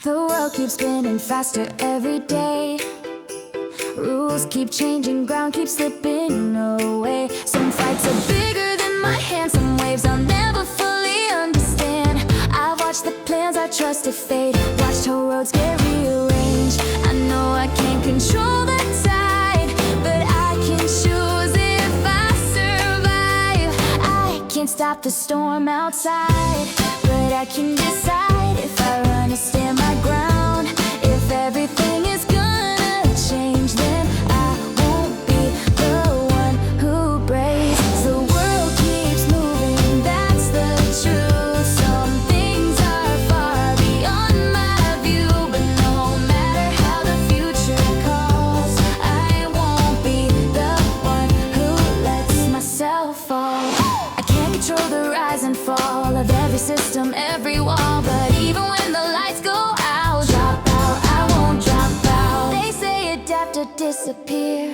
The world keeps spinning faster every day. Rules keep changing, ground keeps slipping away. Some fights are bigger than my hands, some waves I'll never fully understand. I've watched the plans I trusted fade, watched whole roads get rearranged. I know I can't control the tide, but I can choose if I survive. I can't stop the storm outside, but I can decide if I run or stand my ground. If everything is gonna change, then I won't be the one who breaks. The world keeps moving, that's the truth. Some things are far beyond my view, but no matter how the future calls, I won't be the one who lets myself fall. I can't control the rise and fall of every system, every wall, but even when the lights go out, drop out, I won't drop out. They say adapt or disappear,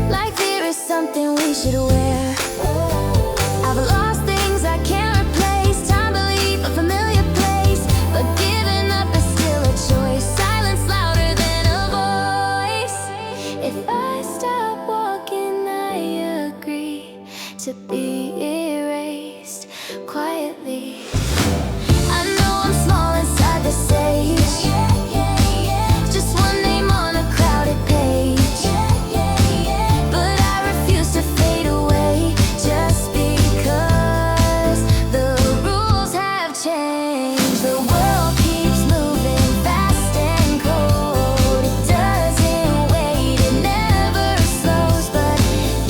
like fear is something we should wear. I've lost things I can't replace, time to leave a familiar place, but giving up is still a choice. Silence louder than a voice. If I stop walking, I agree to be erased quietly. I know I'm small inside the stage, just one name on a crowded page, but I refuse to fade away just because the rules have changed. The world keeps moving fast and cold. It doesn't wait, it never slows, but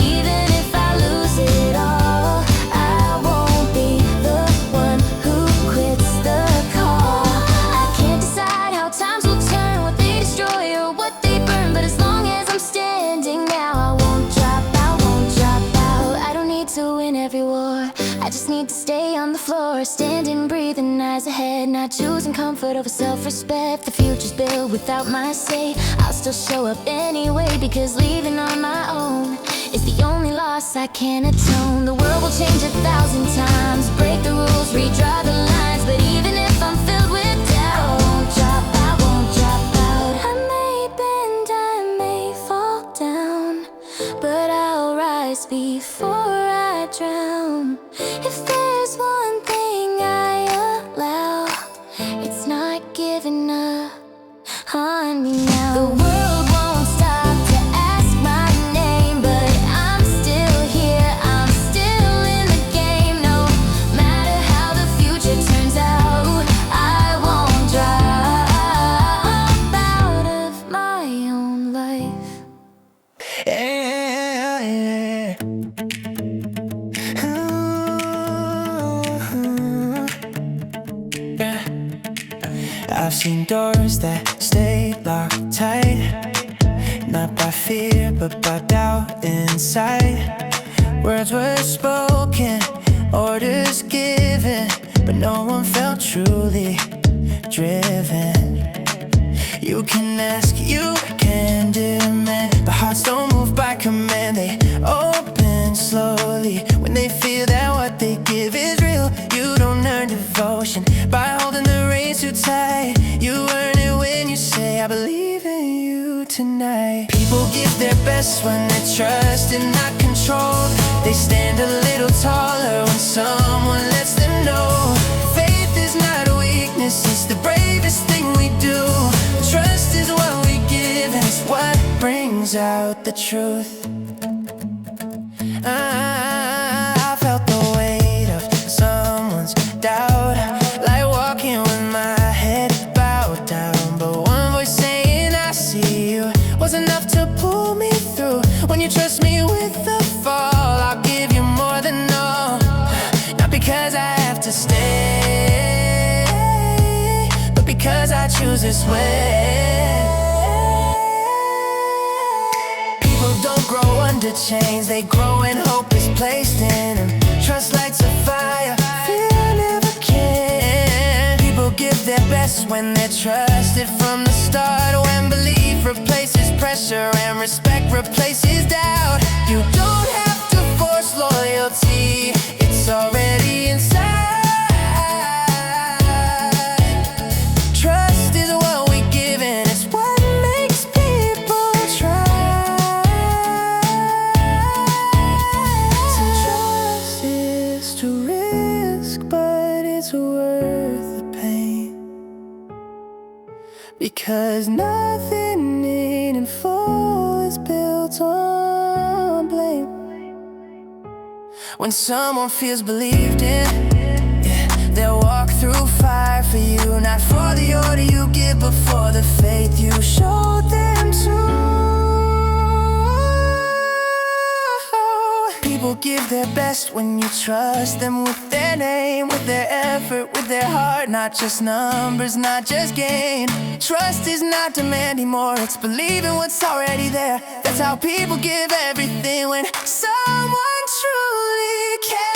even if I lose it all, I won't be the one who quits the call. I can't decide how times will turn, what they destroy or what they burn, but as long as I'm standing now, I won't drop out, won't drop out. I don't need to win every war, I just need to stay on the floor, standing, breathing, eyes ahead, not choosing comfort over self-respect. The future's built without my say, I'll still show up anyway, because leaving on my own is the only loss I can atone. The world will change 1,000 times, break the rules, redraw the lines, but even if I'm filled with doubt, I won't drop out, won't drop out. I may bend, I may fall down, but I'll rise before I drown. If there's one thing I allow, it's not giving up on me now. The world won't stop to ask my name, but I'm still here, I'm still in the game. No matter how the future turns out, I won't drop out of my own life. Yeah. I've seen doors that stay locked tight, not by fear but by doubt inside. Words were spoken, orders given, but no one felt truly driven. You can ask, you can demand, but hearts don't move by command. They open slowly when they feel that what they give is real. You don't earn devotion by holding the reins too tight. You earn it when you say, I believe in you tonight. People give their best when they're trusted, not controlled. They stand a little taller when someone lets them know. Faith is not a weakness, it's the bravest thing we do. Trust is what we give, and it's what brings out the truth. I felt the weight of someone's doubt, like walking with my head bowed down. But one voice saying I see you was enough to pull me through. When you trust me with the fall, I'll give you more than all. Not because I have to stay, but because I choose this way. People don't grow under chains, they grow when hope is placed in them. Trust lights a fire, fear never can. People give their best when they're trusted from the start. When belief replaces pressure and respect replaces doubt. You don't have to force loyalty, it's already inside. risk, but it's worth the pain. Because nothing meaningful is built on blame. When someone feels believed in, yeah, they'll walk through fire for you. Not for the order you give, but for the faith you showed them to. People give their best when you trust them with their name, with their effort, with their heart. Not just numbers, not just gain. Trust is not demanding more, it's believing what's already there. That's how people give everything when someone truly cares.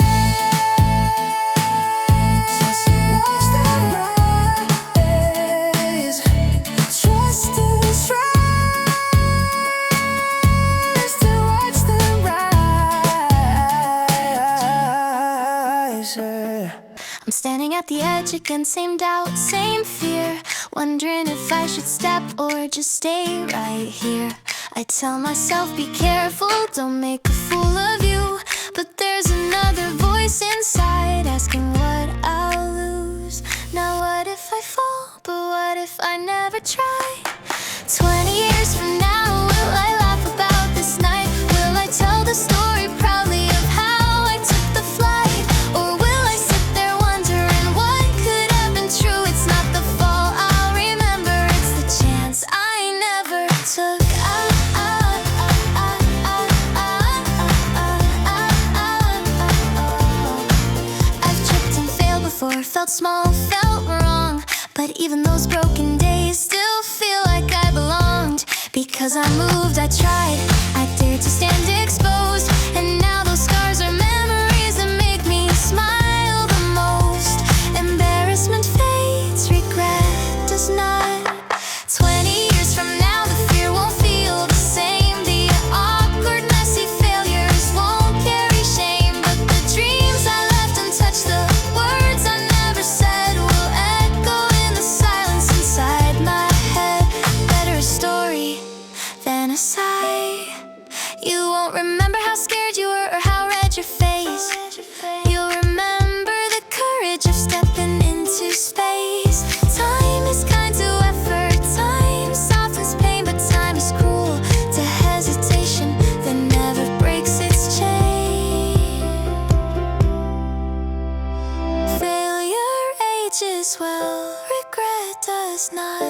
Watch them rise. Trust is rise to watch them rise. I'm standing at the edge again, same doubt, same fear. Wondering if I should step or just stay right here. I tell myself, be careful, don't make a fool of you. But there's another voice inside asking what I'll lose. Now what if I fall, but what if I never try? 20 years from now, will I laugh about this night? Will I tell the story proudly of how I took the flight? Or will I sit there wondering what could have been true? It's not the fall I'll remember, it's the chance I never took. Felt small, felt wrong, but even those broken days still feel like I belonged. Because I moved, I tried, I dared to stand exposed, and now those scars are memories that make me smile the most. Embarrassment fades, regret does not. 20 years from now, the fear won't feel the same. The awkward, messy failures won't carry shame, but the dreams I left untouched, the words I never said will echo in the silence inside my head. Better a story than a sigh. You won't remember how scared you were or how red your face. You'll remember the courage of stepping into space. Time is kind to effort, time softens pain, but time is cruel to hesitation that never breaks its chain. Failure ages well, regret does not.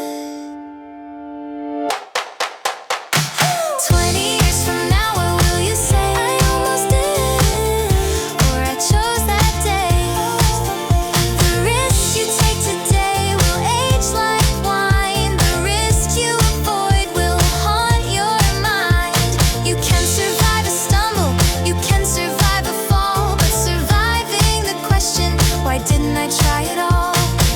20 years from now, what will you say? I almost did, or I chose that day. The risk you take today will age like wine. The risk you avoid will haunt your mind. You can survive a stumble, you can survive a fall, but surviving the question, why didn't I try it all,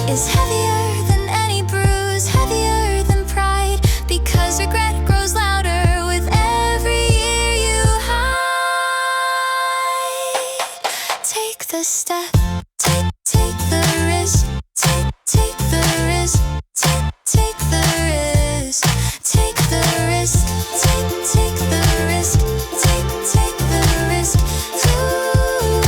is heavier than any bruise, heavier than pride. Because regret grows louder with every year you hide. Take the step, take the risk, take the risk, take the risk, take the risk, take the risk, take the risk. Ooh.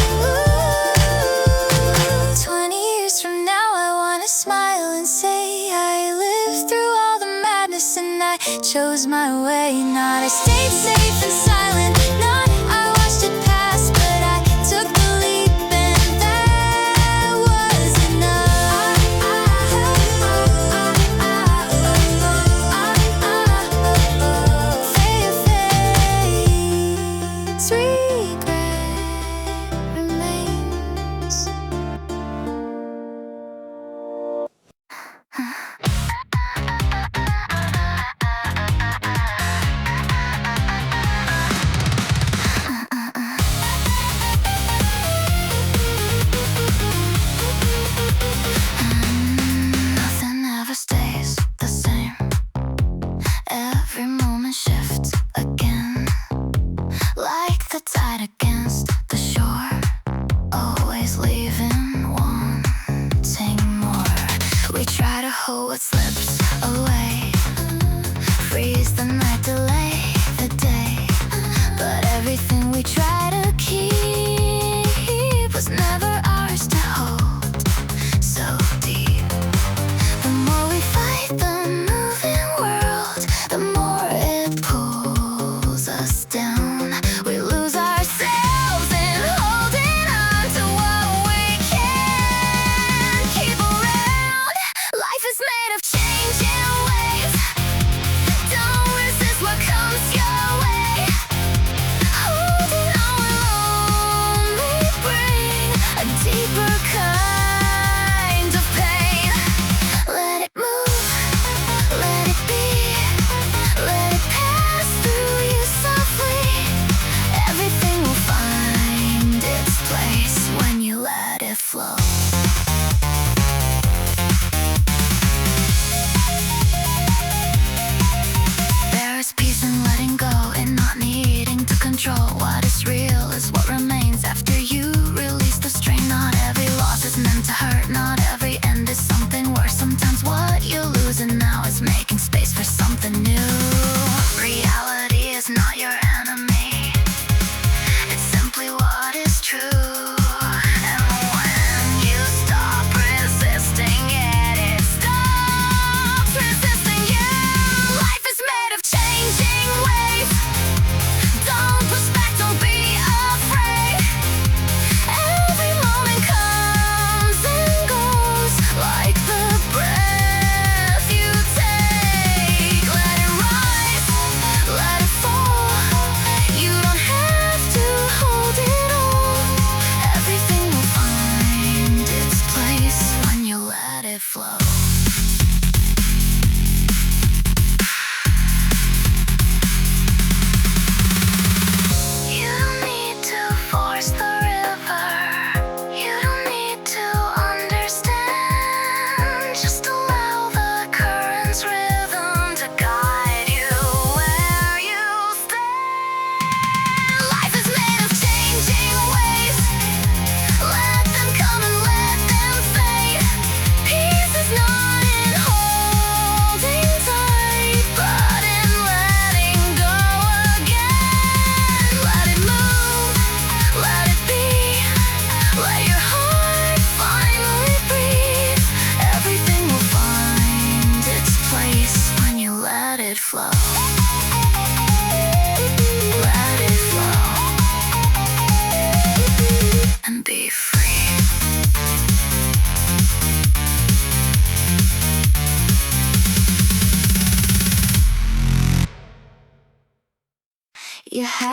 20 years from now, I wanna smile and say I lived through all the madness and I chose my way. Not I stayed safe and silent, not I watched it pass, but I took the leap and that was enough. Fades, regret remains. Nothing ever stays the same. Every moment shifts again, like the tide against the shore, always leaving wanting more. We try to hold what slips away, freeze the night, delay the day, but everything we try to keep was never ours to hold.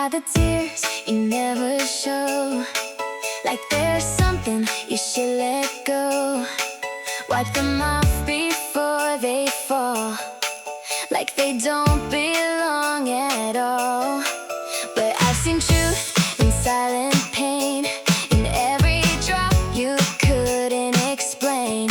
hide the tears you never show. Like there's something you should let go. Wipe them off before they fall, like they don't belong at all. But I've seen truth in silent pain, in every drop you couldn't explain.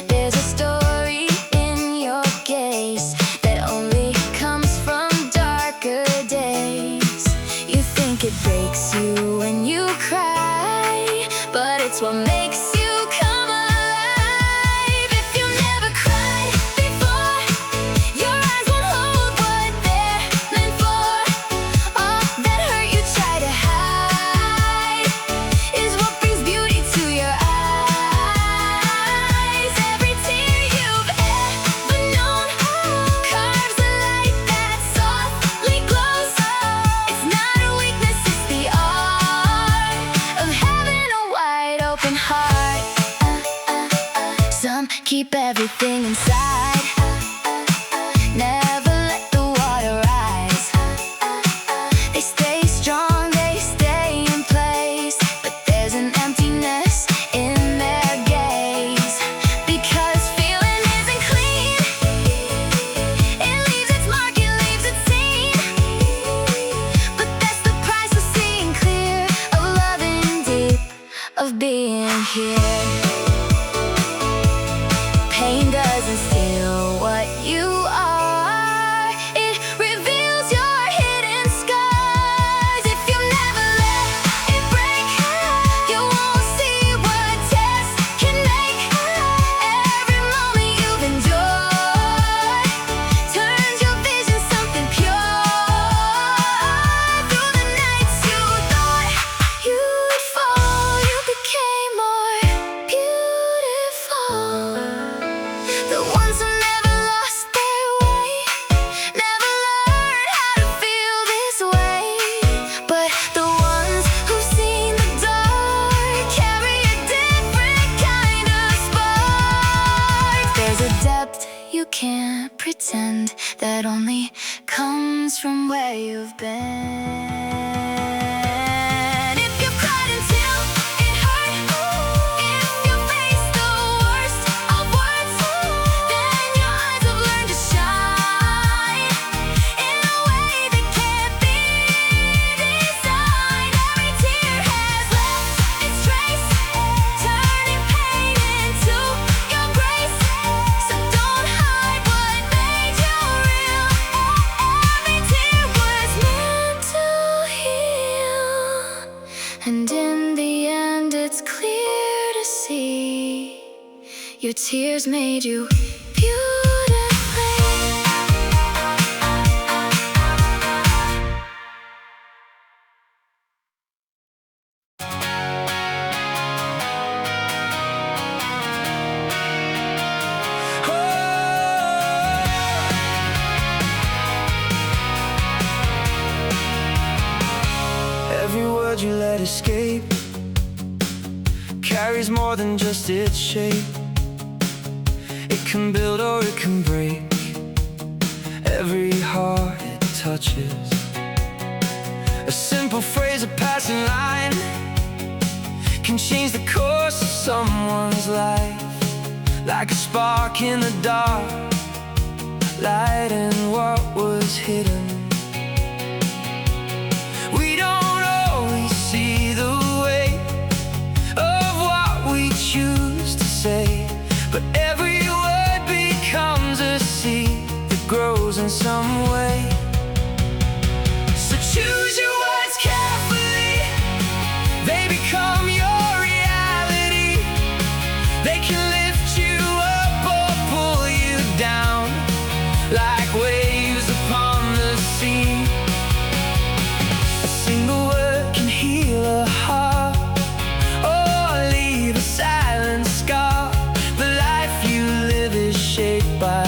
There's a story in your gaze that only comes from darker days. You think it breaks you when you cry, but it's what makes you come alive. If you never cried before, your eyes won't hold what they're meant for. All that hurt you try to hide is what brings beauty to your eyes. Every tear you've ever known carves a light that softly glows. It's not a weakness, it's the art of having a wide open heart. Some keep everything inside, never let the water rise. They stay strong, they stay in place, but there's an emptiness in their gaze. Because feeling isn't clean, it leaves its mark, it leaves its seen. But that's the price of seeing clear, of loving deep, of being here. Pain doesn't steal what you are, it reveals your hidden scars. If you never let it break, you won't see what tears can make. Every moment you've endured turns your vision something pure. Through the nights you thought you'd fall, you became more beautiful. The ones who never lost their way, never learned how to feel this way. But the ones who've seen the dark carry a different kind of spark. There's a depth you can't pretend, that only comes from where you've been. If you've cried until it hurt, if you faced the worst of words, then your eyes have learned to shine in a way that can't be designed. Every tear has left its trace, turning pain into your grace. So don't hide what made you real. Every tear was meant to heal, and in the end it's clear to see your tears made you beautifully. Every word you let escape carries more than just its shape. It can build or it can break every heart it touches. A simple phrase, a passing line can change the course of someone's life. Like a spark in the dark, lighting what was hidden. We don't always see the weight of what we choose to say, but every word becomes a seed that grows in some way. So choose your words carefully, they become your reality. They can lift you up or pull you down, like waves upon the sea. A single word can heal a heart or leave a silent scar. The life you live is shaped by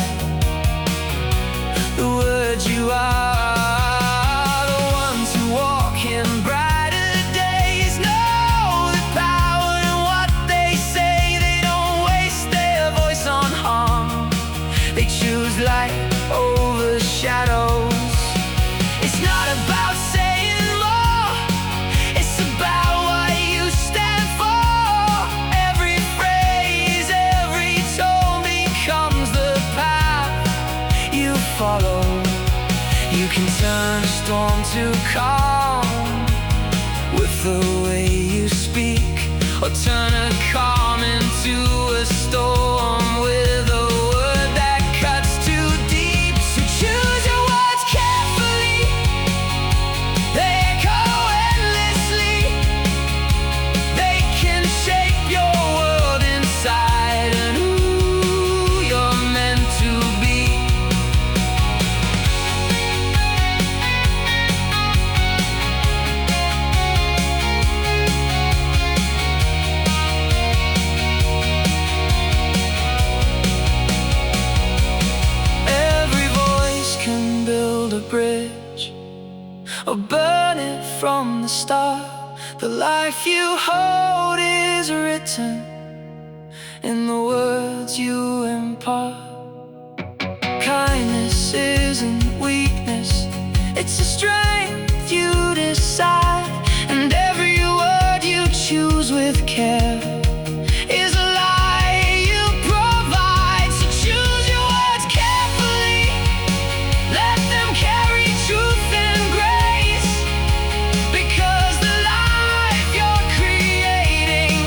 the words you are. The ones who walk in brighter days know the power in what they say. They don't waste follow. You can turn a storm to calm with the way you speak, or turn a calm into a storm with a word that cuts too deep. So choose your words carefully, they echo endlessly. They can shape your world inside and who you're meant to be. Every voice can build a bridge or burn it from the start. The life you hold is written in the words you impart. Kindness isn't weakness, it's a strength you decide. And every word you choose with care is a lie you provide. So choose your words carefully, let them carry truth and grace. Because the life you're creating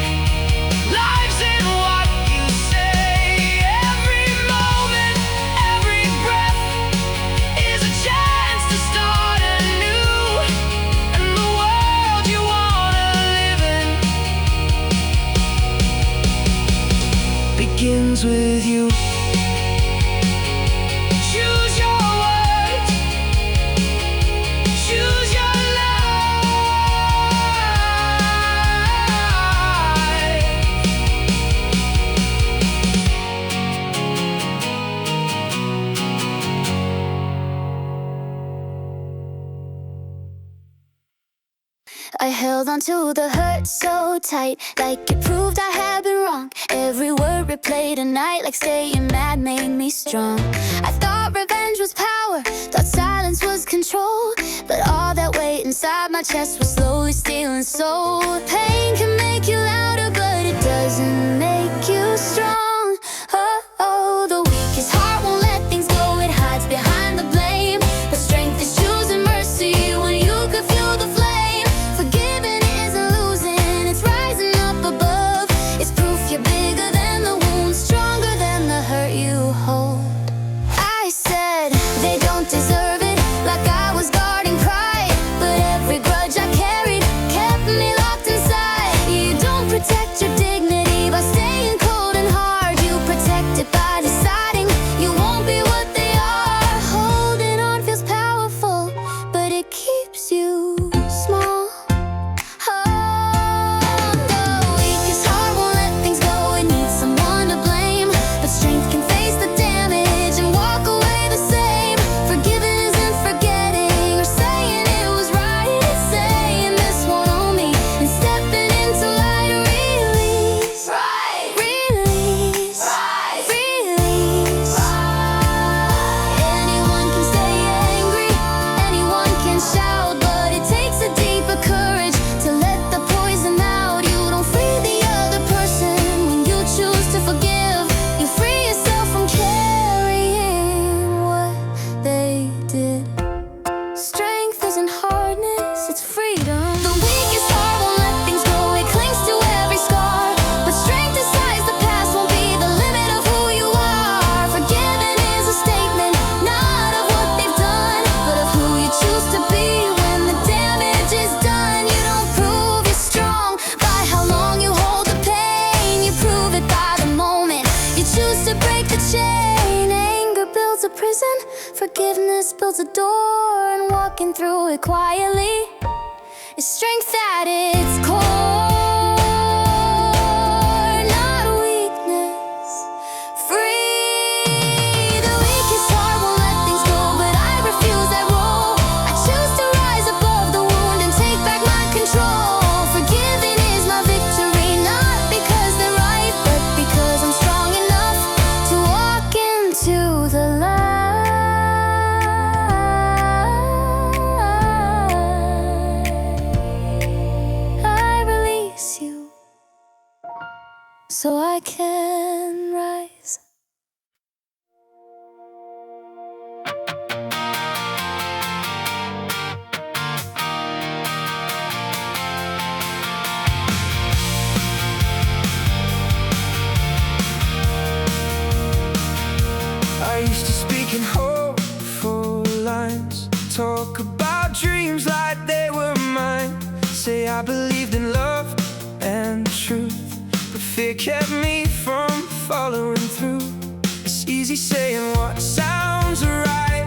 lives in what you say. Every moment, every breath is a chance to start anew. And the world you wanna live in begins with you. Choose your words, choose your life. I held on to the hurt so tight, like it proved I had been wrong. Every word replayed at night, like staying mad made me strong. I thought revenge was power, thought silence was control. But all that weight inside my chest was slowly stealing soul. Pain can make you louder, but it doesn't make you strong. Oh, oh, the weakest heart won't let things go, it hides behind the blame. But strength is choosing mercy when you could feel the flame. Forgiving isn't losing, it's rising up above. It's proof you're bigger than the wounds, stronger than the hurt you hold. I said they don't deserve it, like I was guarding pride. But every grudge I carried kept me locked inside. You don't protect your dignity by staying cold and hard. You protect it by deciding you won't be what they are. Holding on feels powerful, but it keeps you small. Oh, the weakest heart won't let things go, it needs someone to blame. But strength can face the damage and walk away the same. Forgiving isn't forgetting or saying it was right. It's saying this won't own me and stepping into light. Release, right. Release, right. Release, right. Anyone can stay angry, anyone can shout, but it takes a deeper courage to let the poison out. You don't free the other person when you choose to forgive. You free yourself from carrying what they did. Strength isn't hardness, it's freedom. The weakest heart won't let things go, it clings to every scar. But strength decides the past won't be the limit of who you are. Forgiving is a statement, not of what they've done, but of who you choose to be when the damage is done. You don't prove you're strong by how long you hold the pain. You prove it by the moment you choose to break the chain. Anger builds a prison, forgiveness builds a door, and walking through it quietly is strength at its core, not weakness. Free, the weakest heart won't let things go, but I refuse that role. I choose to rise above the wound and take back my control. Forgiving is my victory, not because they're right, but because I'm strong enough to walk into the light. I release you so I can rise. fear kept me from following through. It's easy saying what sounds right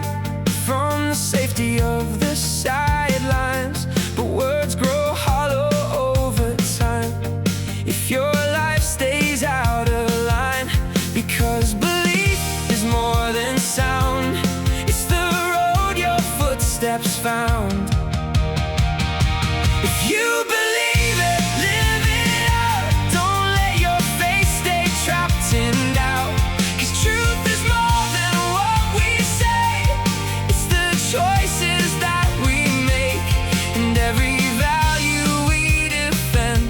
from the safety of the sidelines, but words grow hollow over time if your life stays out of line. Because belief is more than sound, it's the road your footsteps found. If you believe it, live it out. Don't let your face stay trapped in doubt, 'cause truth is more than what we say. It's the choices that we make and every value we defend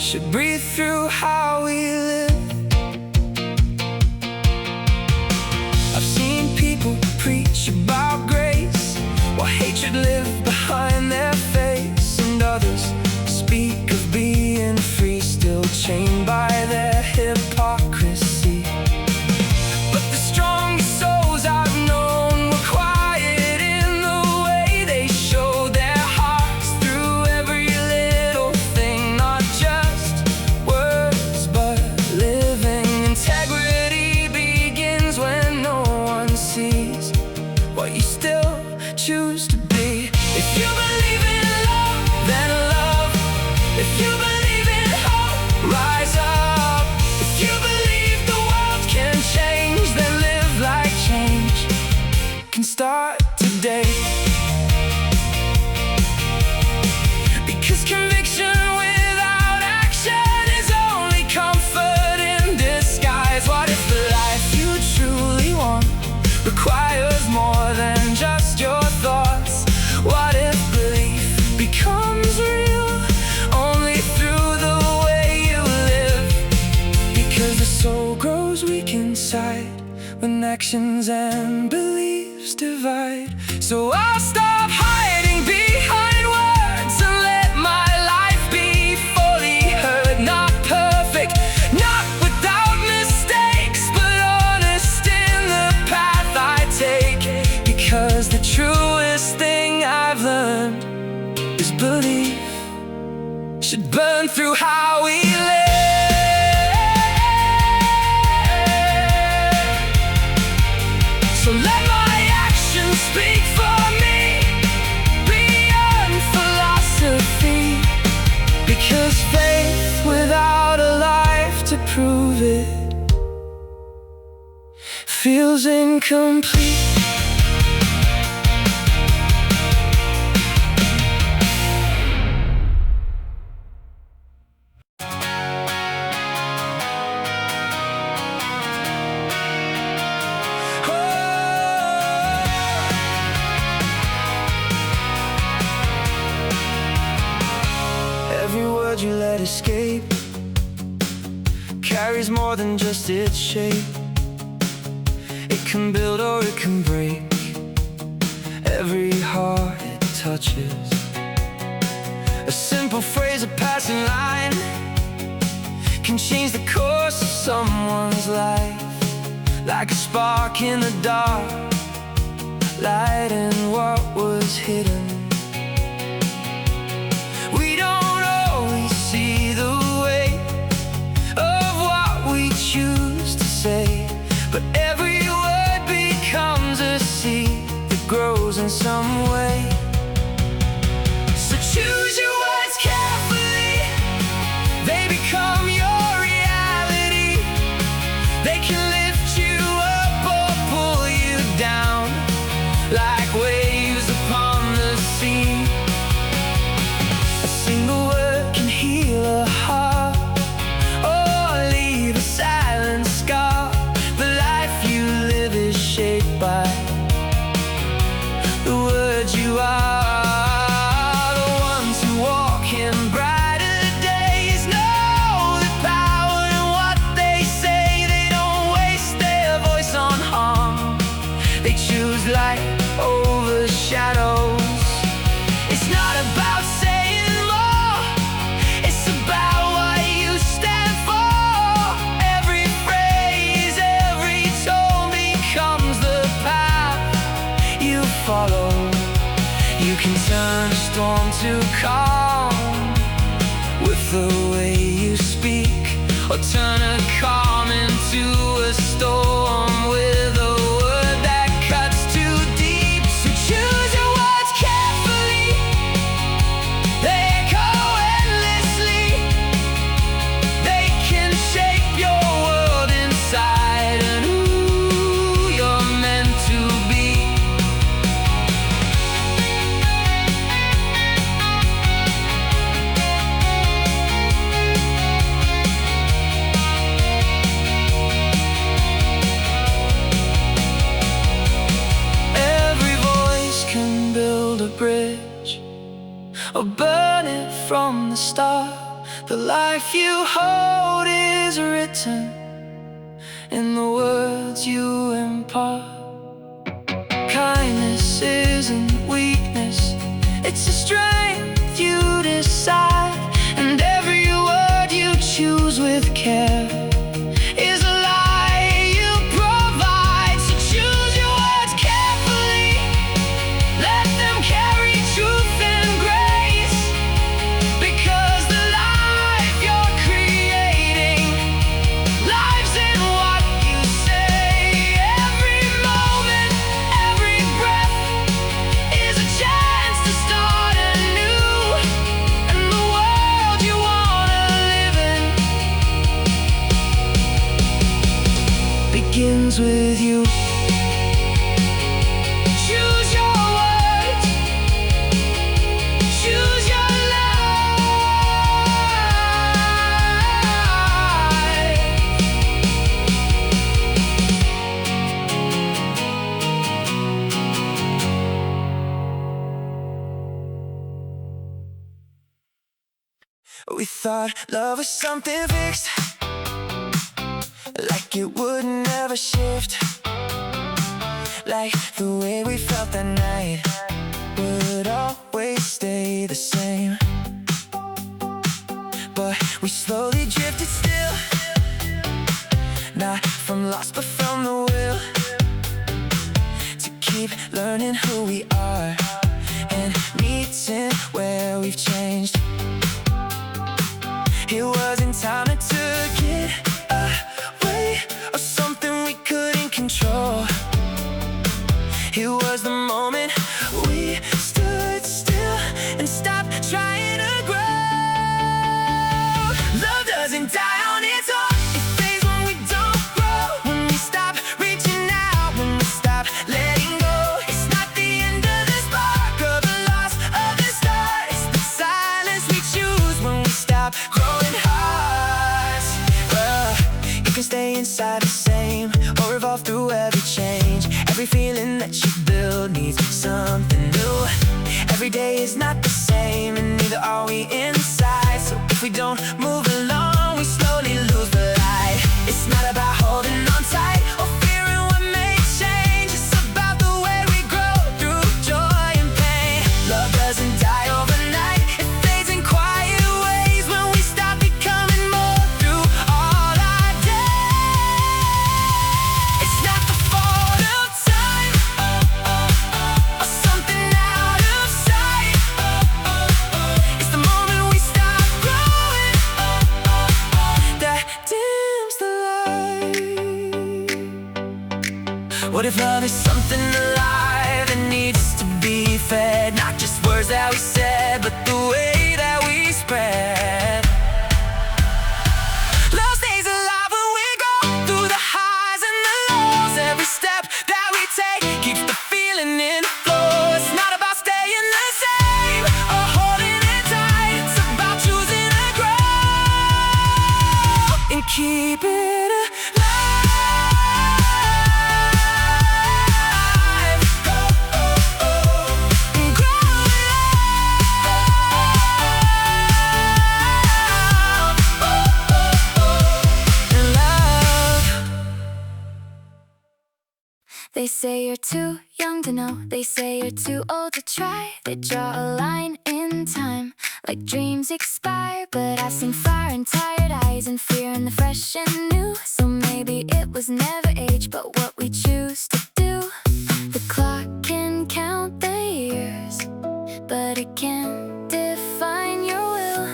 should breathe through how we live. I've seen people preach about grace while hatred lives behind their face, and others speak of being free, still chained by their hypocrisy. But the strongest souls I've known were quiet in the way they showed their hearts through every little thing, not just words but living. Integrity begins when no one sees what you still choose to be. If you believe in love, then love. If you believe in hope, rise up. If you believe the world can change, then live like change can start today. Because conviction without action is only comfort in disguise. What if the life you truly want requires more than just your thoughts? What if belief becomes real only through the way you live? Because the soul grows weak inside when actions and beliefs divide. So I'll stop hiding behind words and let my life be fully heard. Not perfect, not without mistakes, but honest in the path I take. Because the truest thing I've learned is belief should burn through how we live. So let my actions speak for me beyond philosophy. Because faith without a life to prove it feels incomplete. Every word you let escape carries more than just its shape. It can build or it can break every heart it touches. A simple phrase, a passing line can change the course of someone's life. Like a spark in the dark, lighting what was hidden. We don't always see the weight of what we choose to say, but every word becomes a seed that grows in some way. So choose your words carefully, they become your reality. They can lift you up or pull you down like waves upon the sea. The life you hold is written in the words you impart. Kindness isn't weakness, it's a strength you decide. And every word you choose with care is a lie you provide. So choose your words carefully, let them carry truth and grace. Because the life you're creating lives in what you say. Every moment, every breath is a chance to start anew. And the world you wanna live in begins with you. Choose your words, choose your life. We thought love was something fixed, like it would never shift, like the way we felt that night would always stay the same. But we slowly drifted still, not from loss but from the will to keep learning who we are and meeting where we've changed. It wasn't time to get away or something we couldn't control. It was the moment we stood still and stopped trying to grow. Love doesn't die on its own, it fades when we don't grow. When we stop reaching out, when we stop letting go. It's not the end of the spark or the loss of the start. It's the silence we choose when we stop growing hearts. You can stay inside the same or evolve through every change. Every feeling that you build needs something new. Every day is not the same and neither are we inside. So if we don't move along, we slowly lose the light. It's not about holding on tight or fearing what may change. It's about the way we grow through joy and pain. Love doesn't die overnight, it fades in quiet ways when we stop becoming more through all our days. It's not the fault of time or something out of sight. It's the moment we stop growing that dims the light. What if love is something alive that needs to be fed? Not just words that we said, but the way that we spread. Love stays alive when we go through the highs and the lows. Every step that we take keeps the feeling in the flow. It's not about staying the same or holding it tight. It's about choosing to grow and keep it alive. And grow in love. They say you're too young to know, they say you're too old to try. They draw a line in time, like dreams expire. But I've seen fire in tired eyes and fear in the fresh and new. So maybe it was never age, but what we choose to do. The clock can count the years, but it can't define your will.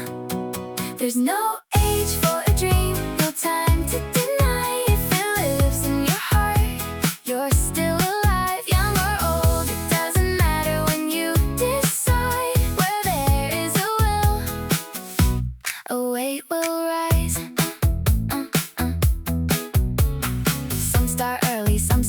There's no age for a dream, no time to deny. If it lives in your heart, you're still alive. Young or old, it doesn't matter when you decide. Where there is a will, a weight will rise. Some start early, some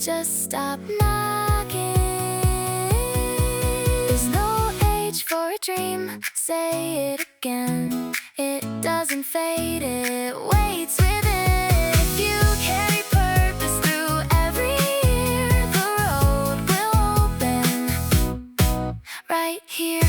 just stop knocking. There's no age for a dream, say it again. It doesn't fade, it waits within. If you carry purpose through every year, the road will open right here.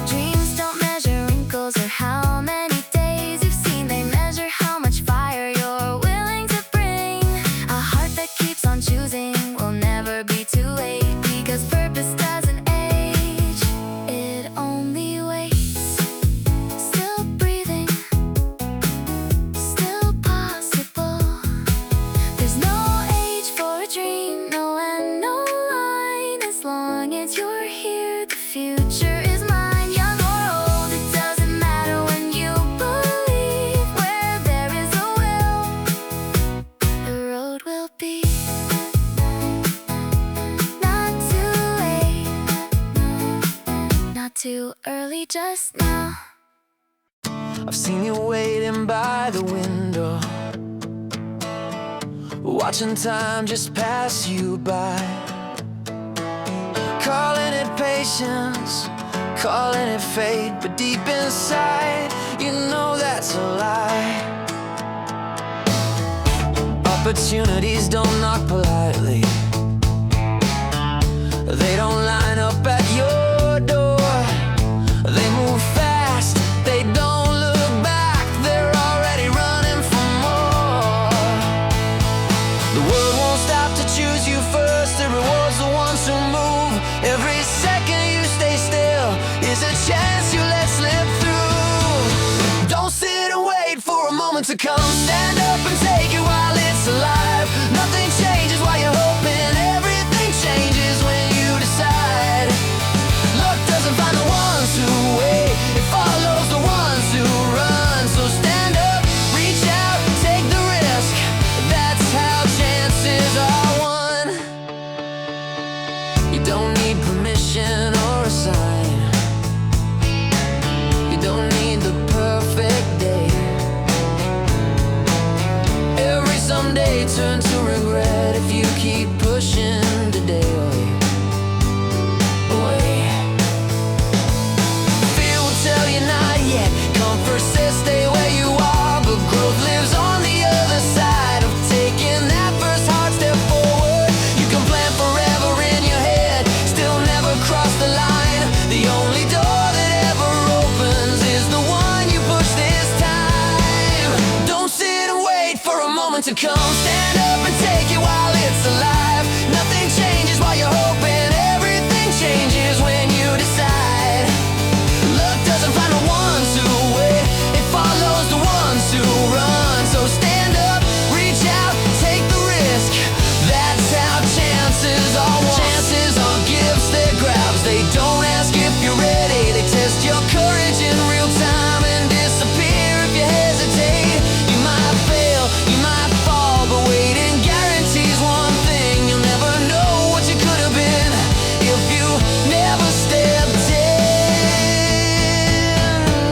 Dreams don't measure wrinkles or how many days you've seen. They measure how much fire you're willing to bring. A heart that keeps on choosing will never be too late, because purpose doesn't age, it only waits. Still breathing, still possible. There's no age for a dream, no end, no line. As long as you're here, the future is mine. Young or old, it doesn't matter when you believe. Where there is a will, the road will be. Not too late, not too early, just now. I've seen you waiting by the window, watching time just pass you by. Calling it patience, calling it fate, but deep inside, you know that's a lie. Opportunities don't knock politely, they don't line up at your door. They move fast, they don't look back, they're already running for more. The world won't stop to choose you first, it rewards the ones who move. Every second you stay still is a chance you let slip through. Don't sit and wait for a moment to come, stand up and take it while it's alive. Nothing changes while you're hoping, everything changes when you decide. Luck doesn't find the ones who wait, it follows the ones who run. So stand up, reach out, take the risk, that's how chances are won. You don't need permission or a sign, you don't need the perfect day. Every someday turn to regret if you keep pushing today away. Fear will tell you not yet, comfort says stay where you are, but growth lives on the other side of taking that first hard step forward. You can plan forever in your head, still never cross the line. The only door that ever opens is the one you push this time. Don't sit and wait for a moment to come, stand up and take it while it's alive. Nothing changes while you're hoping, everything changes when you decide. Luck doesn't find the ones who wait, it follows the ones who run. So stand up, reach out, take the risk, that's how chances are won. Chances are gifts, they're grabs, they don't ask if you're ready. They test your courage in real time and disappear if you hesitate. You might fail, you might fall, but waiting guarantees one thing: you'll never know what you could have been if you never stepped in.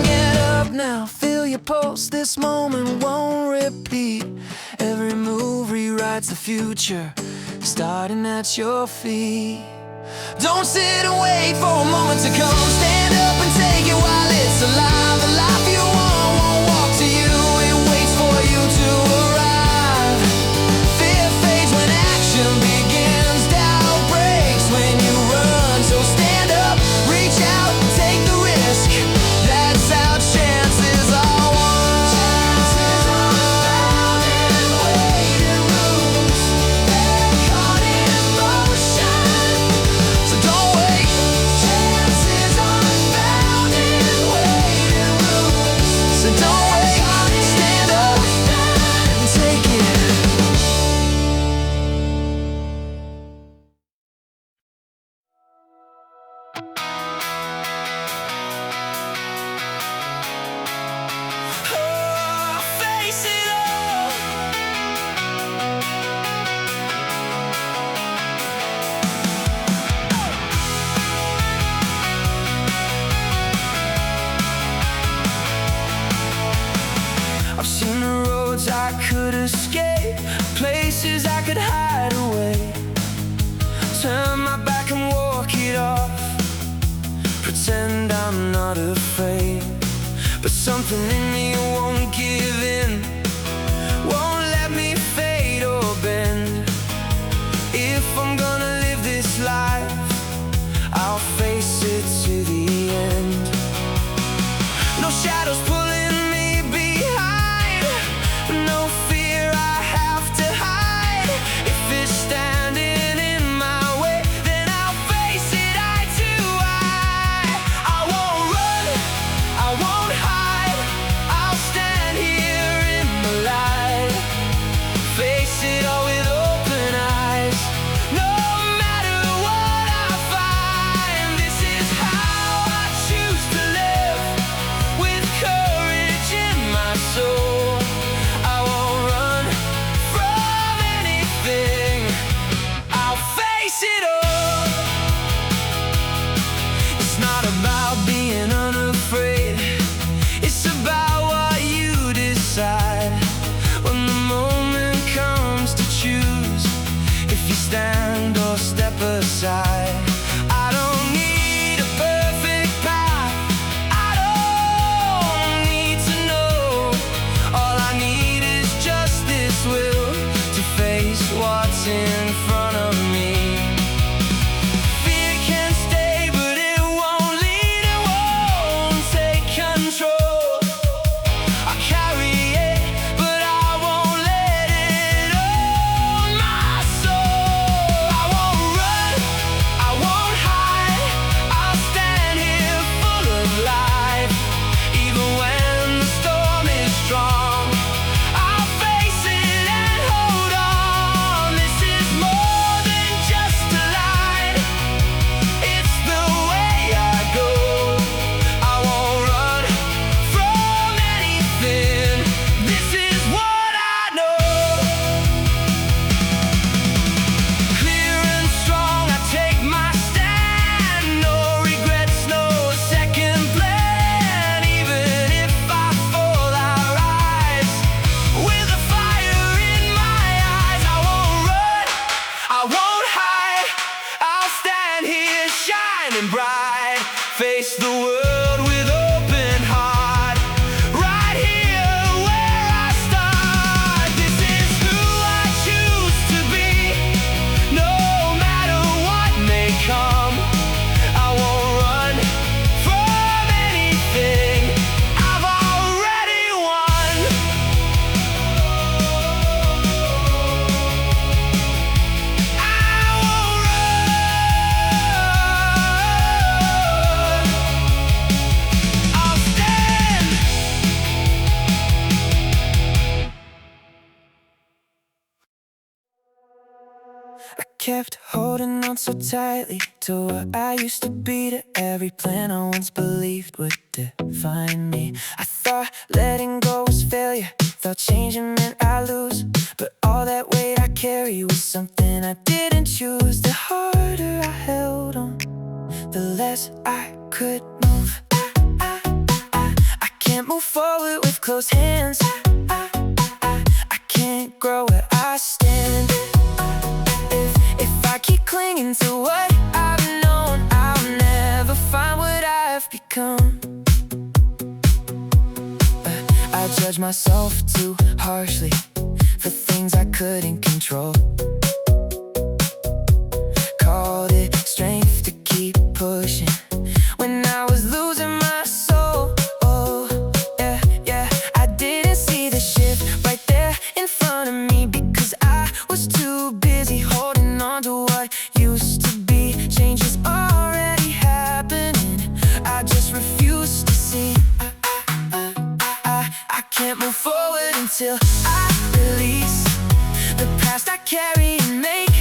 Get up now, feel your pulse, this moment won't repeat. Every move rewrites the future, starting at your feet. Don't sit and wait for a moment to come, stand up and take it while it's alive. The life you want won't walk to you, it waits for you to arrive. Fear fades when action begins, doubt breaks when you run. So stand up, reach out, take the risk, that's how chances are won. Chances are found in waiting rooms, they're caught in motion. So don't wait. Chances are found in waiting rooms, so don't wait. Stand up and take it. Oh, face it all. I've seen the roads I could escape, turn my back and walk it off. Pretend I'm not afraid, but something in me won't give in, won't let me fade or bend. If I'm gonna live this life, I'll face it to the end. No shadows pulling me behind, no fear I have to hide. If it's standing in my way, then I'll face it eye to eye. I won't run, I won't hide, I'll stand here in the light, face it all with open eyes. No matter what I find, this is how I choose to live, with courage in my soul. I won't run from anything, I'll face it all. It's not about being unafraid, it's about what you decide. When the moment comes to choose, if you stand or step aside. I don't need a perfect path, I don't need to know. All I need is just this will to face what's in front of me. Fear can stay, but it won't lead, it won't take control. I carry it, but I won't let it own my soul. I won't run, I won't hide, I'll stand here full of life. Even when the storm is strong, I'll face it and hold on. This is more than just a line, it's the way I go. I won't run from anything, this is what I know. Clear and strong, I take my stand, no regrets, no second plan. Even if I fall, I rise, with a fire in my eyes. I won't run, I won't hide, I'll stand here shining bright, face the world with open heart, right here where I start. This is who I choose to be, no matter what may come. I won't run from anything, I've already won. I won't run, I'll stand. I kept holding on so tightly to what I used to be, to every plan I once believed would define me. I thought letting go was failure, thought changing meant I lose, but all that weight I carry was something I didn't choose. The harder I held on, the less I could move. I can't move forward with closed hands, I can't grow where I stand. If I keep clinging to what I've known, I'll never find what I've become. I judge myself too harshly for things I couldn't control. Called it strength to keep pushing when I was losing my soul. Oh, yeah, yeah. I didn't see the shift right there in front of me because I was too busy holding on to what used to be. Change is already happening, I just refuse to see. I can't move forward until I release the past I carry and make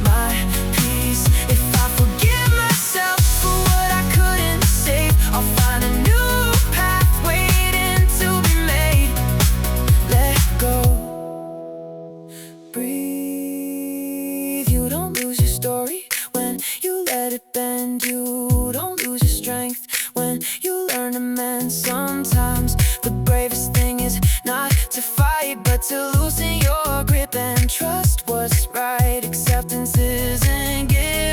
my peace. If I forgive myself for what I couldn't save, I'll find a new path waiting to be made. Let go, breathe. You don't lose your story when you let it bend. You don't lose your strength when you learn to mend. Sometimes the bravest thing is not to fight, but to loosen your grip and trust what's right. Acceptance isn't given.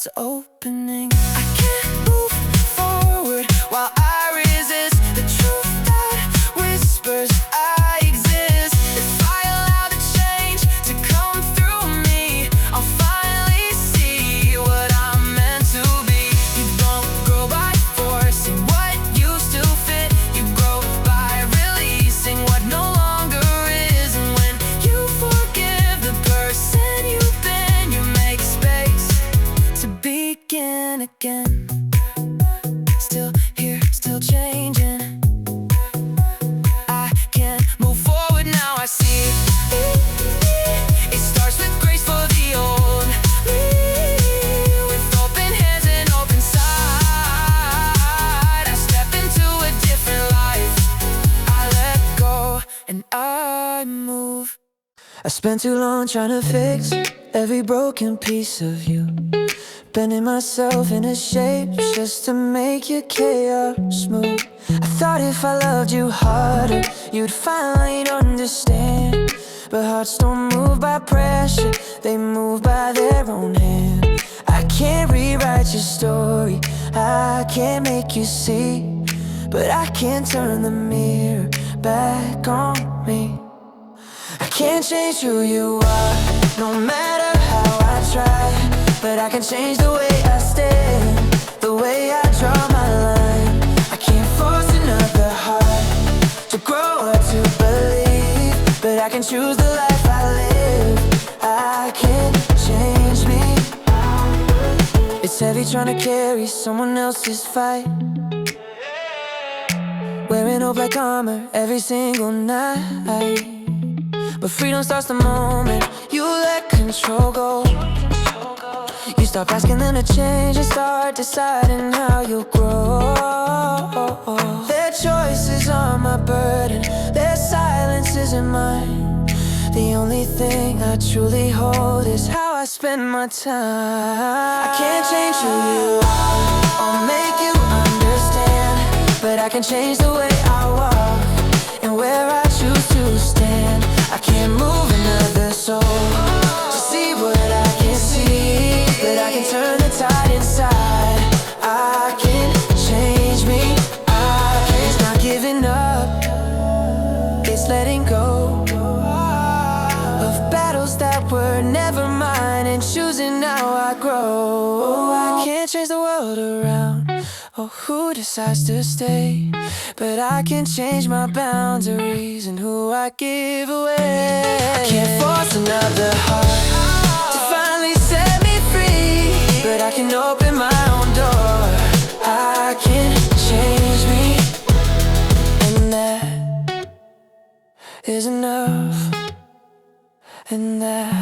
clouds opening. I can't move forward while I resist the truth that whispers I exist. If I allow the change to come through me, I'll finally see what I'm meant to be. You don't grow by forcing what used to fit. You grow by releasing what no longer is. And when you forgive the person you've been, you make space to begin again. Still here, still changing. I can move forward now, I see. It starts with grace for the old me, with open hands and open side. I step into a different life. I let go and I move. I spent too long trying to fix every broken piece of you, bending myself into shapes just to make your chaos move. I thought if I loved you harder, you'd finally understand. But hearts don't move by pressure, they move by their own hand. I can't rewrite your story, I can't make you see, but I can turn the mirror back on me. I can't change who you are, no matter how I try, but I can change the way I stand, the way I draw my line. I can't force another heart to grow or to believe, but I can choose the life I live. I can change me. It's heavy trying to carry someone else's fight, wearing hope like armor every single night. But freedom starts the moment you let control go. You stop asking them to change and start deciding how you'll grow. Their choices are my burden, their silence isn't mine. The only thing I truly hold is how I spend my time. I can't change who you are or make you understand, but I can change the way I walk and where I choose to stand. I can't move another soul to see what I can see, but I can turn the tide inside. I can change me. It's not giving up, it's letting go of battles that were never mine and choosing how I grow. I can't change the world around or who decides to stay, but I can change my boundaries and who I give away. I can't force another heart to finally set me free, but I can open my own door. I can change me, and that is enough, and that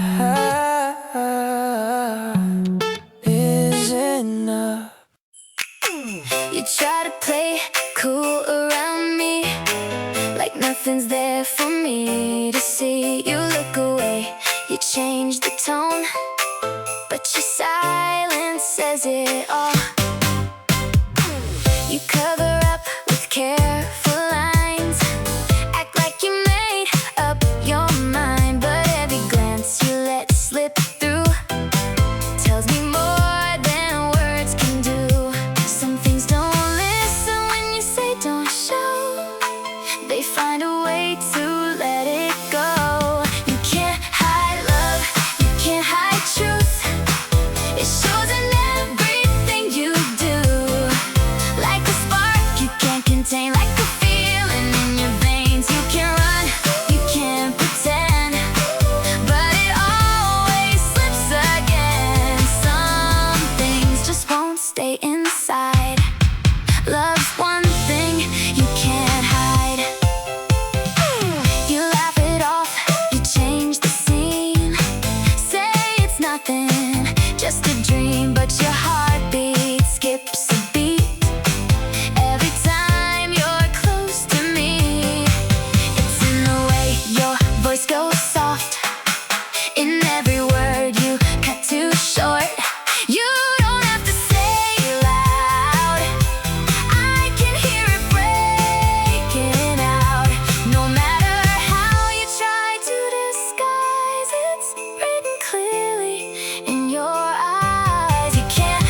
is enough. You try to play cool around me, like nothing's there for me to see. You look away, you change the tone, but your silence says it all. You cover up with careful lines, act like you made up your mind, but every glance you let slip through tells me more than words can do. Some things don't listen when you say don't show, they find a way to let it go. You can't hide love, you can't hide truth, it shows in everything you do. Like a spark you can't contain, like a feeling in your veins. You can run, you can't pretend, but it always slips again. Some things just won't stay inside. Love's one thing you can't hide. You laugh it off, you change the scene, say it's nothing, just a dream, but your heartbeat skips a beat every time you're close to me. It's in the way your voice goes soft, in every word you cut too short. You don't have to say it loud, I can hear it breaking out. No matter how you try to disguise, it's written clearly in your eyes. You can't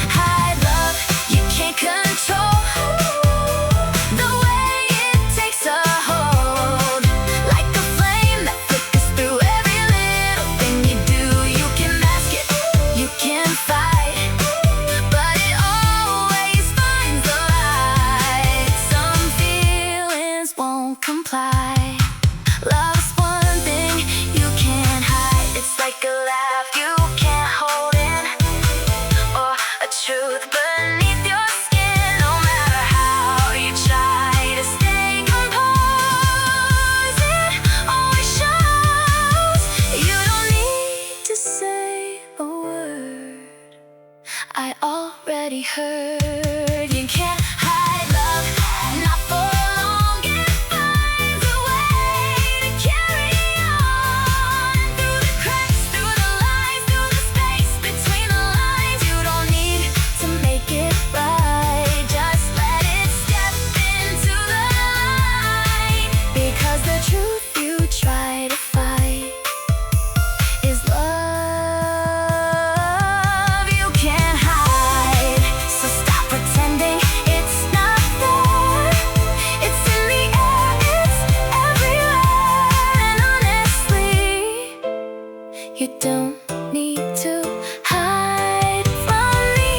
I already heard. You can't hide love, not for long. It finds a way to carry on through the cracks, through the lies, through the space between the lines. You don't need to make it right, just let it step into the light. Because the truth you try to fight is love. You can't hide, so stop pretending it's not there. It's in the air, it's everywhere. And honestly, you don't need to hide from me.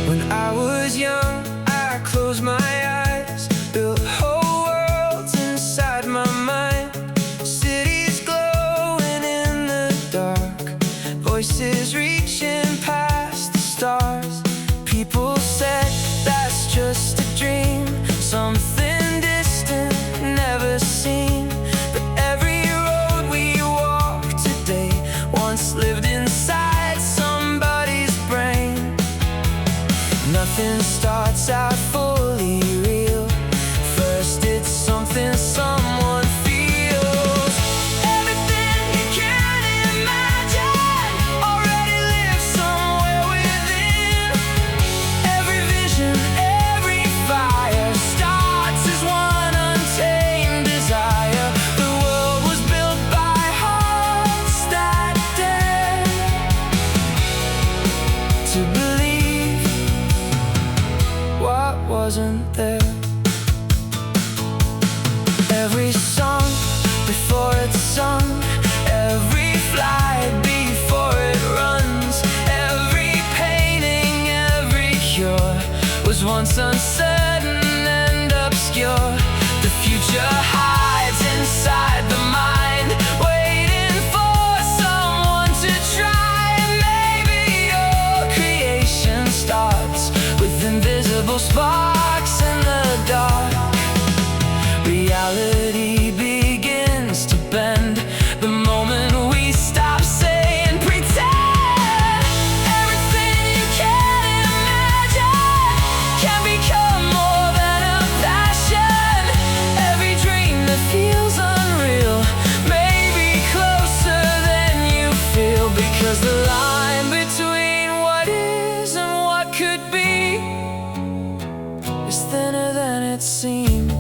When I was young, I closed my eyes, built whole worlds inside my mind. Cities glowing in the dark, voices reaching past the stars. People said that's just a dream, something distant, never seen. But every road we walk today once lived inside somebody's brain. Nothing starts out fully real. First it's something someone feels. Everything you can imagine already lives somewhere within. Every vision, every fire starts as one untamed desire. The world was built by hearts that dare to believe what wasn't there. Every song before it's sung, every flight before it runs, every painting, every cure was once uncertain and obscure. The future hides inside the mind, waiting for someone to try. Maybe your creation starts with invisible sparks in the dark. Reality begins to bend the moment we stop saying pretend. Everything you can imagine can become more than a passion. Every dream that feels unreal may be closer than you feel. Because the line between what is and what could be is thinner than it seems.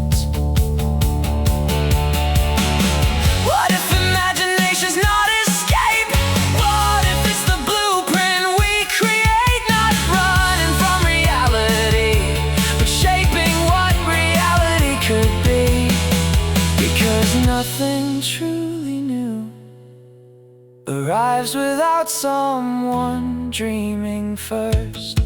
What if imagination's not escape? What if it's the blueprint we create? Not running from reality, but shaping what reality could be. Because nothing truly new arrives without someone dreaming first.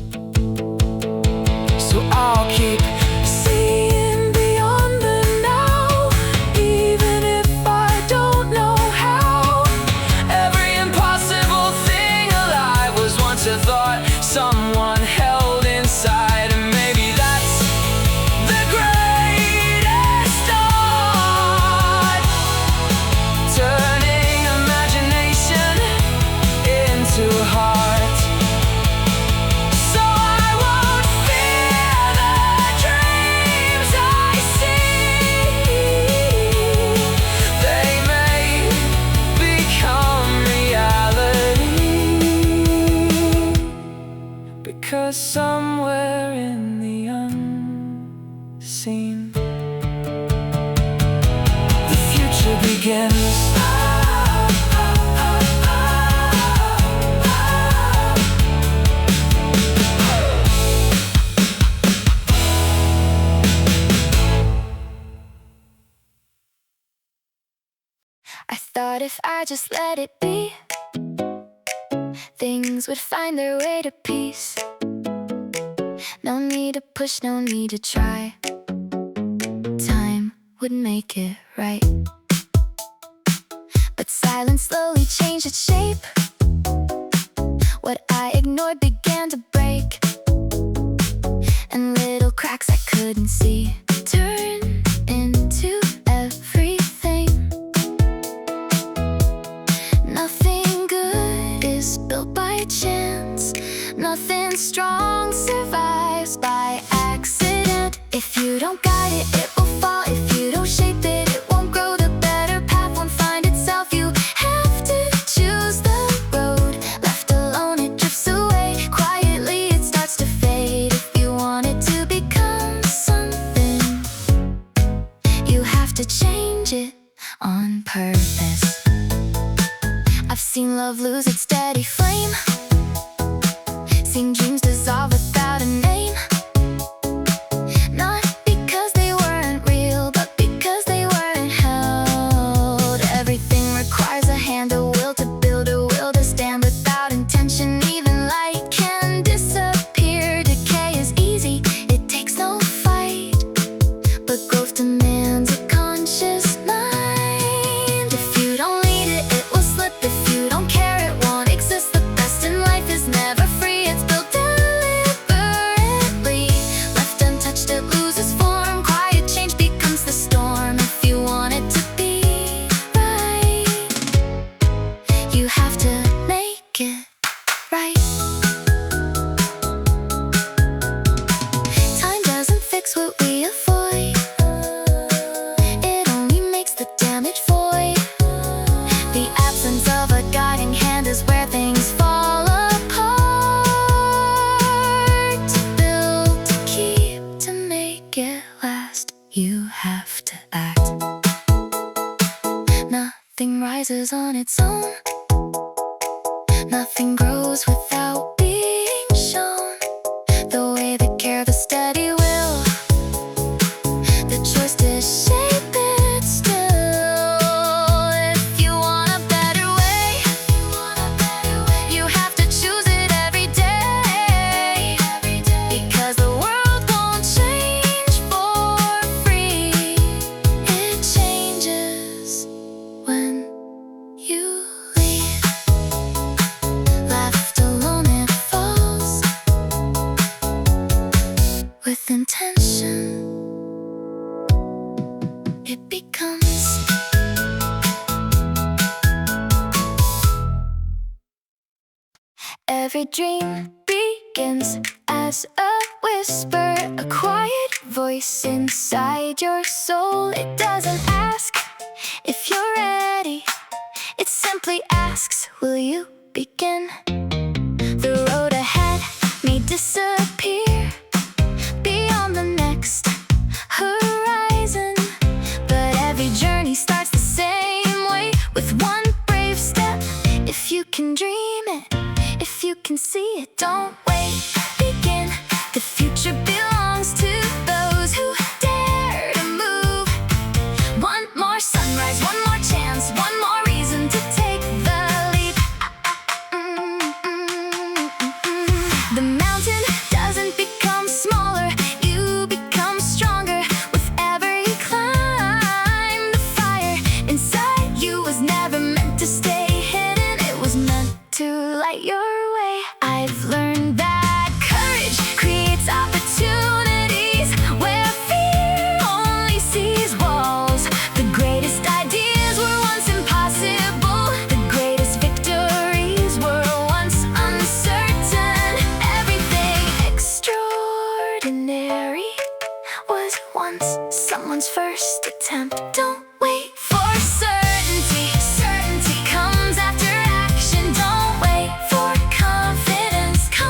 So I'll keep seeing beyond the now, even if I don't know how. Every impossible thing alive was once a thought someone held inside. And maybe that's the greatest art, turning imagination into heart. So I won't fear the dreams I see. They may become reality. Because somewhere in the unseen, the future begins. I thought if I just let it be, things would find their way to peace. No need to push, no need to try. Time would make it right. But silence slowly changed its shape. What I ignored began to break, and little cracks I couldn't see turn into everything. Nothing good is built by chance. Nothing strong survives by accident. If you don't guide it, it will fall. If you don't shape it, it won't grow. The better path won't find itself. You have to choose the road. Left alone, it drifts away. Quietly, it starts to fade. If you want it to become something, you have to change it on purpose. I've seen love lose its steady flame, seen dreams dissolve without a name. Not because they weren't real, but because they weren't held. Everything requires a hand, a will to build, a will to stand. Without intention, even light can disappear. Decay is easy, it takes no fight, but growth demands a conscious mind. If you don't lead it, it will slip. If you don't care, it won't exist. The best in life is never free. It's built deliberately. Left untouched, it loses form. Quiet change becomes the storm. If you want it to be right, you have to make it right. Time doesn't fix what we avoid, it only makes the damage void. The absence of a guiding hand is where things fall apart. To build, to keep, to make it last, you have to act. Nothing rises on its own. Nothing grows without being shown. The way, the care, the steady will, the choice to shape it still. If you want a better way, you have to choose it every day. Because the world won't change for free. It changes when you leave. Left alone, it falls. With intention, it becomes. Every dream begins as a whisper, a quiet voice inside your soul. It doesn't ask if you're ready, it simply asks, will you begin? The road ahead may disappear beyond the next horizon, but every journey starts the same way, with one brave step. If you can dream it, if you can see it, don't wait, begin. The future belongs to those who dare to move. One more sunrise, one more chance, one more reason to take the leap. The mountain doesn't become smaller, you become stronger with every climb. The fire inside you was never meant to stay hidden, it was meant to light your way. I've learned that courage creates opportunities where fear only sees walls. The greatest ideas were once impossible, the greatest victories were once uncertain. Everything extraordinary was once someone's first attempt. Don't wait for certainty, certainty comes after action. Don't wait for confidence, confidence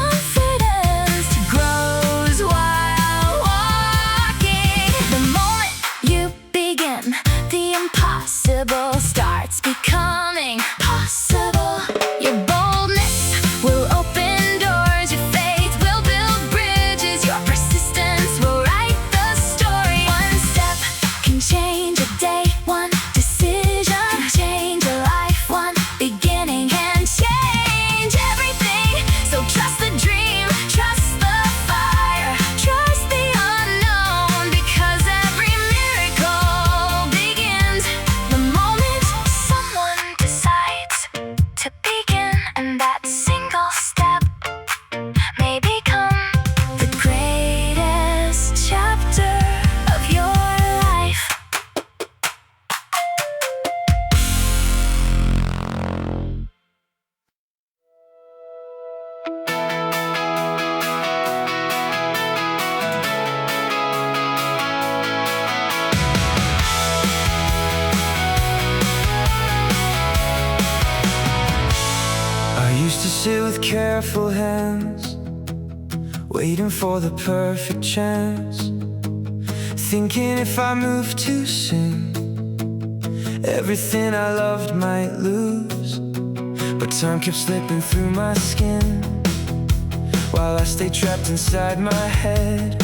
I used to sit with careful hands, waiting for the perfect chance, thinking if I moved too soon, everything I loved might lose. But time kept slipping through my skin, while I stayed trapped inside my head.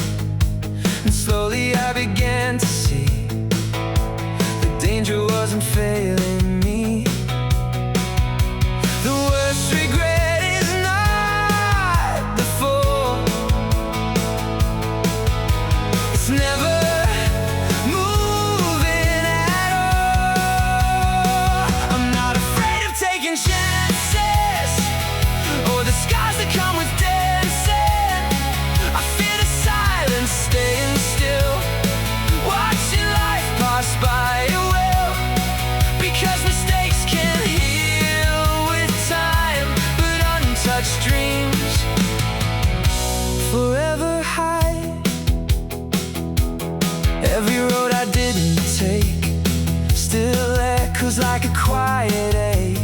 And slowly I began to see the danger wasn't failing me. The worst regret is not the fall. It's never moving at all. I'm not afraid of taking chances, or the scars that come with dancing. I fear the silence, staying still, watching life pass by at will. Because mistakes can heal with time, but untouched dreams forever hide. Every road I didn't take still echoes like a quiet ache.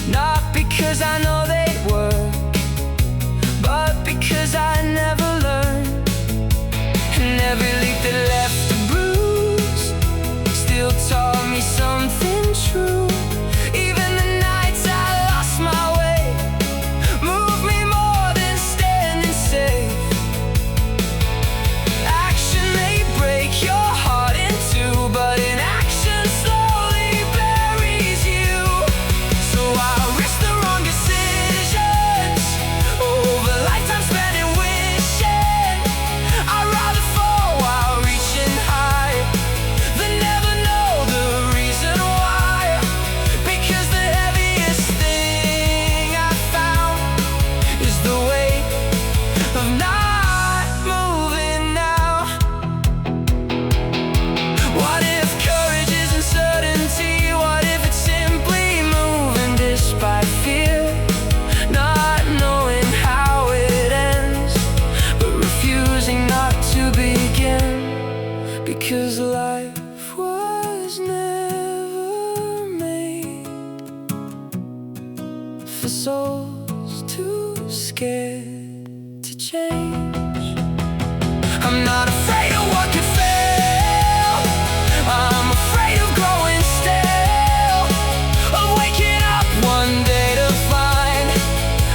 Not because I know they work, but because I never learned. And every leap that left a bruise still taught me something true. Even the nights I lost my way moved me more than standing safe. Action may break your heart in two, but inaction slowly buries you. So I risk the wrong decisions over lifetime spent in wishing. I'd rather fall while reaching high than never know the reason why. Because the heaviest thing I found is the weight of not moving now. What if courage is uncertainty? What if it's simply moving despite fear? Not knowing how it ends, but refusing not to begin. Because life was never made for souls too scared to change. I'm not afraid of what could fail. I'm afraid of growing stale, of waking up one day to find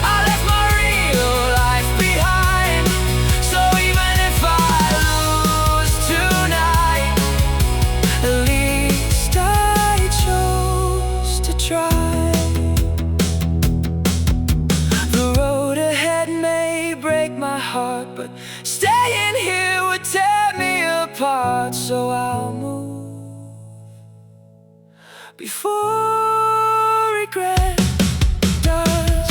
I left my real life behind. So even if I lose tonight, at least I chose to try. The road ahead may break my heart, but staying here would tear me apart. So I'll move before regret does.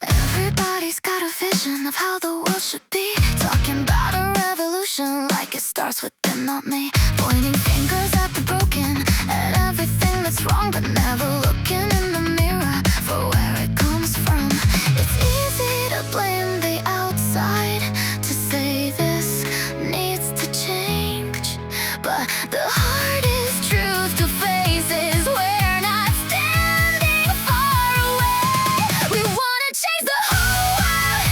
Everybody's got a vision of how the world should be. Talking about a revolution like it starts with them, not me. Pointing fingers at the broken, at everything that's wrong, but never looking in the mirror for where it comes from. It's easy to blame the outside, to say this needs to change, but the hardest truth to face is we're not standing far away. We wanna change the whole world,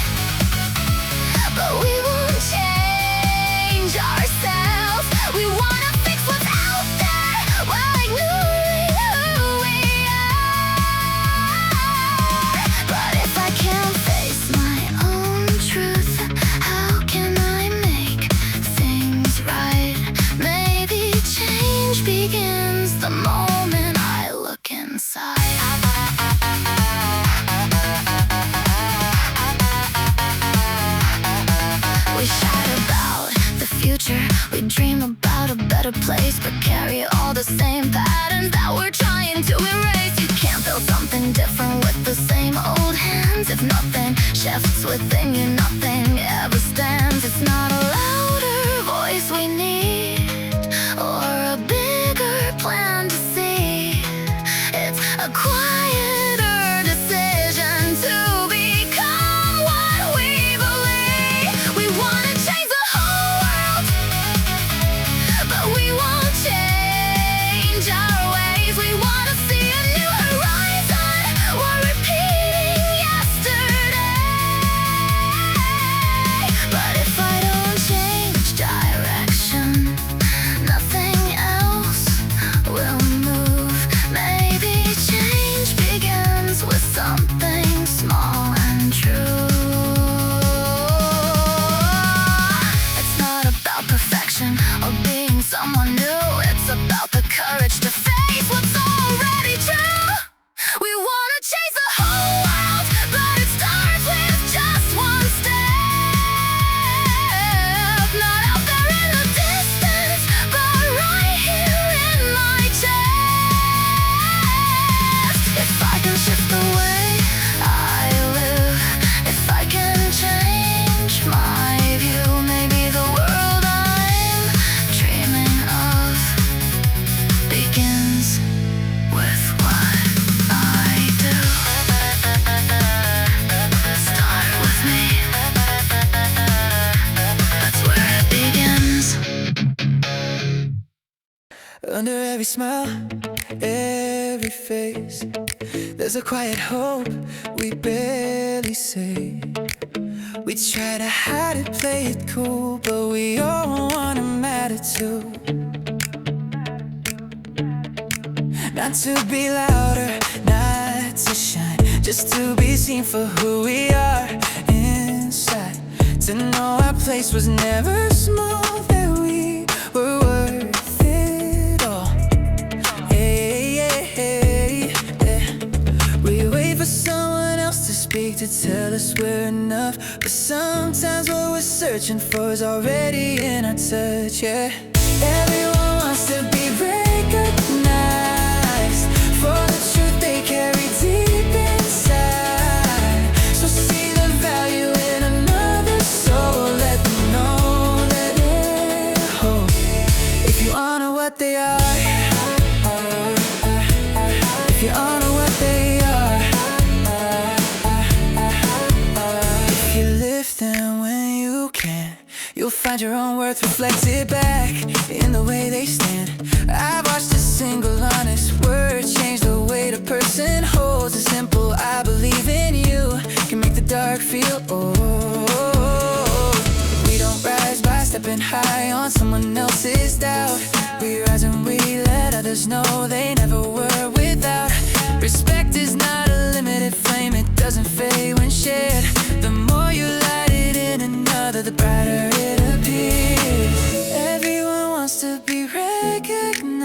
but we won't change ourselves. We wanna fix what's out there while ignoring who we are. But if I can't face my own truth, how can I make things right? Maybe change begins the moment I look inside. We shout about the future, we dream about a better place, but carry all the same patterns that we're trying to erase. You can't build something different with the same old hands. If nothing shifts within you, nothing ever stands. Under every smile, every face, there's a quiet hope we barely say. We try to hide it, play it cool, but we all wanna matter too. Not to be louder, not to shine, just to be seen for who we are inside. To know our place was never small, that we were worth it all. Hey, hey, hey, hey. We wait for someone else to speak, to tell us we're enough, but sometimes what we're searching for is already in our touch, yeah. Everyone wants to be recognized for the truth they carry deep inside. So see the value in another soul, let them know that they're whole. If you honor what they are, if you honor what they are, if you lift them when you can, you'll find your own worth reflected back in the way they stand. I've watched a single honest word change the weight a person holds. A simple I believe in you can make the dark feel old. We don't rise by stepping high on someone else's doubt. We rise and we let others know they never were without. Respect is not a limited flame, it doesn't fade when shared. The more you light it in another, the brighter it appears. Everyone wants to be recognized,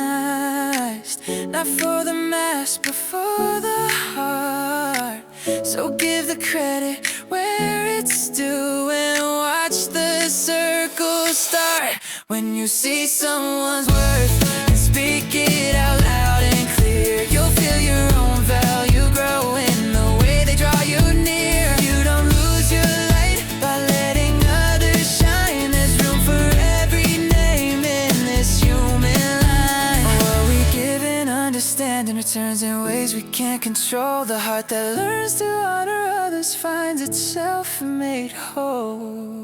not for the mass, but for the heart. So give the credit where it's due and watch the circle start. When you see someone's worth and speak it out loud and clear, you'll feel your own value grow in the way they draw you near. You don't lose your light by letting others shine. There's room for every name in this human line. What we give and understand and returns in ways we can't control. The heart that learns to honor others finds itself made whole.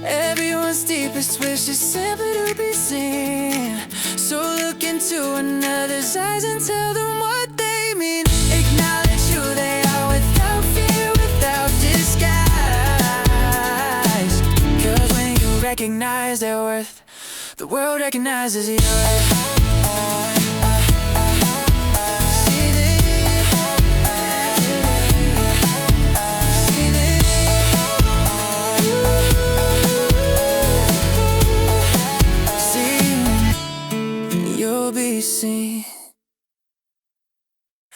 Everyone's deepest wish is simply to be seen. So look into another's eyes and tell them what they mean. Acknowledge who they are without fear, without disguise. 'Cause when you recognize their worth, the world recognizes yours. See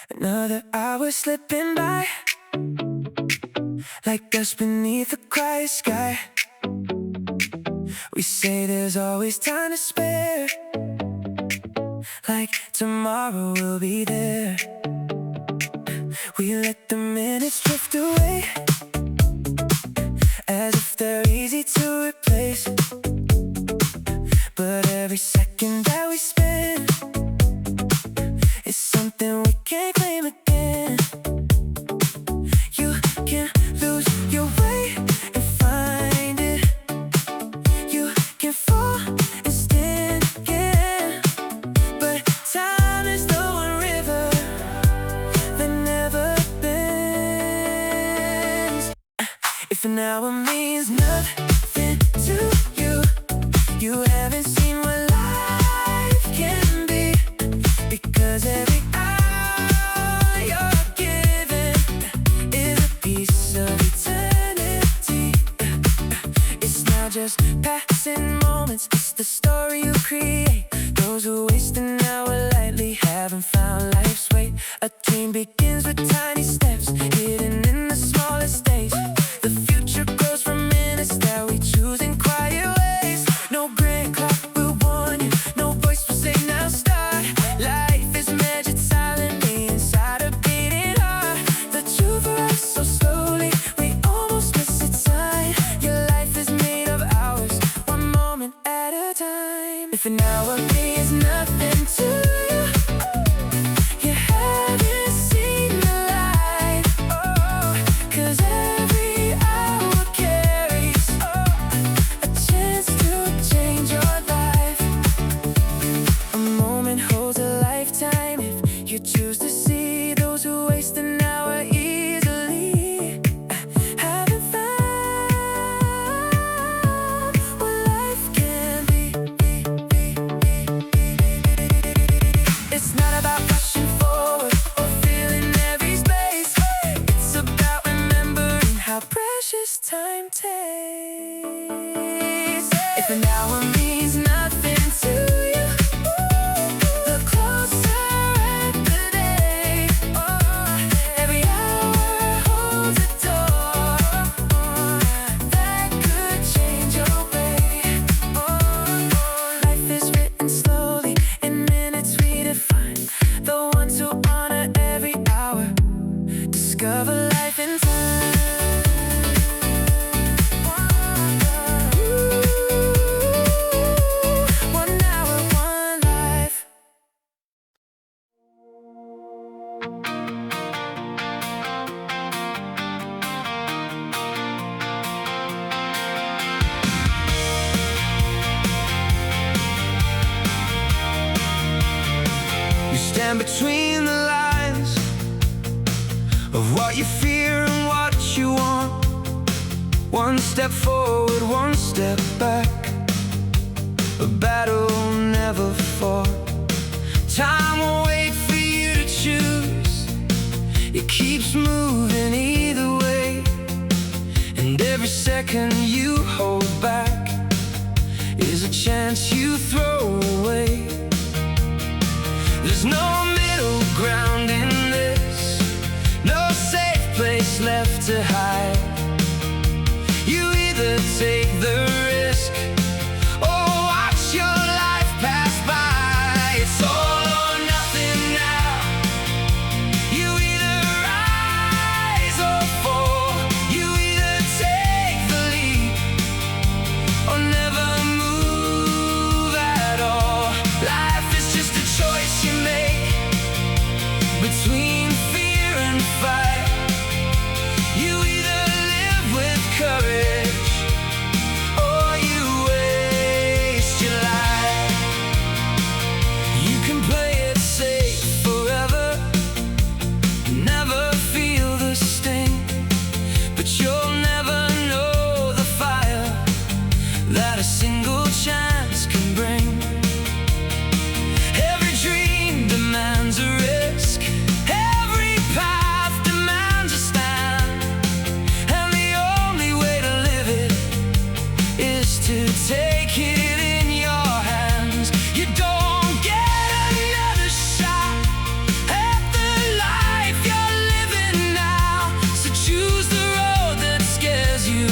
another hour slipping by, like dust beneath a quiet sky. We say there's always time to spare, like tomorrow will be there. We let the minutes drift away, as if they're easy to replace. But every second that we spend is something we can't claim again. You can lose your way and find it. You can fall and stand again. But time is the one river that never bends. If an hour means nothing to you, you haven't seen what life can be. Because every hour you're given is a piece of eternity. It's not just passing moments, it's the story you create. Those who waste an hour lightly haven't found life's weight. A dream begins with tiny steps, hidden in the smallest days. The future grows from minutes that we choose in quiet ways. No grand clock will warn you, no voice will say now start. Life is measured silently inside a beating heart. The truth for us so slowly, we almost miss its sign. Your life is made of hours, one moment at a time. If an hour means nothing to you, you haven't seen the light. Oh, 'cause every hour carries a chance to change your life. If an hour means nothing to you, the closer at the day. Every hour holds a door that could change your way. Life is written slowly, in minutes we define the ones who honor every hour, discover life in time. Stand between the lines of what you fear and what you want. One step forward, one step back, a battle never fought. Time will wait for you to choose. It keeps moving either way, and every second you hold back is a chance you throw away. There's no middle ground in this, no safe place left to hide. You either take the risk or watch your life pass by. It's all or nothing now. You either rise or fall. You either take the lead or never move at all. Life is just a choice you make between fear and fight. You either live with courage or you waste your life. You can play it safe forever, never feel the sting, but you'll never know the fire that a single chance can bring. Every dream demands a risk, every path demands a stand, and the only way to live it is to take it in your hands. You don't get another shot at the life you're living now, so choose the road that scares you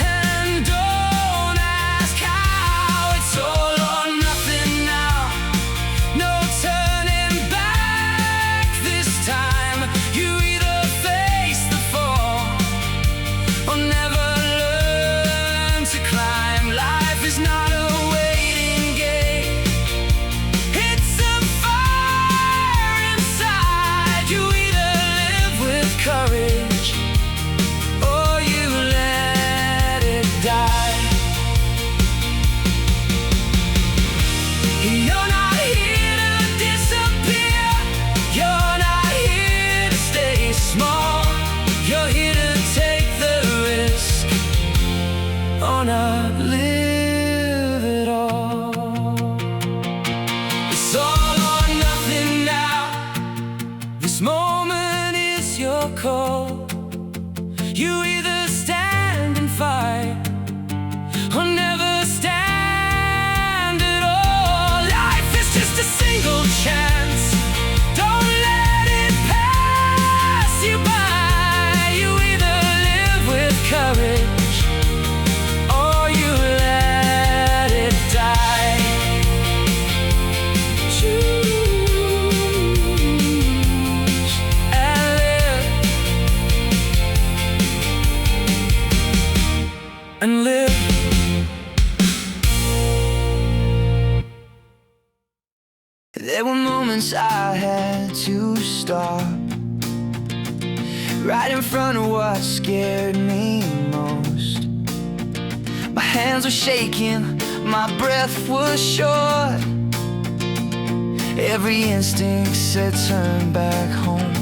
and don't ask how. It's all or nothing now, no turning back this time. You either face the fall or never learn to climb. Life is not a waiting game, it's a fire inside. You either live with courage or you let it die. You're not here to disappear, you're not here to stay small. You're here to take the risk or not live at all. It's all or nothing now. This moment is your call. You either stand and fight or never stand at all. Life is just a single chance, don't let it pass you by. You either live with courage or you let it die. Choose and live, and live. There were moments I had to stop right in front of what scared me most. My hands were shaking, my breath was short. Every instinct said turn back home.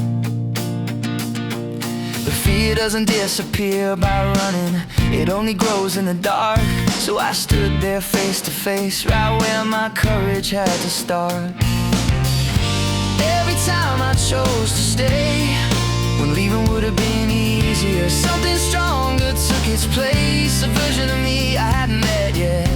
The fear doesn't disappear by running, it only grows in the dark. So I stood there face to face, right where my courage had to start. Every time I chose to stay when leaving would have been easier. Something stronger took its place, a version of me I hadn't met yet.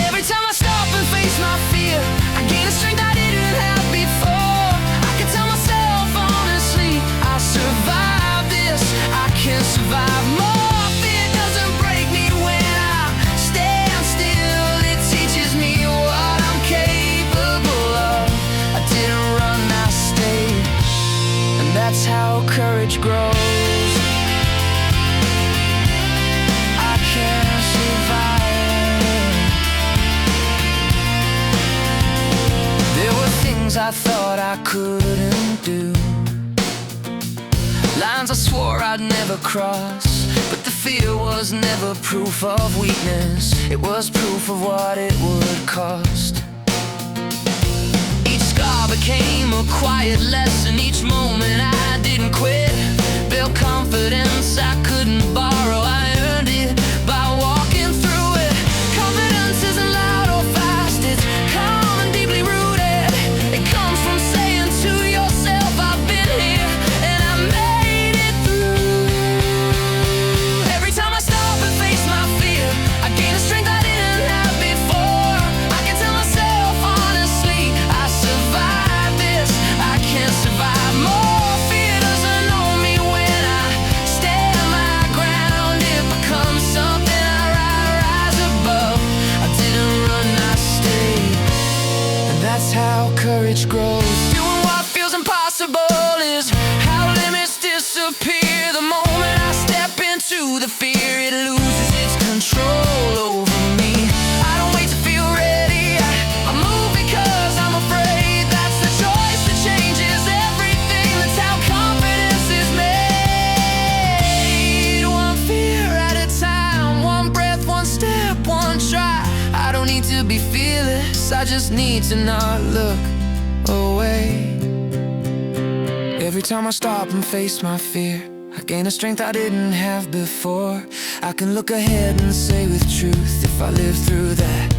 Every time I stop and face my fear, I gain a strength I didn't have before. I can tell myself honestly, I survived this, I can survive more. Fear doesn't break me when I stand still. It teaches me what I'm capable of. I didn't run, I stayed, and that's how courage grows. I can survive. There were things I thought I couldn't do, lines I swore I'd never cross, but the fear was never proof of weakness. It was proof of what it would cost. Each scar became a quiet lesson. Each moment I didn't quit built confidence I couldn't borrow. I earned it by walking through it. Confidence isn't loud or fast, it's calm and deeply rooted. It comes from saying to yourself, I've been here and I made it through. Every time I stop and face my fear, I gain a strength I didn't have before. I can tell myself honestly, I survived this, I can survive more. Fear doesn't own me when I stand my ground. It becomes something I rise above. I didn't run, I stayed, and that's how courage grows. Doing what feels impossible is how limits disappear. The moment I step into the fear, it loses its control over me. I don't wait to feel ready, I move because I'm afraid. That's the choice that changes everything. That's how confidence is made. One fear at a time, one breath, one step, one try. I don't need to be fearless, I just need to not look away. Every time I stop and face my fear, I gain a strength I didn't have before. I can look ahead and say with truth, if I live through that,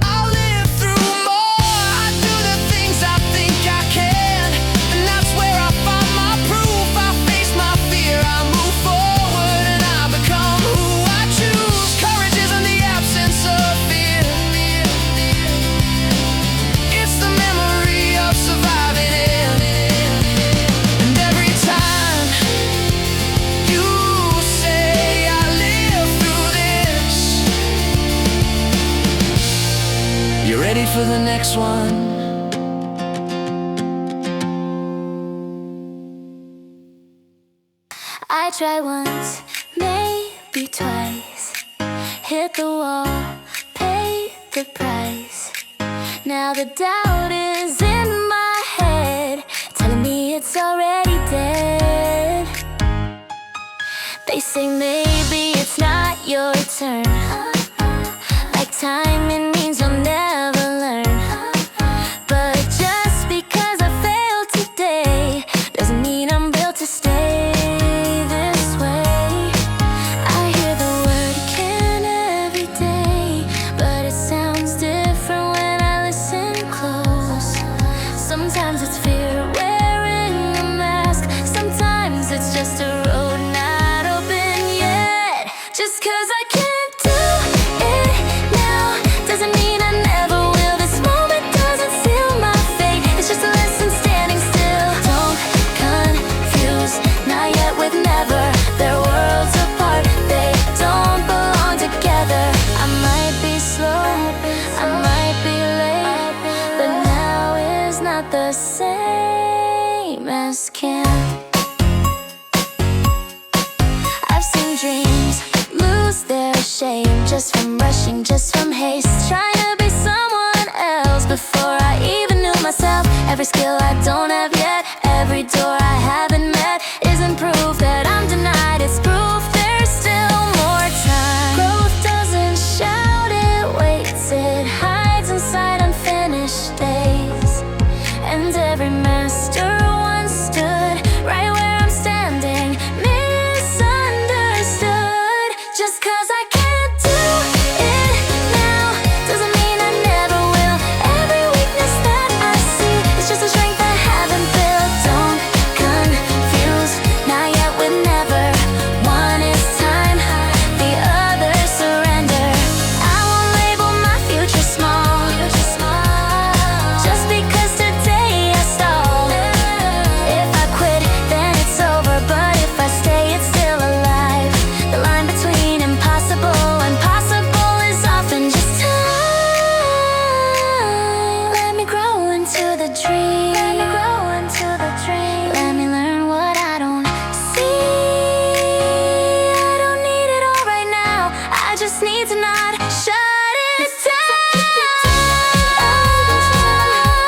I'll live through more. I do the things I think I can, and that's where I find my proof. I face my fear, I move forward, and I become who I choose. Courage isn't the absence of fear, it's the memory of surviving it. And every time you say I live through this, you're ready for the next one. I try once, maybe twice, hit the wall, pay the price. Now the doubt is in my head, telling me it's already dead. They say maybe it's not your turn, like timing means you'll never learn. But just because I failed today doesn't mean I'm built to stay this way. I hear the word can every day, but it sounds different when I listen close. Sometimes it's fear wearing a mask, sometimes it's just a road not open yet. Just 'cause I can't do it now doesn't mean I never will. This moment doesn't seal my fate, it's just a lesson standing still. Don't confuse not yet with never. They're worlds apart, they don't belong together. I might be slow, I might be late, but now is not the same as can. I've seen dreams lose their shame just from rushing, just from haste, trying to be someone else before I even knew myself. Every skill I don't have yet, every door I haven't met isn't proof that I'm denied, it's proof there's still more time. Growth doesn't shout, it waits, it hides inside unfinished days. And every master once stood right where I'm standing, misunderstood. Just 'cause I can't do it now doesn't mean I never will. Every weakness that I see is just a strength I haven't me to not shut it down.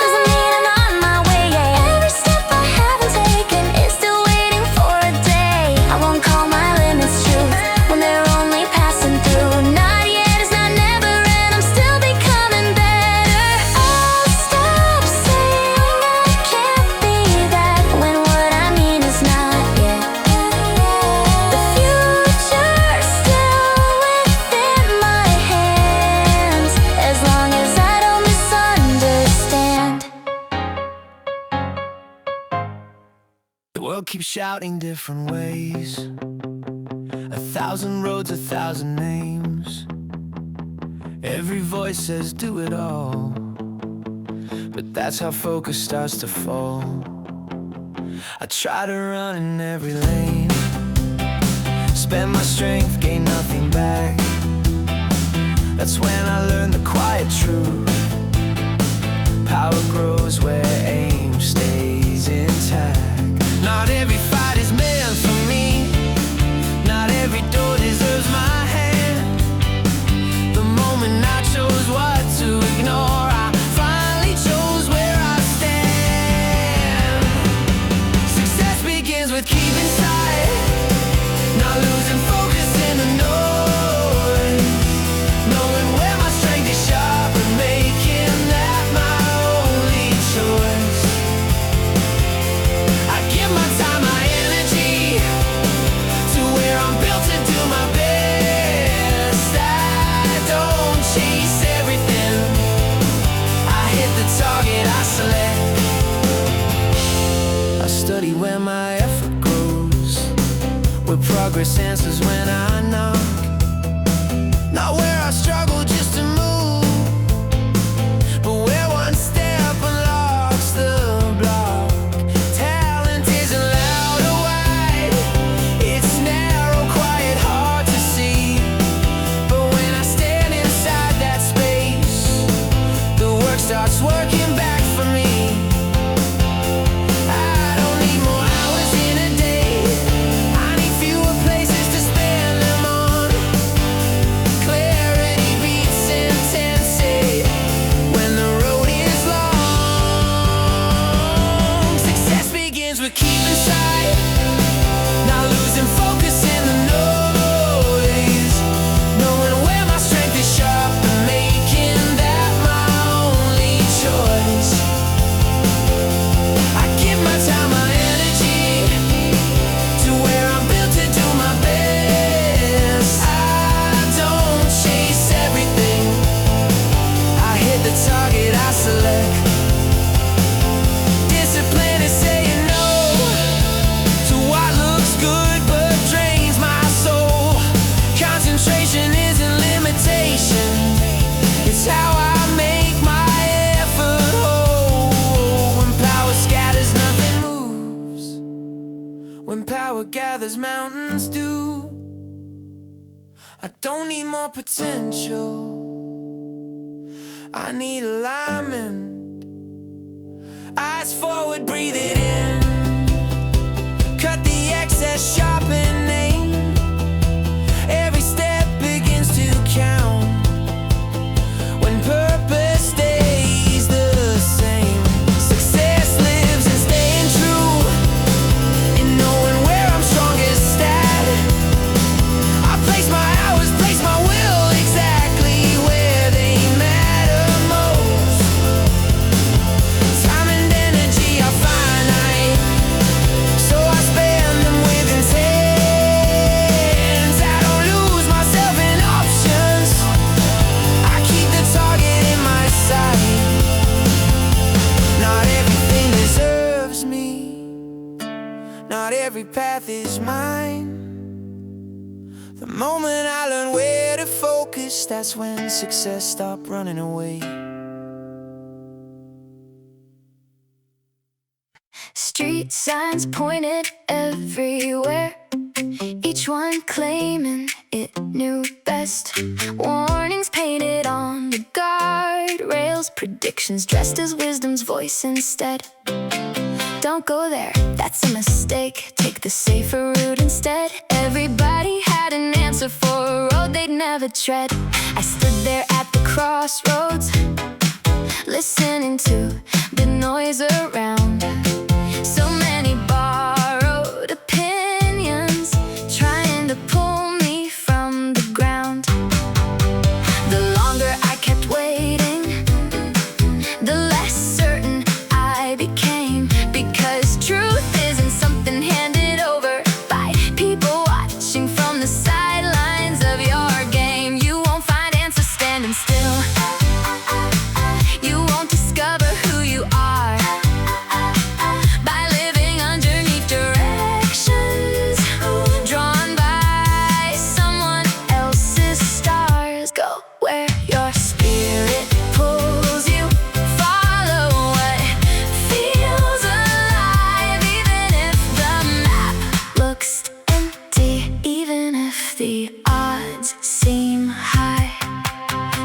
Doesn't mean I'm on my way yet. Every step I haven't taken is still waiting for a day. I won't call my limits true when they're only passing through. Not yet is not never, and I'm still becoming better. I'll stop saying I can't be that when what I mean is not yet. The future's still within my hands, as long as I don't misunderstand. The world keeps shouting different ways. 1,000 roads, 1,000 names. Every voice says do it all, but that's how focus starts to fall. I try to run in every lane, spend my strength, gain nothing back. That's when I learn the quiet truth. Power grows where aim stays intact. Not every fight is meant for me. Not every door deserves my hand. The moment I chose what to ignore, I finally chose where I stand. Success begins with keeping sight, not losing focus in the noise. Knowing where my strength is sharp and making that my only choice. I give my time, my energy to where I'm built to do my best. I don't chase everything, I hit the target I select. I study where my effort grows, where progress answers when I knock. Not where I struggle just to move, but where one step unlocks the block. Talent isn't loud or wide, it's narrow, quiet, hard to see. But when I stand inside that space, the work starts working back for me. I don't need more hours in a day, I need fewer places to spend them on. Clarity beats intensity when the road is long. Success begins with keeping sight, not losing focus in the noise. Knowing where my strength is sharp and making that my only choice. I give my time, my energy to where I'm built to do my best. I don't chase everything, I hit the target I select. Discipline is saying no to what looks good but drains my soul. Concentration isn't limitation, it's how I make my effort whole. When power scatters, nothing moves. When power gathers, mountains do. I don't need more potential, I need alignment. Eyes forward, breathe it in. Cut the excess, sharpen aim. Every step begins to count when purpose stays the same. Success lives in staying true, in knowing where I'm strongest at. I place my hours, place my will exactly where they matter most. Time and energy are finite, so I spend them with intent. I don't lose myself in options, I keep the target in my sight. Not everything deserves me, not every path is mine. The moment I learn where to focus, that's when success stopped running away. Street signs pointed everywhere, each one claiming it knew best. Warnings painted on the guardrails, predictions dressed as wisdom's voice instead. Don't go there, that's a mistake, take the safer route instead. Everybody had an answer for a road road they'd never tread. I stood there at the crossroads, listening to the noise around. So many borrowed opinions, trying to pull me from the ground. The longer I kept waiting, the less certain I became. Because truth isn't something handed over by people watching from the sidelines of your game. You won't find answers standing still. You won't discover who you are by living underneath directions drawn by someone else's stars. Go where your spirit pulls you. Follow what feels alive, even if the map looks empty, even if the odds seem high.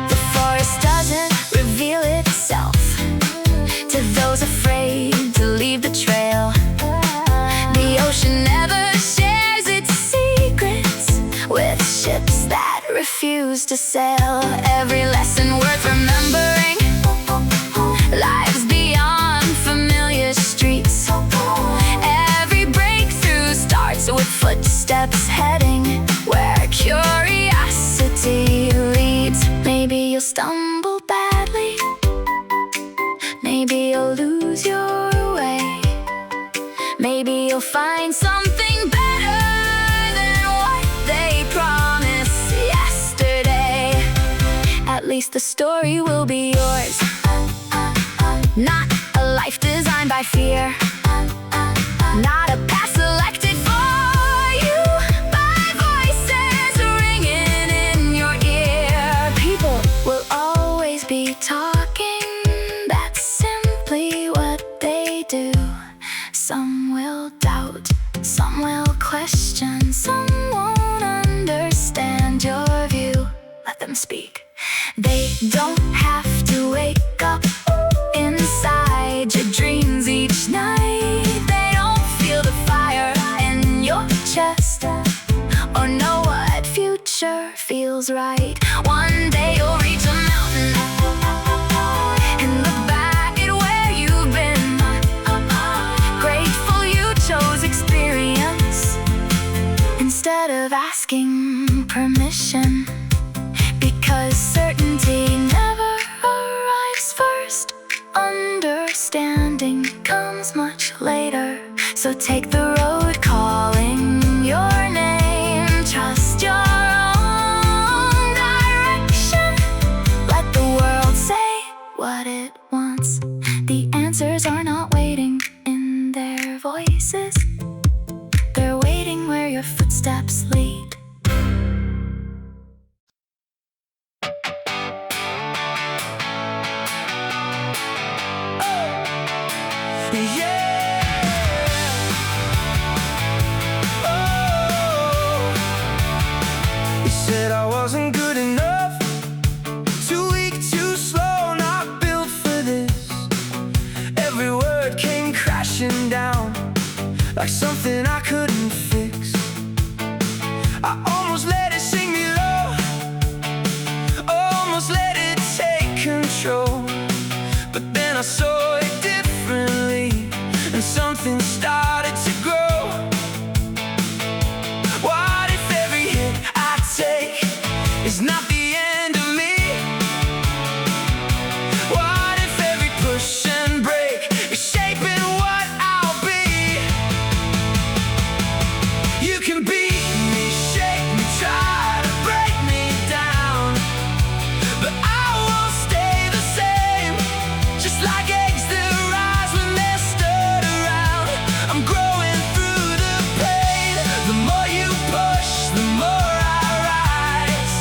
The forest doesn't reveal itself to those afraid to leave the trail. The ocean never shares its secrets with ships that refuse to sail. Every lesson worth remembering lives beyond familiar streets. Every breakthrough starts with footsteps heading where curiosity leads. Maybe you'll stumble badly, maybe you'll lose your way, maybe you'll find something better than what they promised yesterday. At least the story will be yours, not a life designed by fear, not a path selected for you by voices ringing in your ear. People will always be talking, that's simply what they do. Some will doubt, some will question, some won't understand your view. Let them speak. They don't have to wake up inside your dreams each night. They don't feel the fire in your chest or know what future feels right. One day you'll reach a mountain and look back at where you've been. Grateful you chose experience instead of asking permission. Because certainty never arrives first, understanding comes much later. So take the road calling your name. Trust your own direction. Let the world say what it wants. The answers are not waiting in their voices, they're waiting where your footsteps lead. Said I wasn't good enough, too weak, too slow, not built for this. Every word came crashing down like something I couldn't fix. I almost let it sing me low, almost let it take control. But then I saw it differently, and something started to grow. What if every hit I take is not the end of me? What if every push and break is shaping what I'll be? You can beat me, shake me, try to break me down, but I won't stay the same. Just like eggs that rise when they're stirred around, I'm growing through the pain. The more you push, the more I rise.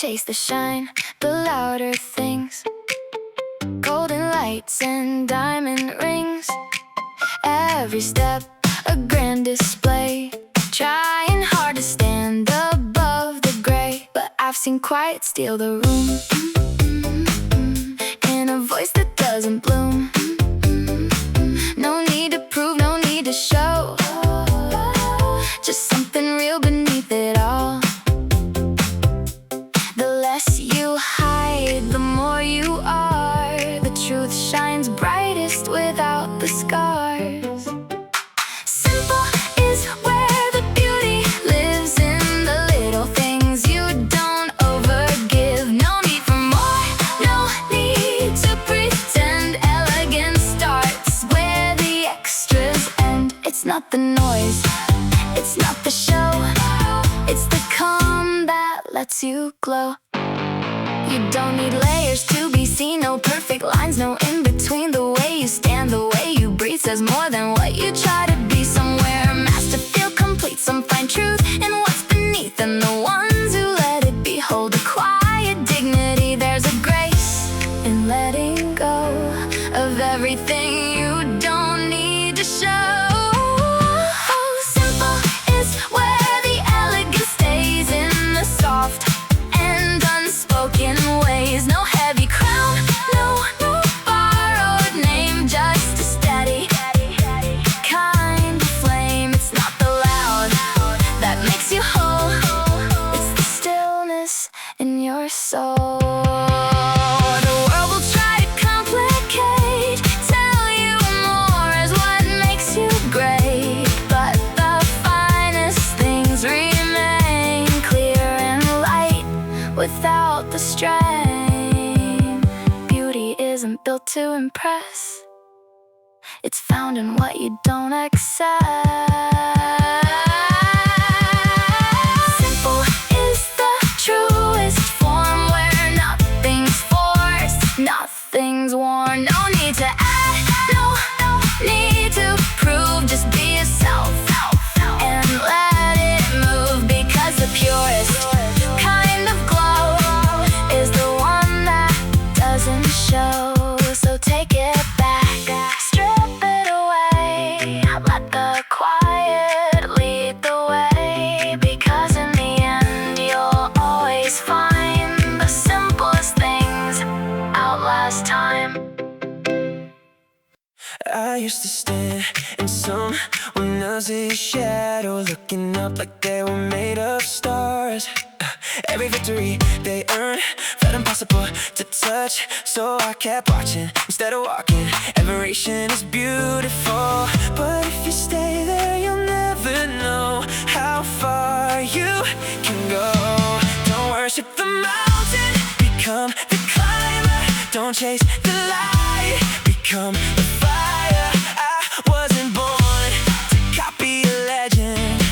chase the shine, the louder things, golden lights and diamond rings. Every step a grand display, trying hard to stand above the gray. But I've seen quiet steal the room, in a voice that doesn't bloom. No need to prove, no need to show, just something real beneath it all. The less you hide, the more you are. The truth shines brightest without the scars. Simple is where the beauty lives, in the little things you don't overgive. No need for more, no need to pretend. Elegance starts where the extras end. It's not the noise, it's not the show, it's the calm that lets you glow. You don't need layers to be seen, no perfect lines, no in between. The way you stand, the way you breathe says more than what you try to be. Somewhere masked to feel complete, some find truth in what's beneath, and the ones who let it be hold a quiet dignity. There's a grace in letting go of everything you don't need to show. Simple is where the elegance stays, in the soft and unspoken ways. No heavy crown, no borrowed name, just a steady kind of flame. It's not the loud that makes you whole, it's the stillness in your soul. The world will try to complicate, tell you more is what makes you great, but the finest things remain clear and light without the strain. Beauty isn't built to impress, it's found in what you don't accept. Simple is the truest form, where nothing's forced, nothing's worn. No need to add, no need to prove, just be yourself and let it move. Because the purest kind of glow is the one that doesn't show. So take it back, strip it away, let the quiet lead the way. Because in the end you'll always find the simplest things outlast time. I used to stand in someone else's shadow, looking up like they were made of stars. Every victory they earned felt impossible to touch, so I kept watching instead of walking. Admiration is beautiful, but if you stay there you'll never know how far you can go. Don't worship the mountain, become the climber. Don't chase the light, become the fire. I wasn't born to copy a legend,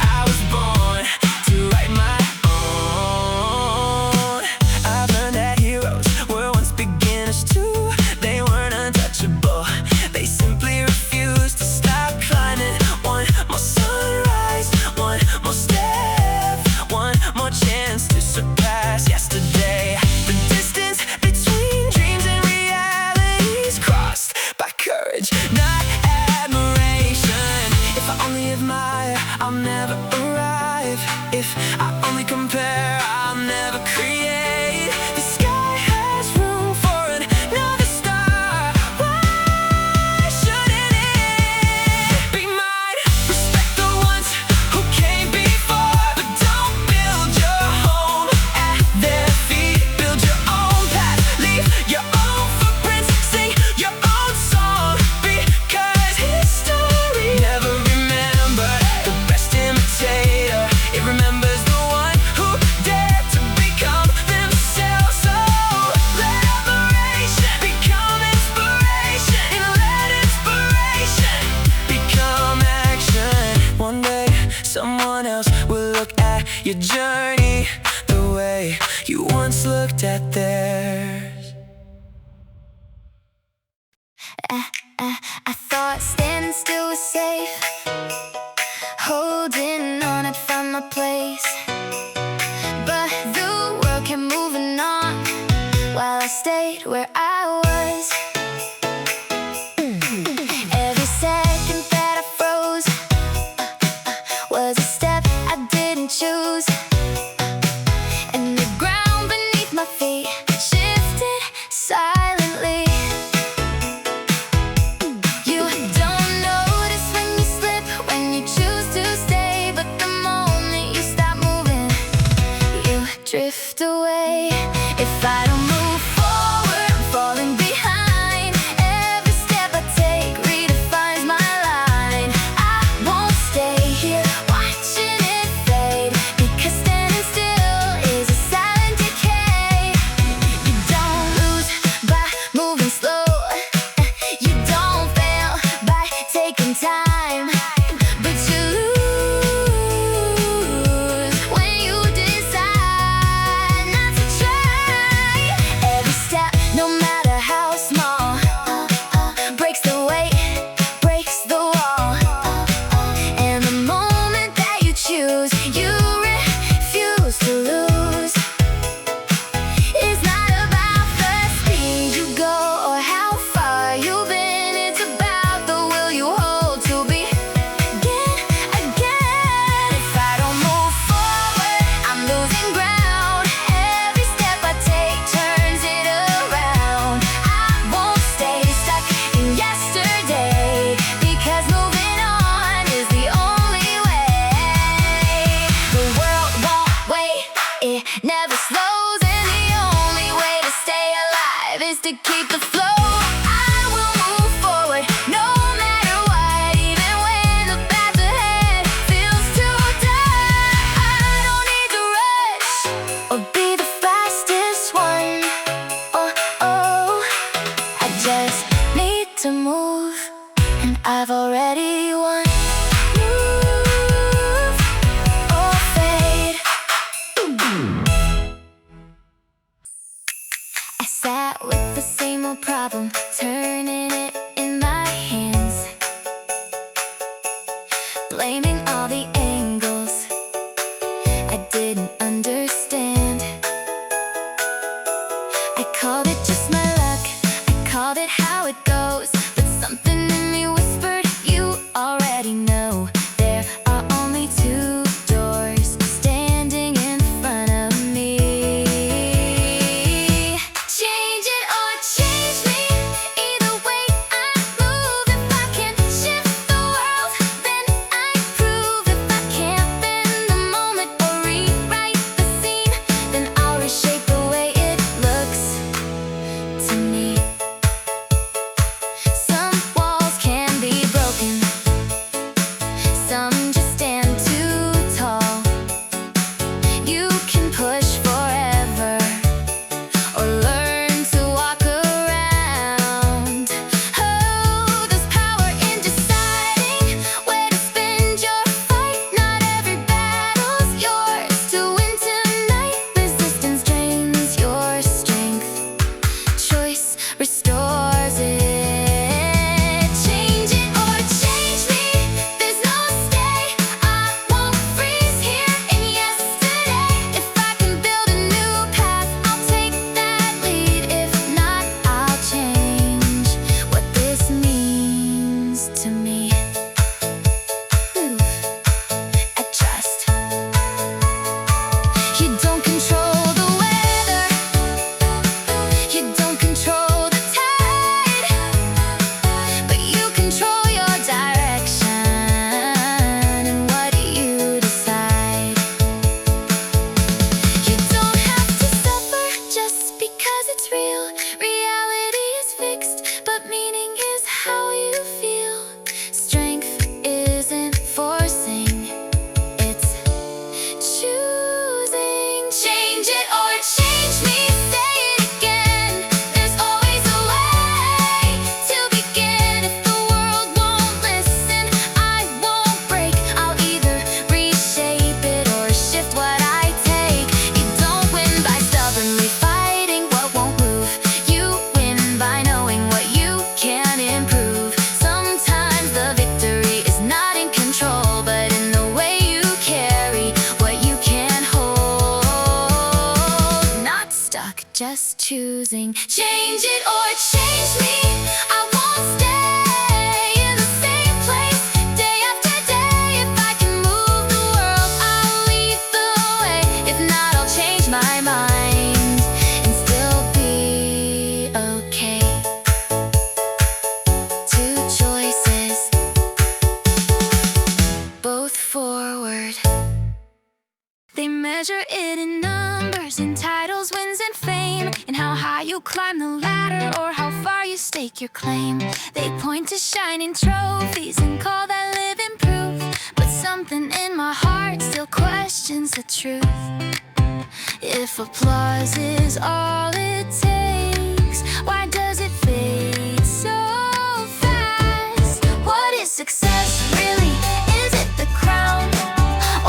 I was born to write my own. I've learned that heroes were once beginners too. They weren't untouchable, they simply refused to stop climbing. One more sunrise, one more step, one more chance to surpass yesterday. The distance between dreams and realities crossed by courage, not admiration. If I only admire, I'll never arrive. If I only compare, I'll never create. The sky has room for another star, why shouldn't it be mine? Respect the ones who came before, but don't build your home at their feet. Build your own path, leave your own footprints, sing your own song. Because history never remembered the best imitator, it remembers the one who dared to become themselves. So let admiration become inspiration, and let inspiration become action. One day someone else will look at your journey the way you once looked at theirs. I thought standing still was safe, holding on I'd find my place. But the world to keep the flow. I will move forward, no matter what, even when the path ahead feels too dark. I don't need to rush or be the fastest one. Oh, oh, I just need to move, and I've already won. Move or fade. I sat with the same old problem, turning it in my hands, blaming all the angles I didn't understand. I called it just my luck, I called it how it goes, but something in me whispered, you already know. There are only two doors standing in front of me. Change it or change me, either way I move. If I can shift the world, then I prove. If I can't bend the moment or rewrite the scene, then I'll reshape the way it looks to me. Some walls can be broken, some just stand too tall. You can push forever or learn to walk around. Oh, there's power in deciding where to spend your fight. Not every battle's yours to win tonight. Resistance drains your strength, choice restores it. Change it or change me, there's no stay. I won't freeze here in yesterday. If I can build a new path, I'll take that lead. If not, I'll change what this means to me. Move, adjust. You don't control the weather, you don't control the tide, but you control your direction and what you decide. You don't have to suffer just because it's real. Reality is fixed, but meaning is how you feel. Strength isn't forcing, it's choosing. Change it or change me, say it again. There's always a way to begin. If the world won't listen, I won't break. I'll either reshape it or shift what I take. You don't win by stubbornly fighting what won't move. You win by knowing what you can improve. Sometimes the victory is not in control, but in the way you carry what you can hold. Not stuck, just choosing. Change it or change me, I won't stay in the same place day after day. If I can move the world, I'll lead the way. If not, I'll change my mind and still be okay. Two choices, both forward. They measure it in numbers, in titles, wins, and fame, in how high you climb the ladder or how far you stake your claim. They point to shining trophies and call that living proof, but something in my heart still questions the truth. If applause is all it takes, why does it fade so fast? What is success really? Is it the crown?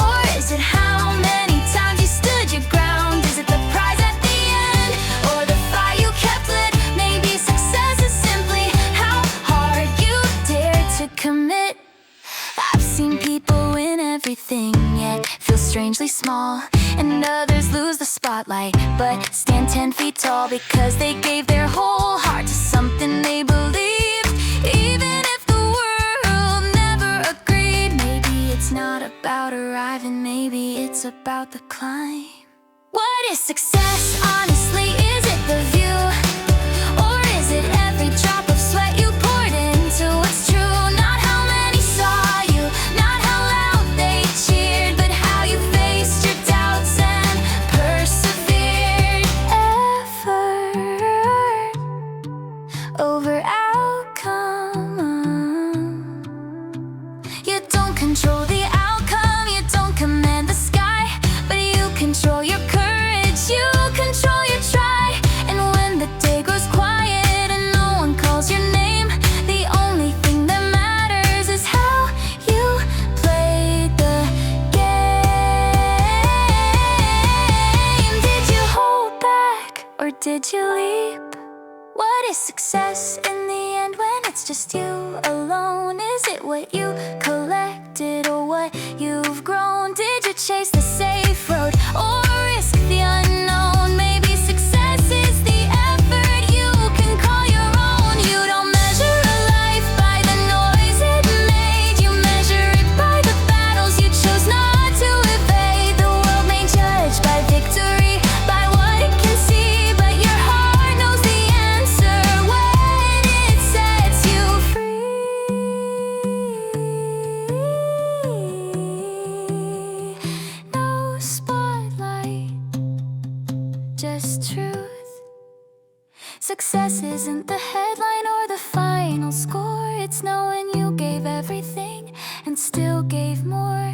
Or is it how many times you stood your ground? Is it the prize at the end? Or the fire you kept lit? Maybe success is simply how hard you dared to commit. I've seen people win everything, yet feel strangely small. And others lose the spotlight, but stand 10 feet tall because they gave their whole heart to something they believed. Even if the world never agreed, maybe it's not about arriving, maybe it's about the climb. What is success, honestly? Is it the view? Or is it every drop of sweat you poured into what's true? Not how many saw you, not how loud they cheered, but how you faced your doubts and persevered. Effort would you leap? What is success in the end when it's just you alone? Is it what you collected or what you've grown? Did you chase the safe road or risk the unknown? Maybe success is the effort you can call your own. You don't measure a life by the noise it made. You measure it by the battles you chose not to evade. The world may judge by victory, by what it can see, but your heart knows the answer when it sets you free. No spotlight, just truth. Success isn't the headline or the final score. It's knowing you gave everything and still gave more.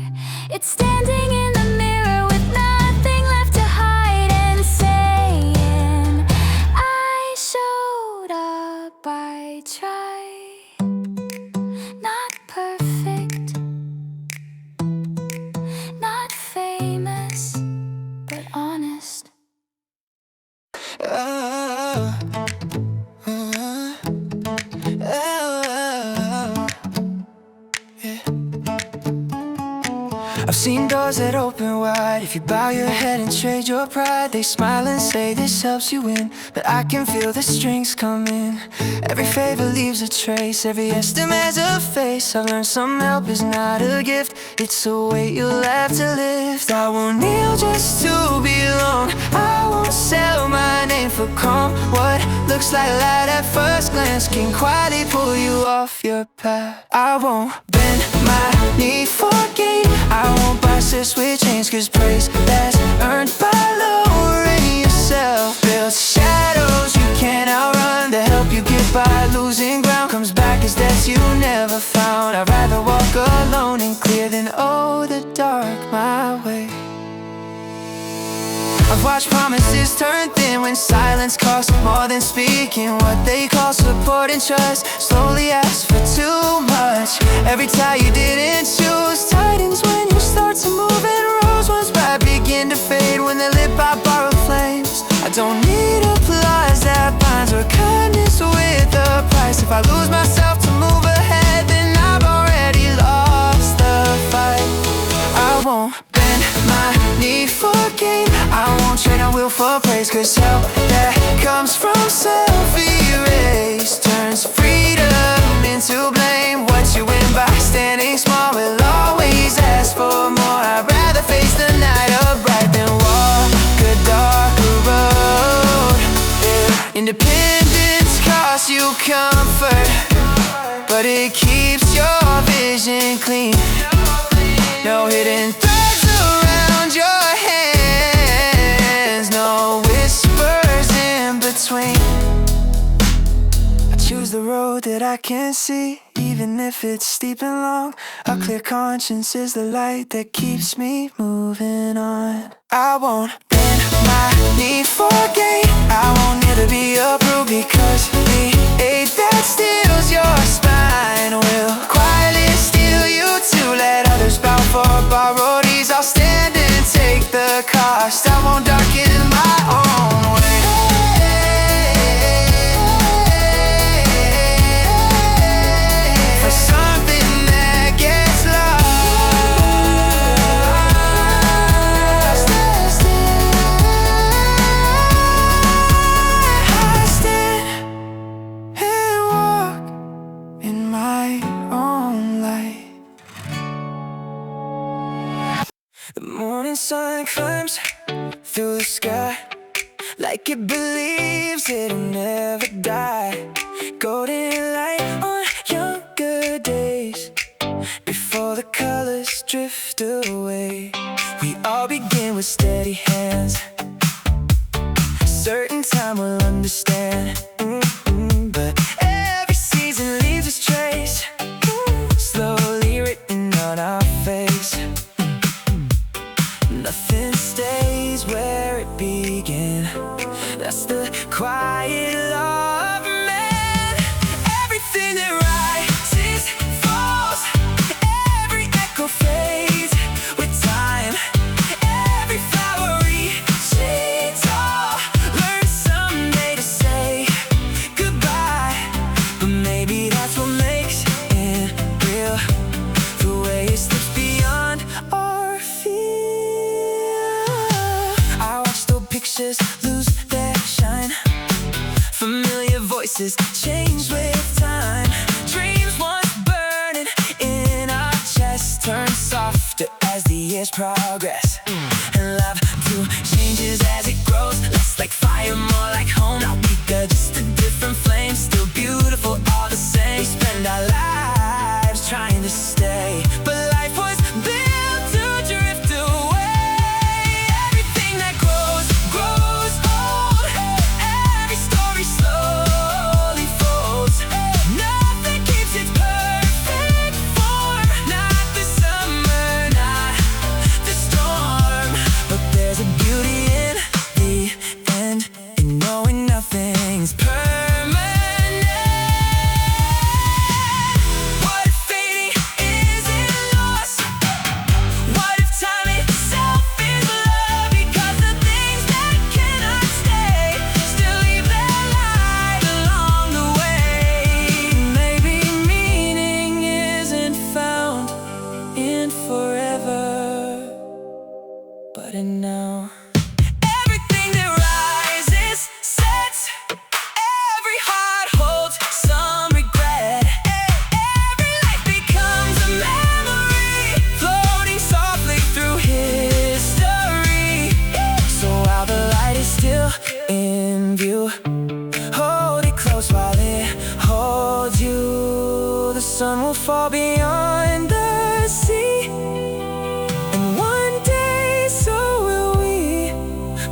It's standing in the mirror with nothing left to hide and saying, I showed up, I tried. Not perfect, not famous, but honest. I've seen doors that open wide. If you bow your head and trade your pride, they smile and say this helps you win. But I can feel the strings coming. Every favor leaves a trace, every estimate's a face. I've learned some help is not a gift, it's a weight you'll have to lift. I won't kneel just to belong, I won't sell my name for calm. What looks like light at first glance can quietly pull you off your path. I won't bend my knee for gain, I won't buy with chains, cause praise that's earned by lowering yourself builds shadows you can't outrun. The help you get by losing ground comes back as debts you never found. I'd rather walk alone and clear than owe the dark my way. I've watched promises turn thin when silence costs more than speaking. What they call support and trust slowly asks for too much. Every tie you didn't choose tightens when you start to move, and rose ones bright begin to fade when they're lit by borrowed flames. I don't need applause that binds or kindness with a price. If I lose myself to move ahead, then I've already lost the fight. I won't bend my knee for gain, I won't trade my will for praise, cause help that comes from self-erase turns freedom into blame. What you win by standing small will always ask for more. I'd rather face the night upright than walk a darker road. Yeah. Independence costs you comfort, but it keeps your vision clean. No hidden threads around your hands, no whispers in between. I choose the road that I can see, even if it's steep and long. A clear conscience is the light that keeps me moving on. I won't bend my knee for gain, I won't need to be approved, because the aid that steals your spine will quietly steal you to let others bow for borrowed ease. I'll stand and take the cost, I won't darken my own way. For something that gets lost, I stand and walk in my own light. The morning sun climbs through the sky like it believes it'll never die. Golden light on younger days before the colors drift away. We all begin with steady hands, certain time we'll understand. But every season leaves its trace, slowly written on our face. Nothing stays where it began, that's the quiet law of man. Everything that rises falls, every echo fades with time. Every flower reaches tall, learn someday faces lose their shine. Familiar voices change with time. Dreams once burning in our chests turn softer as the years progress. And love too changes as it grows. Less like fire, more like home. Not weaker, just a different flame. Still beautiful, all the same. We spend our lives trying to stay, but life was built to drift away. Everything that grows, grows old. Every story slowly folds. Nothing keeps its perfect form. Not the summer, not the storm. But there's a beauty in the end, in knowing nothing's permanent. What if fading isn't lost? What if time itself is love? Because the things that cannot stay still leave their light along the way. Maybe meaning isn't found in forever, but in now. Everything that rises, sets. Every heart holds some regret. Every life becomes a memory, floating softly through history. So while the light is still in view, hold it close while it holds you. The sun will fall beyond the sea, and one day so will we.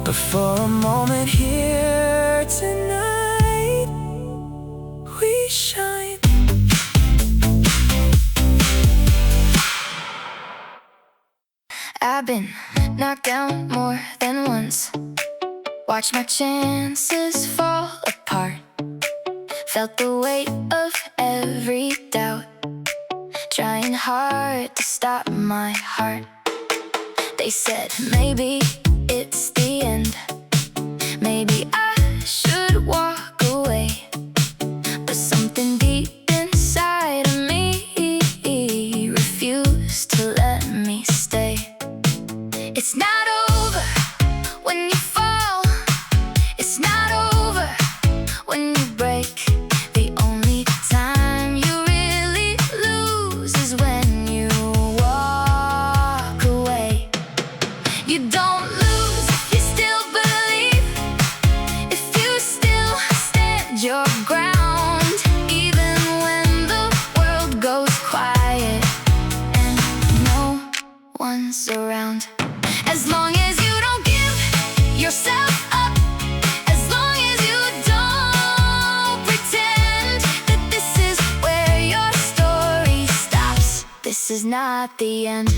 But for a moment here tonight, we shine. I've been knocked down more than once. Watched my chances fall apart. Felt the weight of every doubt, trying hard to stop my heart. They said maybe it's the end. Maybe I should walk away. But something deep inside of me refused to let me stay. It's not over when you fall. It's not over when you break. The only time you really lose is when you walk away. You don't lose if you still believe, if you still stand your ground, even when the world goes quiet and no one's around. As long as you don't give yourself up, as long as you don't pretend that this is where your story stops, this is not the end.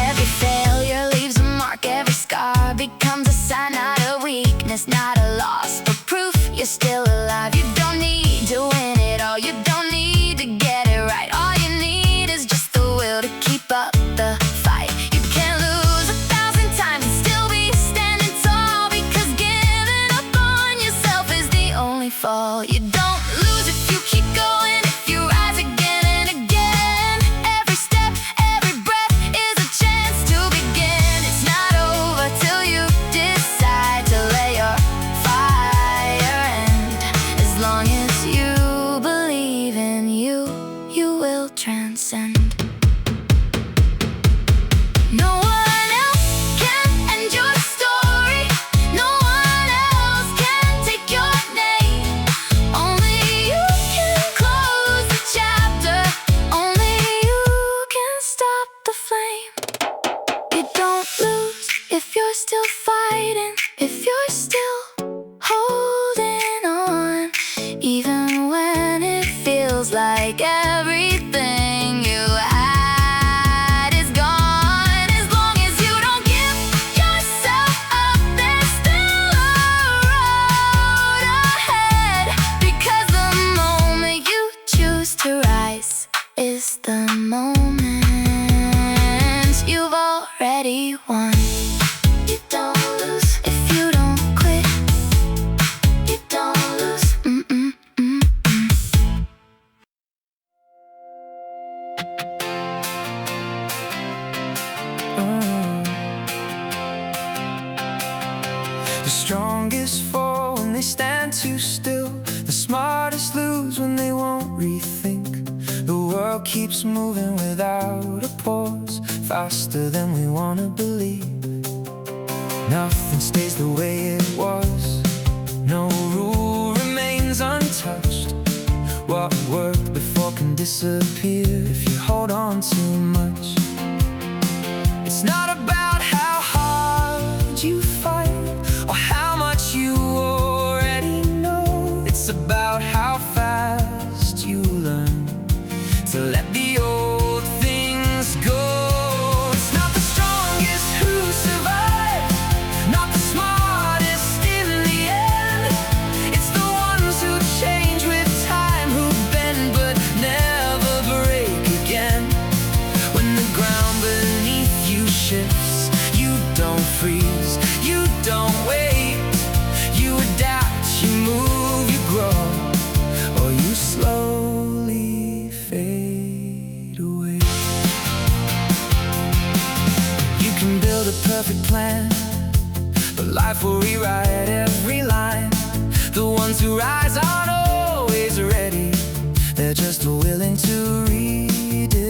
Every failure leaves a mark, every scar becomes a sign, not a weakness, not a loss, but proof you're still alive. You don't need to win it all, you don't need to get it right. All you need is just the will to keep up the fight. You can't lose 1,000 times and still be standing tall, because giving up on yourself is the only fall. You don't lose if you keep going, if you rise again and again. Every step, every breath is a chance to begin. It's not over till you decide to let your fire end. As long as you believe in you, you will transcend. No one else can end your story. No one else can take your name. Only you can close the chapter. Only you can stop the flame. You don't lose if you're still fighting, if you're still holding on, even when it feels like everything you had is gone. As long as you don't give yourself up, there's still a road ahead, because the moment you choose to rise is the moment you've already won. You don't lose if you don't quit. You don't lose. keeps moving without a pause, faster than we wanna believe. Nothing stays the way it was, no rule remains untouched. What worked before can disappear if you hold on too much. It's not about how hard you fight or how much you already know. It's about how fast you learn to let the old things go. It's not the strongest who survive, not the smartest in the end. It's the ones who change with time, who bend but never break again. When the ground beneath you shifts, you don't freeze, you don't wait. You adapt, you move, you grow, or you slowly fade away. You can build a perfect plan, but life will rewrite every line. The ones who rise aren't always ready, they're just willing to redefine.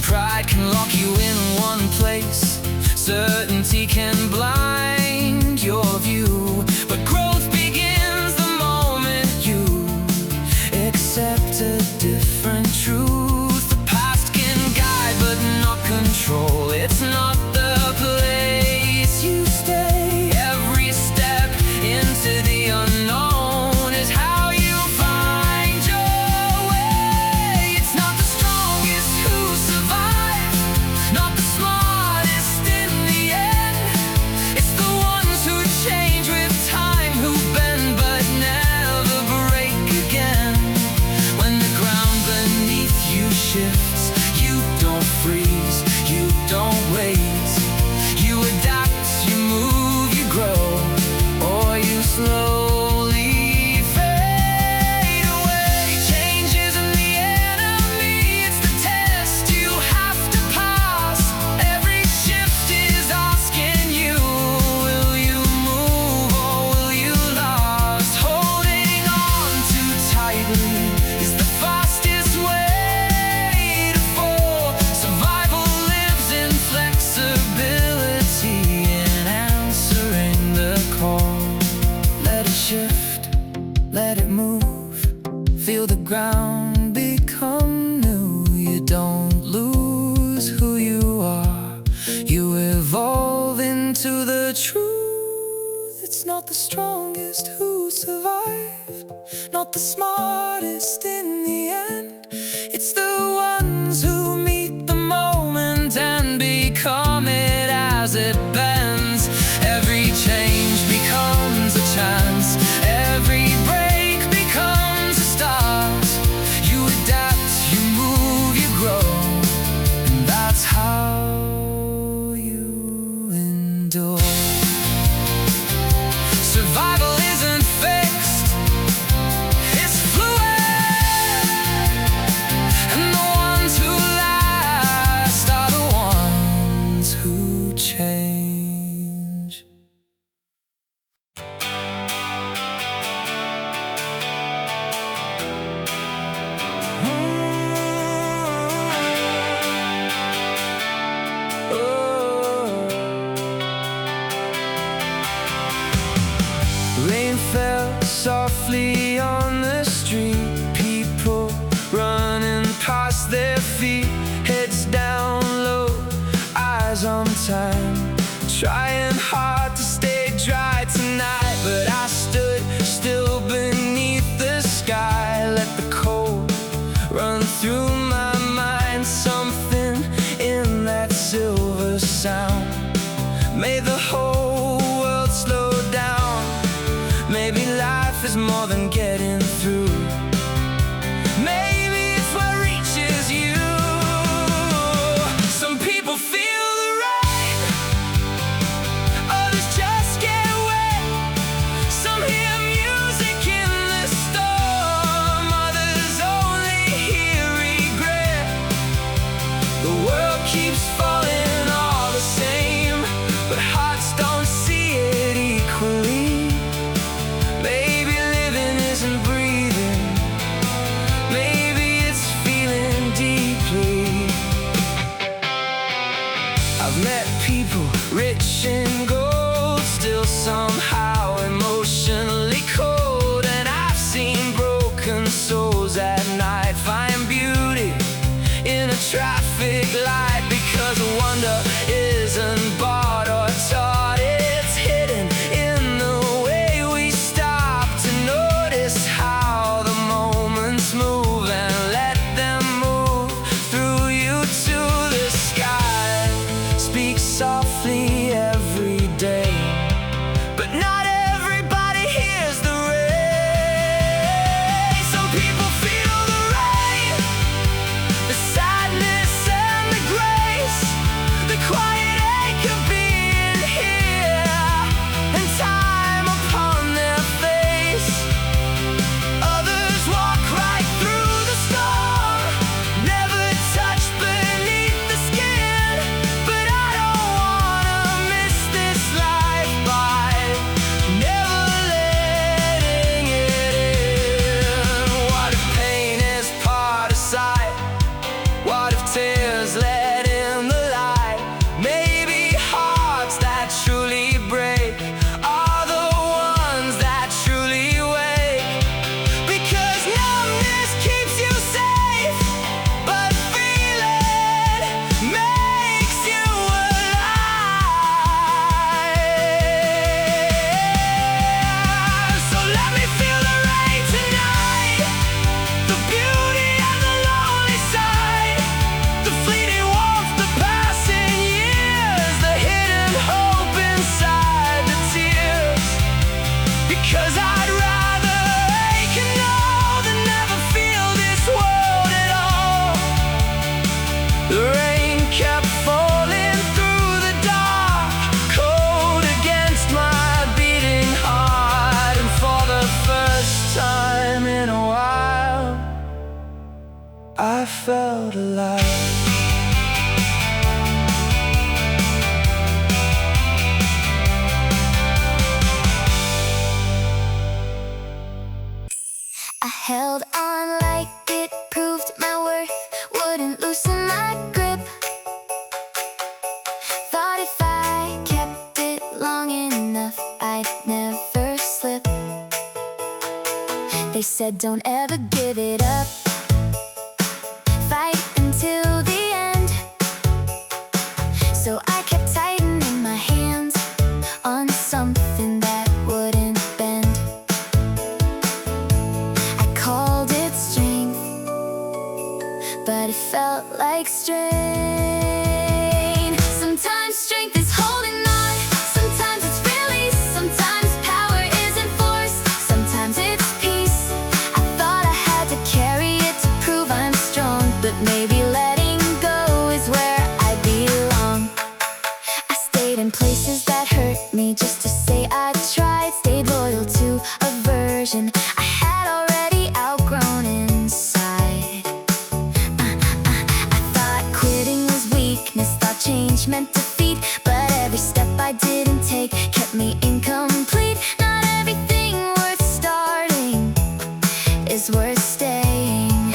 Pride can lock you in one place, certainty can blind your view, but growth begins the moment you accept a different truth. The past can guide but not control. It's not the place you stay. Every step into the unknown is how you find your way. It's not the strongest who survive, not the smartest in the end. It's the ones who change with time, who bend but never break again. When the ground beneath you shifts, you don't freeze, you don't wait. You adapt, you move, you grow, or you slowly fade away. Change isn't the enemy, it's the test you have to pass. Every shift is asking you, will you move or will you last? Holding on too tightly is the fastest way to fall. Survival lives in flexibility, in answering the call. Let it shift, let it move, feel the ground become new. You don't lose who you are, you evolve into the truth. It's not the strongest who survive, not the smartest in the end. It's the ones who meet the moment and become it as it bends. Every change becomes a chance, every break becomes a start. You adapt, you move, you grow, and that's how you endure. Survival isn't fixed, it's fluid, and the ones who last are the ones who change. Rain fell softly on the street, people running past their feet, heads down low, eyes on time, trying hard to stay dry tonight. But I stood still beneath the sky, let the cold run through my mind. Something in that silver sound made the whole world slow down. Maybe life is more than getting through, maybe it's what reaches you. Some people feel the rain, rich in gold, still somehow emotionally cold. And I've seen broken souls at night find beauty in a traffic light, because wonder isn't bought or taught, it's hidden in the way we stop to notice how the moments move and let them move through you to the sky. Speak softly every day, but not everybody hears the rain. Some people feel the rain, the sadness and the grace, the quiet ache of being here, and time upon their face. Others walk right through the storm, never touch beneath the skin. But I don't wanna miss this life by never letting it in. What if pain is part of sight? What if tears let in the light? Maybe hearts that truly break are the ones that truly wake. Because numbness keeps you safe, but feeling makes you alive. So let me feel the rain tonight, the beauty and the lonely side, the fleeting warmth, the passing years, the hidden hope inside the tears. Because I'd rather ache and know than never feel this world at all. The rain kept falling through the dark, cold against my beating heart. And for the first time in a while, I felt alive. I held on like it proved my worth, wouldn't loosen my grip. Thought if I kept it long enough, I'd never slip. They said don't ever give it up, fight until the end. So I kept tightening my hands on something that wouldn't bend. I called it strength, but it felt like strain. Sometimes strength is holding on, sometimes it's release, sometimes power isn't force, sometimes it's peace. I thought I had to carry it to prove I'm strong, but maybe letting go is where I belong. I stayed in places that hurt me just to say I tried, stayed loyal to a version I had already outgrown inside. I thought quitting was weakness, thought change meant defeat, but every step I didn't take kept me incomplete. Not everything worth starting is worth staying.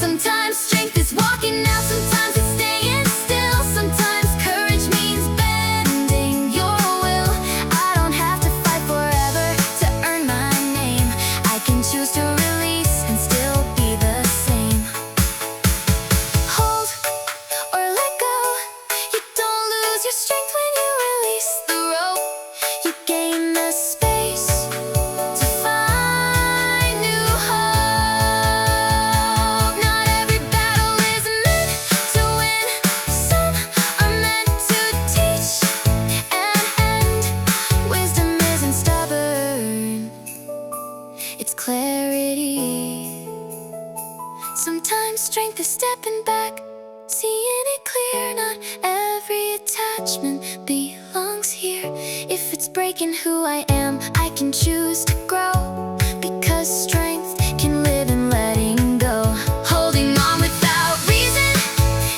Sometimes strength is walking out, sometimes it's staying still, sometimes courage means bending your will. I don't have to fight forever to earn my name. I can choose to release and still be the same. Hold or let go, you don't lose your strength when you release the rope. You gain the space to find new hope. Not every battle is meant to win, some are meant to teach and end. Wisdom isn't stubborn, it's clarity. Sometimes strength is stepping back, seeing it clear. Not every attachment belongs here. If it's breaking who I am, I can choose to grow, because strength can live in letting go. Holding on without reason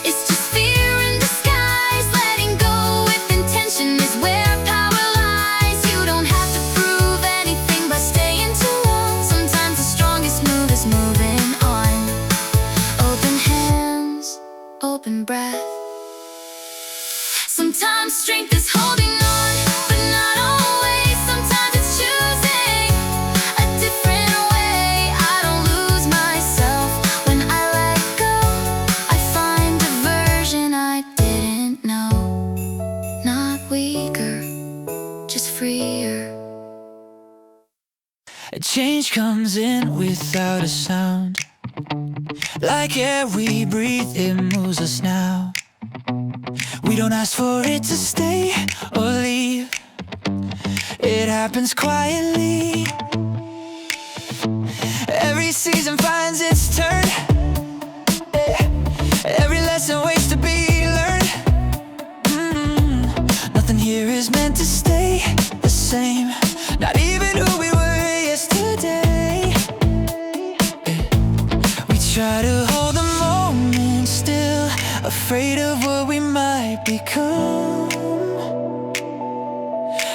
is just fear in disguise. Letting go with intention is where power lies. You don't have to prove anything by staying too long. Sometimes the strongest move is moving on. Open hands, open breath. Sometimes Sometimes strength is holding on, but not always. Sometimes it's choosing a different way. I don't lose myself when I let go. I find a version I didn't know. Not weaker, just freer. A change comes in without a sound. Like air we breathe, it moves us now. We don't ask for it to stay or leave. It happens quietly. Every season finds its turn. Every lesson waits to be learned. Nothing here is meant to stay the same. Not even who we were yesterday. We try to hold the moment still, afraid of what we might become.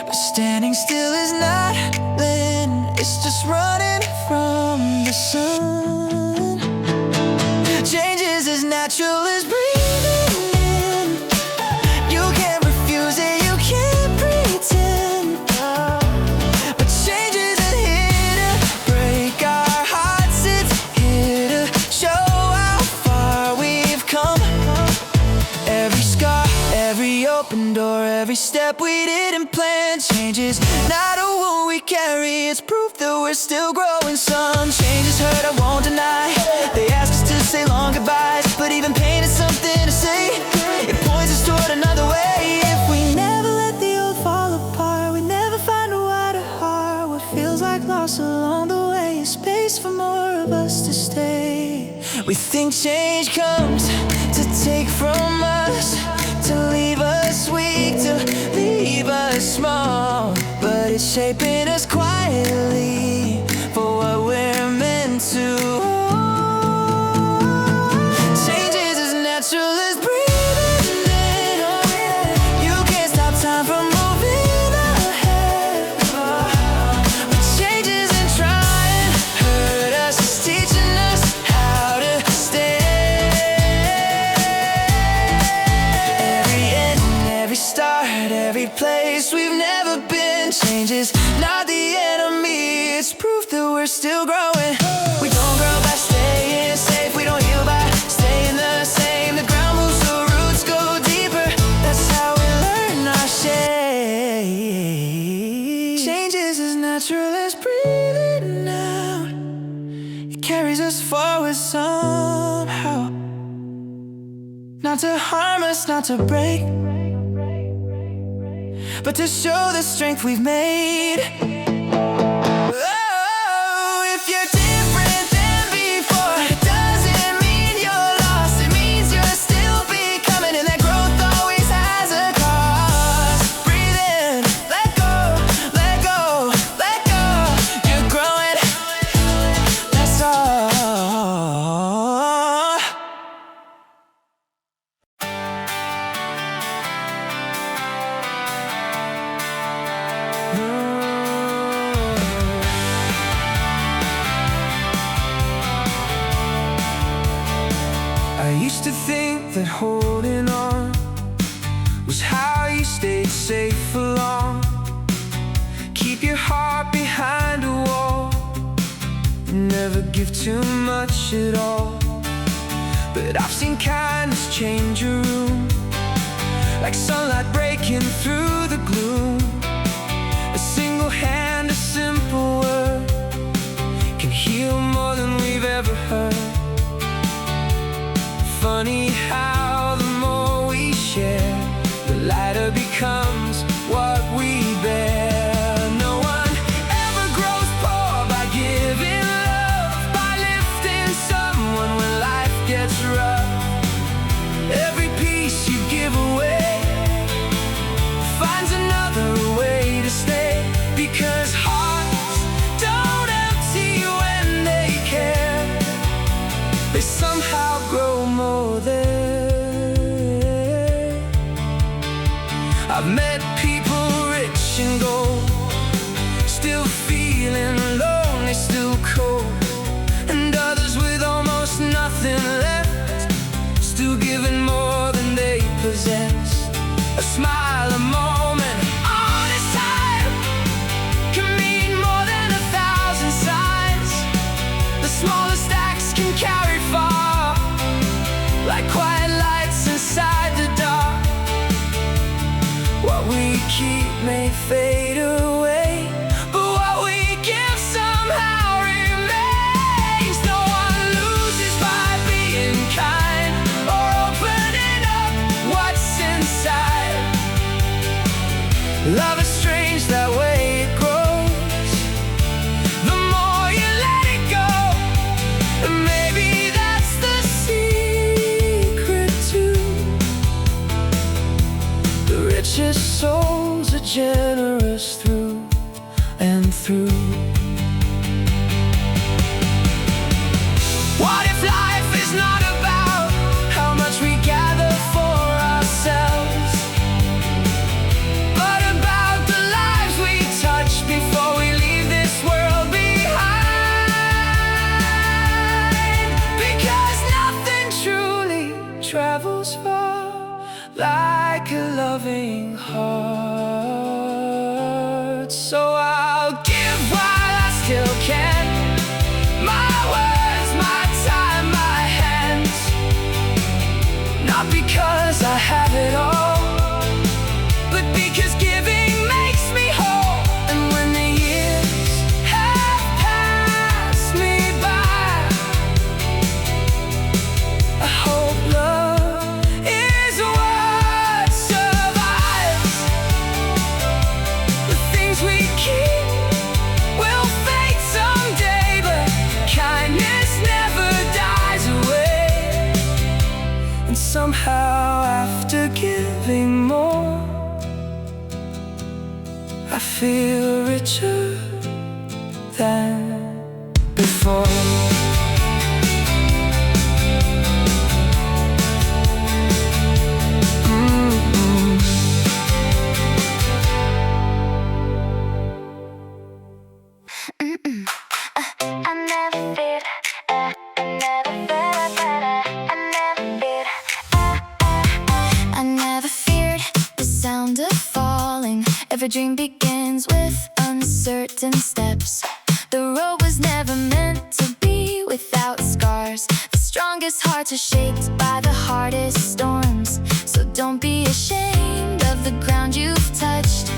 But standing still is not then, it's just running from the sun. Change is as natural as breathing in. You can't refuse it, you can't pretend. But change isn't here to break our hearts, it's here to show how far we've come. Every scar, every open door, every step we didn't plan. Change is not a wound we carry, it's proof that we're still growing. Some changes hurt, I won't deny. They ask us to say long goodbyes, but even pain is something to say. It points us toward another way. If we never let the old fall apart, we never find a wider heart. What feels like loss along the way is space for more of us to stay. We think change comes to take from us, to leave us weak, to leave us small. But it's shaping us quietly for what we're meant to hold. Change is as natural as breathing in. You can't stop time from moving ahead. But change isn't trying, hurt us, it's teaching us how to stay. Every end, every start, every place we've never been. Change is not the enemy, it's proof that we're still growing. We don't grow by staying safe, we don't heal by staying the same. The ground moves, the roots go deeper, that's how we learn our shape. Change is as natural as breathing out. It carries us forward somehow. Not to harm us, not to break, but to show the strength we've made. Oh, if you're different than before, it doesn't mean you're lost. It means you're still becoming, and that growth always has a cost. Breathe in, let go, let go, let go. You're growing, that's all. I used to think that holding on was how you stayed safe for long. Keep your heart behind a wall, never give too much at all. But I've seen kindness change a room, like sunlight breaking through the gloom. A single hand, a simple word can heal more than we've ever heard. Funny how the more we share, the lighter becomes what we bear. No one ever grows poor by giving love, by lifting someone when life gets rough. Every piece you give away finds another way to stay, because hearts don't empty when they care. They somehow grow more there. I've met people rich in gold, still feeling lonely, still cold. And others with almost nothing left, still giving more than they possess. A smile, a moment, honest time can mean more than 1,000 signs. The smallest acts can carry far, like quiet lights inside the dark. What we keep may fade away, but what we give somehow remains. No one loses by being kind or opening up what's inside. Love is strange that way it grows. The more you let it go, maybe that's the secret too. The richest souls are generous through and through. What if life is not about how much we gather for ourselves, but about the lives we touch before we leave this world behind? Because nothing truly travels far like a loving heart. So I'll give while I still can, my words, my time, my hands. Not because I have it all, but because giving makes me whole. And when the years have passed me by, I hope love is what survives. The things we keep will fade someday, but kindness never dies away. And somehow after giving more, I feel richer than before. I never feared, I never feared, I never feared the sound of falling. Every dream begins with uncertain steps. The road was never meant to be without scars. The strongest hearts are shaped by the hardest storms. So don't be ashamed of the ground you've touched.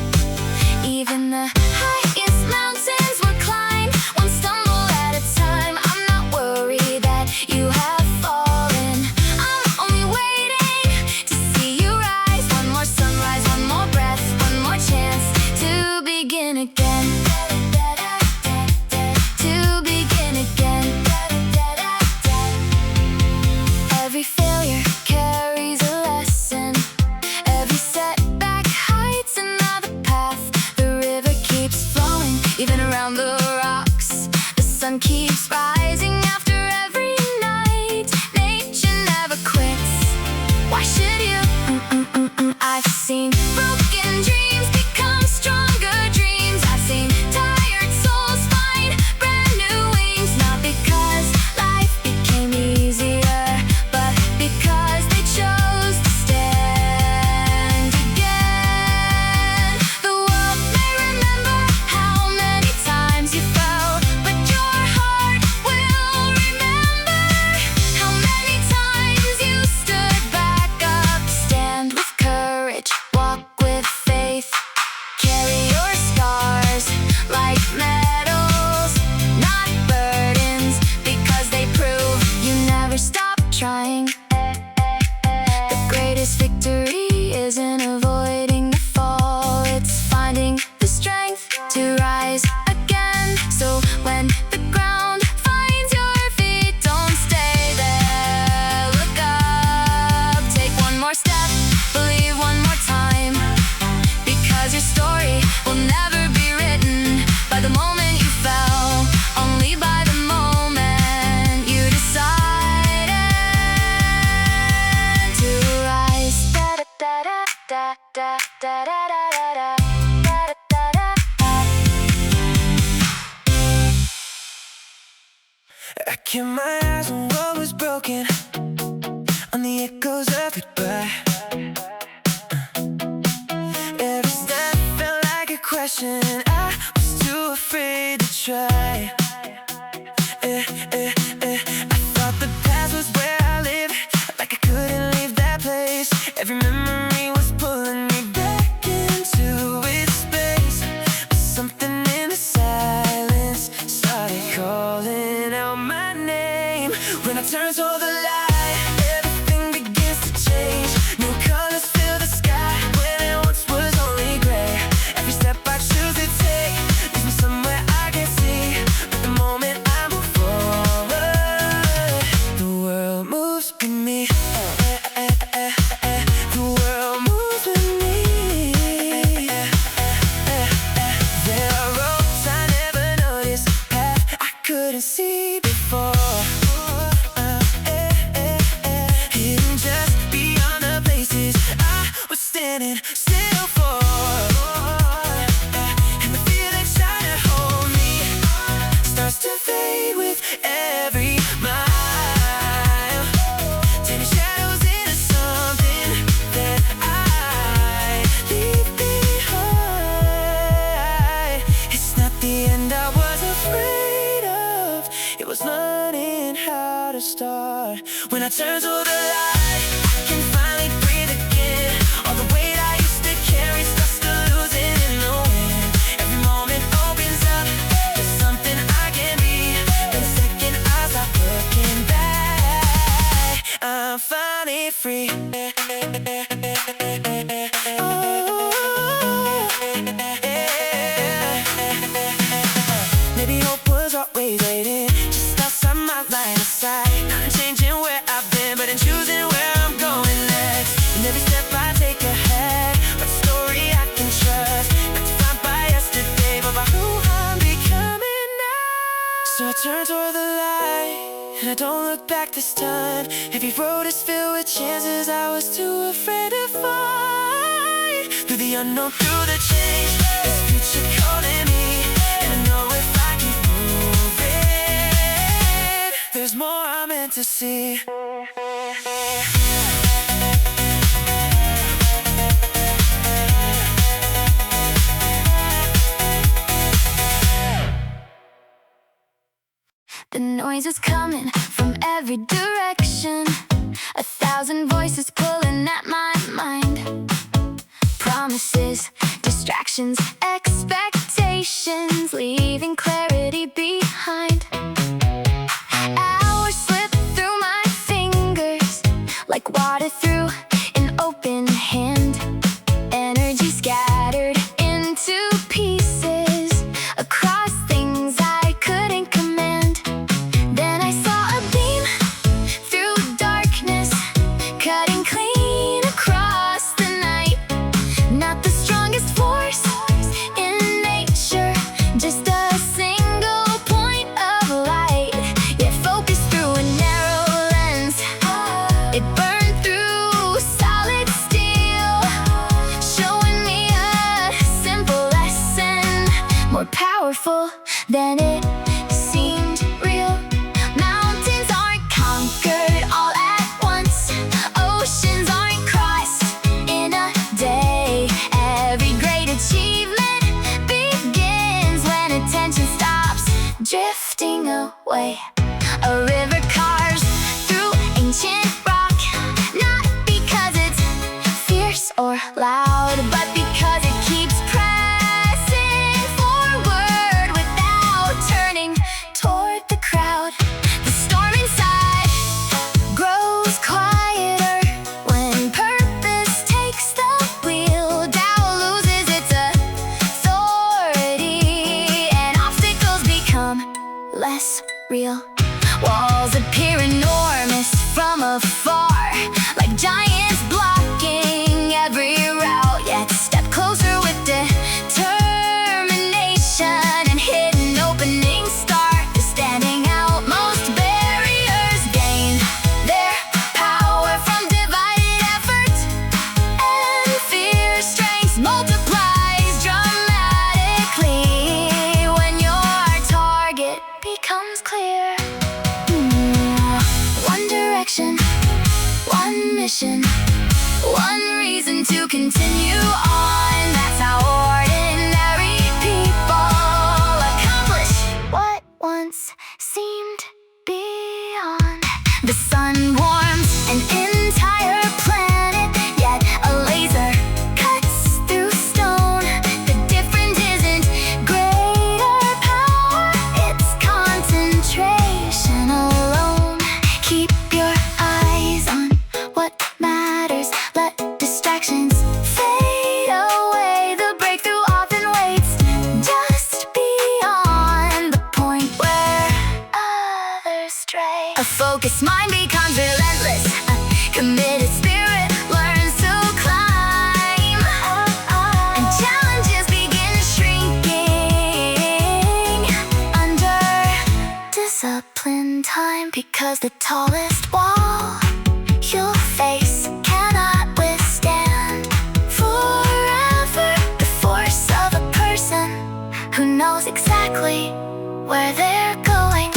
Even the highest mountains will climb, one stumble at a time. I'm not worried that you have fallen. I'm only waiting to see you rise. One more sunrise, one more breath, one more chance to begin again. To begin again. Every failure carries a lesson. Every setback hides another path. The river keeps flowing, even around the rocks. The sun keeps rising after every night. Nature never quits. Why should you? I've seen broken dreams become stronger dreams. I've seen tired souls find brand new wings. Not because life became easier, but because they chose to stand again. The world may remember how many times you fell, but your heart will remember how many times you stood back up. Stand with courage, walk with faith, carry your scars like medals, not burdens, because they prove you never stop trying. The greatest victory isn't avoiding the fall, it's finding the strength to rise again. So when the ground finds your feet, don't stay there. Look up, take one more step, believe one more time, because your story will never be written by the moment you fell, only by the moment you decided to rise. I kept my eyes on what was broken, on the echoes of goodbye. Every memory was pulling me back into its space. But something in the silence started calling out my name. When I turned toward the light, everything begins to change. New colors fill the sky when it once was only gray. Every step I choose to take leads me somewhere I can't see. But the moment I move forward, the world moves with me. The world moves with me. There are roads I never noticed, a path I couldn't see before. Hidden just beyond the places I was standing still for. And the feeling trying to hold me starts to fade with every mile. Turning shadows into something that I leave behind. It's not the end I was afraid of, it was learning how to start. When I turn to the light, I can finally breathe again. All the weight I used to carry starts to loosen in the wind. Every moment opens up, there's something I can be. The second I stop looking back, I'm finally free. Maybe hope was always waiting just outside my line of sight. Not changing where I've been, but in choosing where I'm going next. And every step I take ahead, but a story I can trust. Not defined by yesterday, but by who I'm becoming now. So I turn toward the light, and I don't look back this time. Every road is filled with chances I was too afraid to find. Through the unknown, through the change, there's future calling me. And I know if I keep moving, there's more I'm meant to see. The noise is coming from every direction. 1,000 voices pulling at my mind. Promises, distractions, expectations, leaving clarity behind. Hours slip through my fingers like water through an open hand. Energy scattered into pieces across things I couldn't command. Then I saw a beam through darkness, cutting clean across the night. Not the strongest force in nature, just a single point of light. Yet focused through a narrow lens, it burned through solid steel, showing me a simple lesson, more powerful than it seemed real. Mountains aren't conquered all at once, oceans aren't crossed in a day. Every great achievement begins when attention stops drifting away. A river carves through ancient rock, not because it's fierce or loud, but because it keeps pressing forward without turning toward the crowd. The storm inside grows quieter when purpose takes the wheel. Doubt loses its authority, and obstacles become less real. Walls appear enormous from afar, like giants blocking every route. Yet step closer with determination, and hidden openings start standing out. Most barriers gain their power from divided effort, and fear strength multiplies dramatically when your target becomes clear. One direction, one mission, one reason to continue on. That's how ordinary people accomplish what once seemed beyond. The sun warms an entire planet, yet committed spirit learns to climb, and challenges begin shrinking under discipline time, because the tallest wall you'll face cannot withstand forever the force of a person who knows exactly where they're going.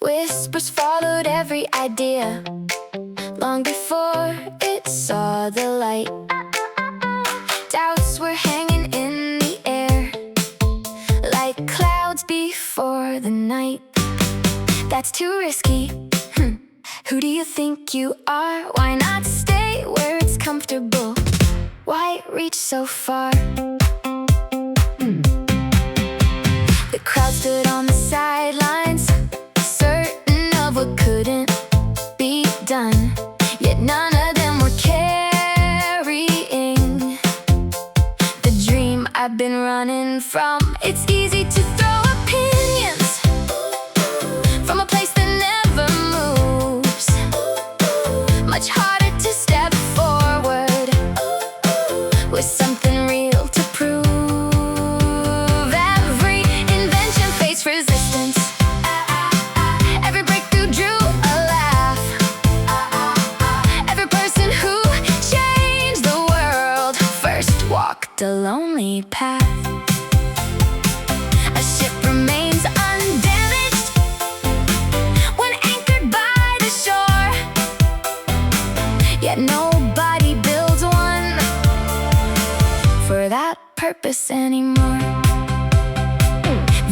Whispers followed every idea long before it saw the light. Doubts were hanging in the air like clouds before the night. That's too risky. Who do you think you are? Why not stay where it's comfortable? Why reach so far? The crowd stood on the sidelines, certain of what couldn't be done. Yet none of them were carrying the dream I've been running from. It's easy to throw opinions from a place that never moves. Much harder to step forward with something real to prove. Every invention faced resistance. Every breakthrough drew a laugh. Every person who changed the world first walked a lonely path. A ship remains undamaged when anchored by the shore, yet nobody builds one for that purpose anymore.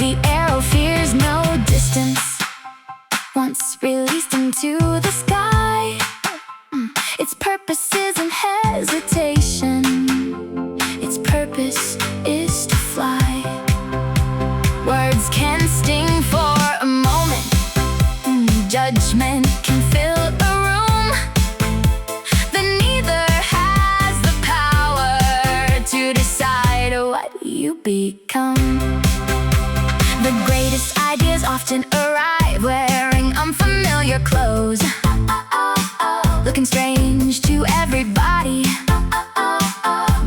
The arrow fears no distance. Once released into the sky, its purpose isn't hesitation. Its purpose is to fly. Words can sting for a moment. Judgment can fill a room, but neither has the power to decide what you become. The greatest ideas often arrive wearing unfamiliar clothes, looking strange to everybody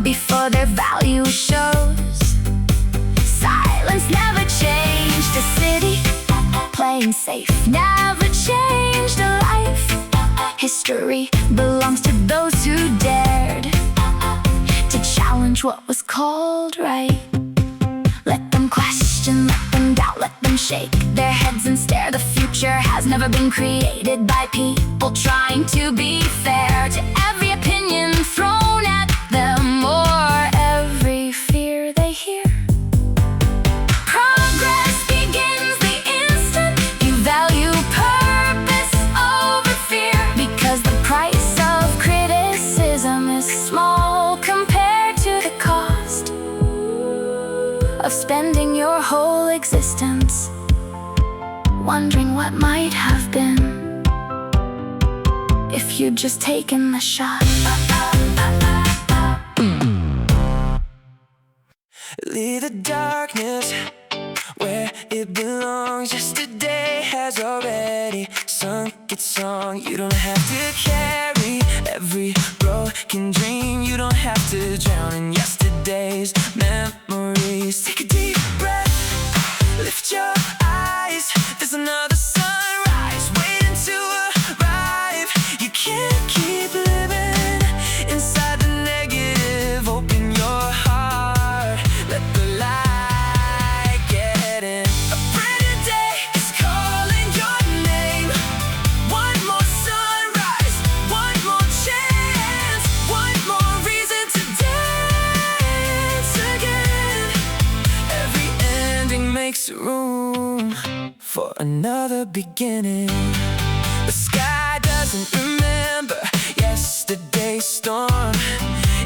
before their value shows. Silence never changed a city. Playing safe never changed a life. History belongs to those who dared to challenge what was called right. Let them question, let them doubt, let them shake their heads and stare. The future has never been created by people trying to be fair to every opinion thrown at them or every fear they hear. Progress begins the instant you value purpose over fear, because the price of criticism is small compared to the cost of spending your whole existence wondering what might have been if you'd just taken the shot. Leave the darkness where it belongs. Yesterday has already sung its song. You don't have to carry every broken dream. You don't have to drown in yesterday's memories. Take a deep breath, lift your eyes. There's another sunrise waiting to arrive. You can't keep living inside the negative. Open your heart, let the light get in. A brand new day is calling your name. One more sunrise, one more chance, one more reason to dance again. Every ending makes room for another beginning. The sky doesn't remember yesterday's storm.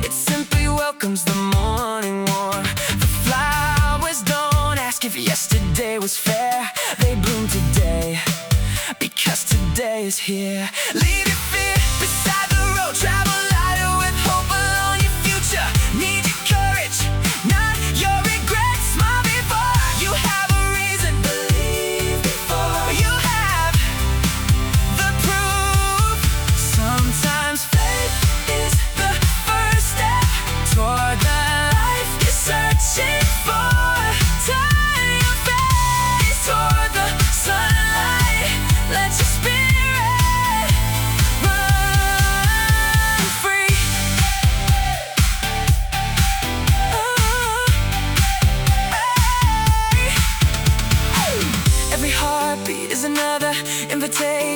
It simply welcomes the morning warm. The flowers don't ask if yesterday was fair. They bloom today because today is here. Leave your fear beside the road. Travel lighter with hope along your future. Need your courage, not your regrets. Smile before you have a reason. Believe before you have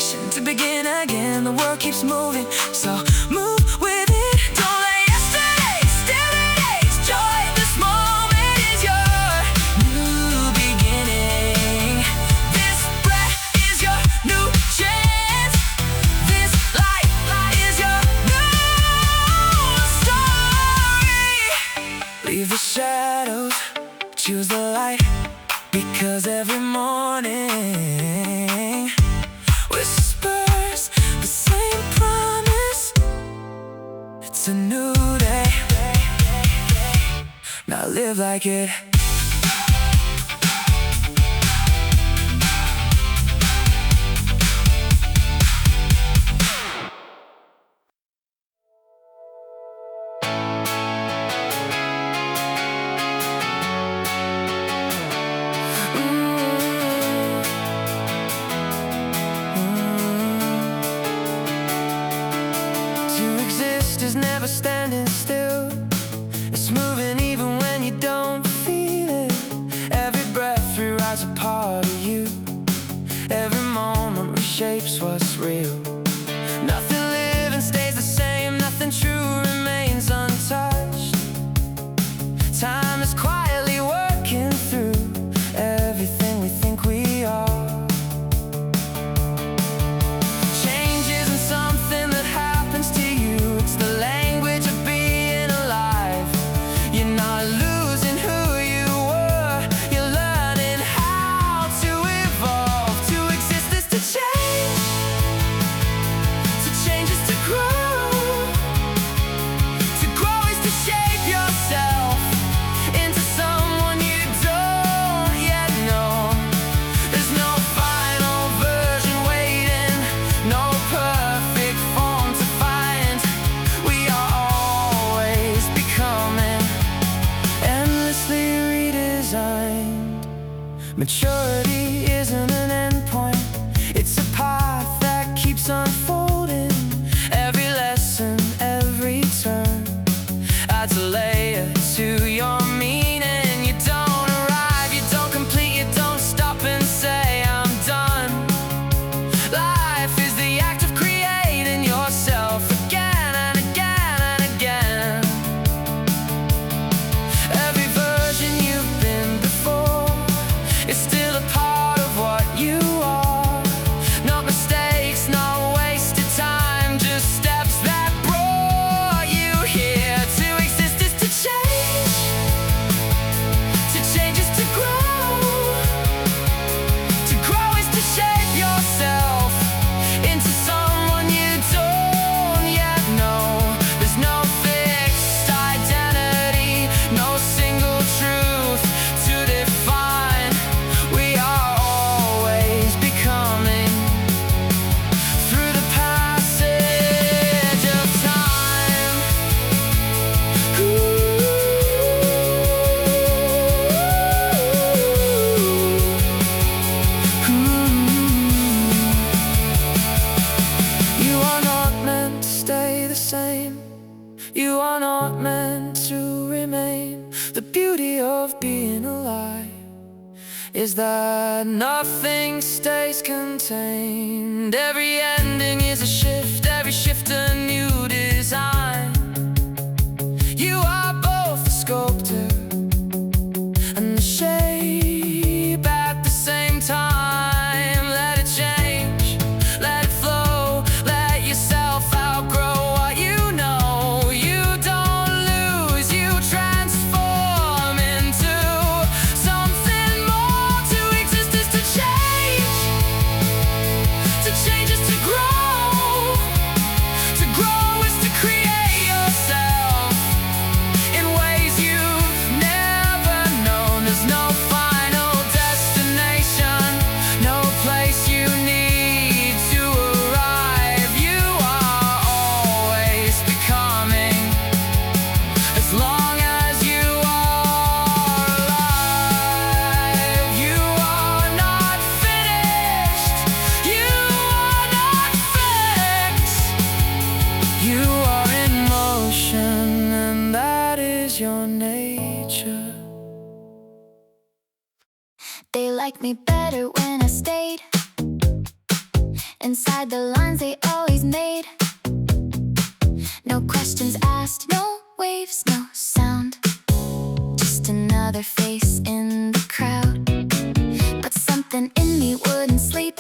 motivation to begin again. The world keeps moving, so move with it. Don't let yesterday steal today's joy. This moment is your new beginning. This breath is your new chance. This life is your new story. Leave the shadows, choose the light. Because every morning whispers the same promise. It's a new day. Now live like it. Is never standing still. It's moving even when you don't feel it. Every breath rewrites a part of you. Every moment reshapes what's real. Nothing living stays the same. Nothing true remains untouched. Time is quietly working through everything we think we are. Change isn't something that happens to you. It's the language of being alive. You're not losing who you were. You're learning how to evolve. To exist is to change. To change is to grow. To grow is to shape yourself into someone you don't yet know. There's no final version waiting. No perfect form to find. We are always becoming, endlessly redesigned. Maturity isn't an endpoint. It's a path that keeps unfolding. Every lesson, every turn adds a layer to your meaning. You don't arrive, you don't complete, you don't stop and say I'm done. Life is the act of creating yourself again and again and again. Every version you've been before is still a part of what you are. No mistakes, no wasted time, just steps that brought you here. To exist is to change. To change is to grow. To grow is to shape yourself into someone you don't yet know. There's no fixed identity, no single truth to define. We are always becoming through the passage of time. You are not meant to stay the same. You are not meant to remain. The beauty of being alive is that nothing stays contained. Every ending is a shift, every shift a new design. You are both the sculptor and the shape at the same time. Let it change, let it flow, let yourself outgrow what you know. You don't lose, you transform into something more. To exist is to change. To change is to grow. To grow is to create yourself in ways you've never known. There's no final destination, no place you need to arrive. You are always becoming, as long as you are alive. You are not finished. You are not fixed. You are in motion, and that is your nature. They liked me better when I stayed inside the lines they always made. No questions asked, no waves, no sound. Just another face in the crowd. But something in me wouldn't sleep.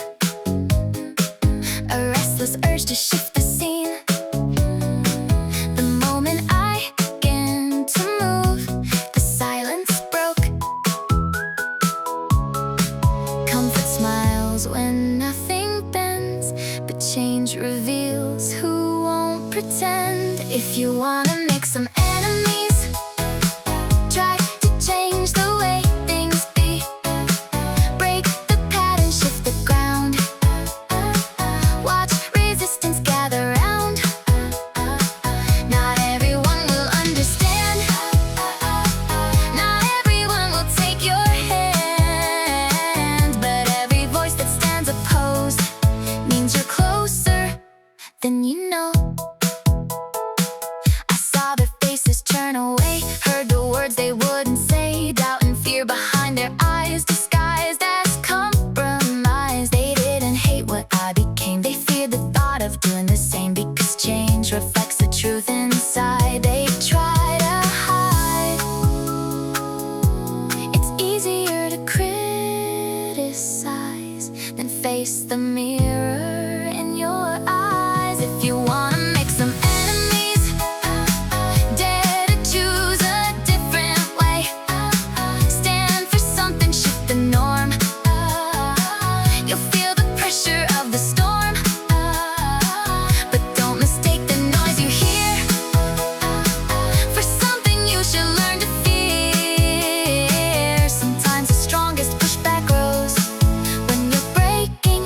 A restless urge to shift the scene. The moment I began to move, the silence broke. Comfort smiles when nothing bends, but change reveals who won't pretend. If you wanna make some enemies, try to change the way things be. Break the pattern, shift the ground. Watch resistance gather round. Not everyone will understand. Not everyone will take your hand. But every voice that stands opposed means you're closer than you know. I saw their faces turn away, heard the words they wouldn't say. Doubt and fear behind their eyes, disguised as compromise. They didn't hate what I became, they feared the thought of doing the same. Because change reflects the truth inside they try to hide. It's easier to criticize than face the mirror in your eyes. If you wanna make some enemies, dare to choose a different way. Stand for something, shift the norm. You'll feel the pressure of the storm. But don't mistake the noise you hear for something you should learn to fear. Sometimes the strongest pushback grows when you're breaking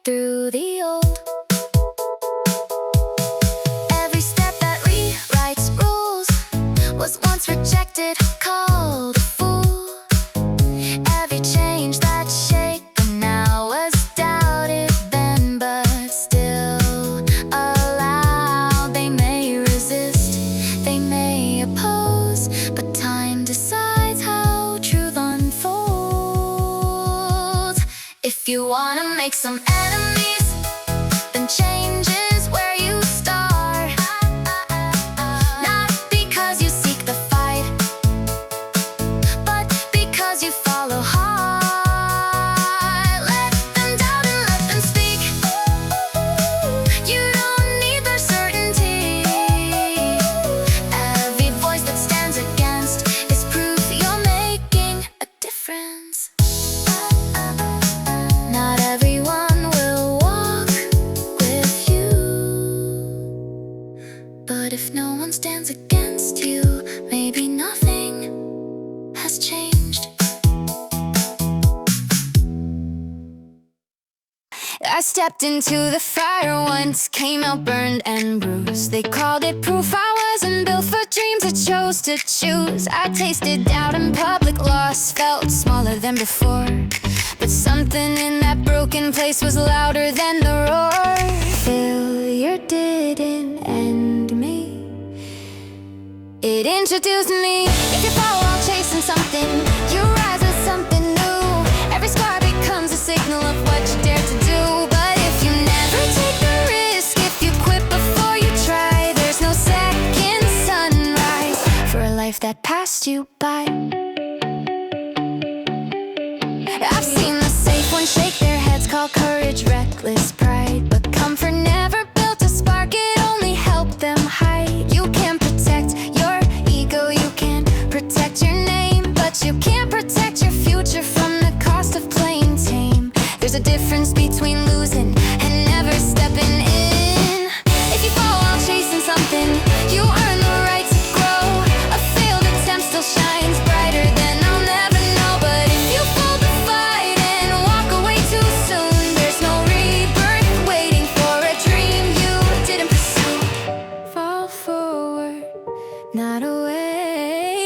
through the old. Every step that rewrites rules was once rejected, called a fool. Every change that's shaken now was doubted then, but still allowed. They may resist, they may oppose, but time decides how truth unfolds. If you wanna make some enemies, then change is where you start. Not because you seek the fight, but because you follow hard. Let them doubt and let them speak. You don't need their certainty. Every voice that stands against is proof you're making a difference. Not everyone will walk with you, but if no one stands against you, maybe nothing has changed. I stepped into the fire once, came out burned and bruised. They called it proof I wasn't built for dreams I chose to choose. I tasted doubt and public loss, felt smaller than before. But something in that broken place was louder than the roar. Failure didn't end me, it introduced me. If you fall while chasing something, you rise with something new. Every scar becomes a signal of what you dare to do. But if you never take the risk, if you quit before you try, there's no second sunrise for a life that passed you by. I've seen the safe ones shake their heads, call courage reckless pride. But comfort never built a spark, it only helped them hide. You can protect your ego, you can protect your name, but you can't protect your future from the cost of playing tame. There's a difference between losing and never stepping in. If you fall while chasing something, you earn the right to grow. A failed attempt still shines brighter than I'll never know. But if you fall the fight and walk away too soon, there's no rebirth waiting for a dream you didn't pursue. Fall forward, not away.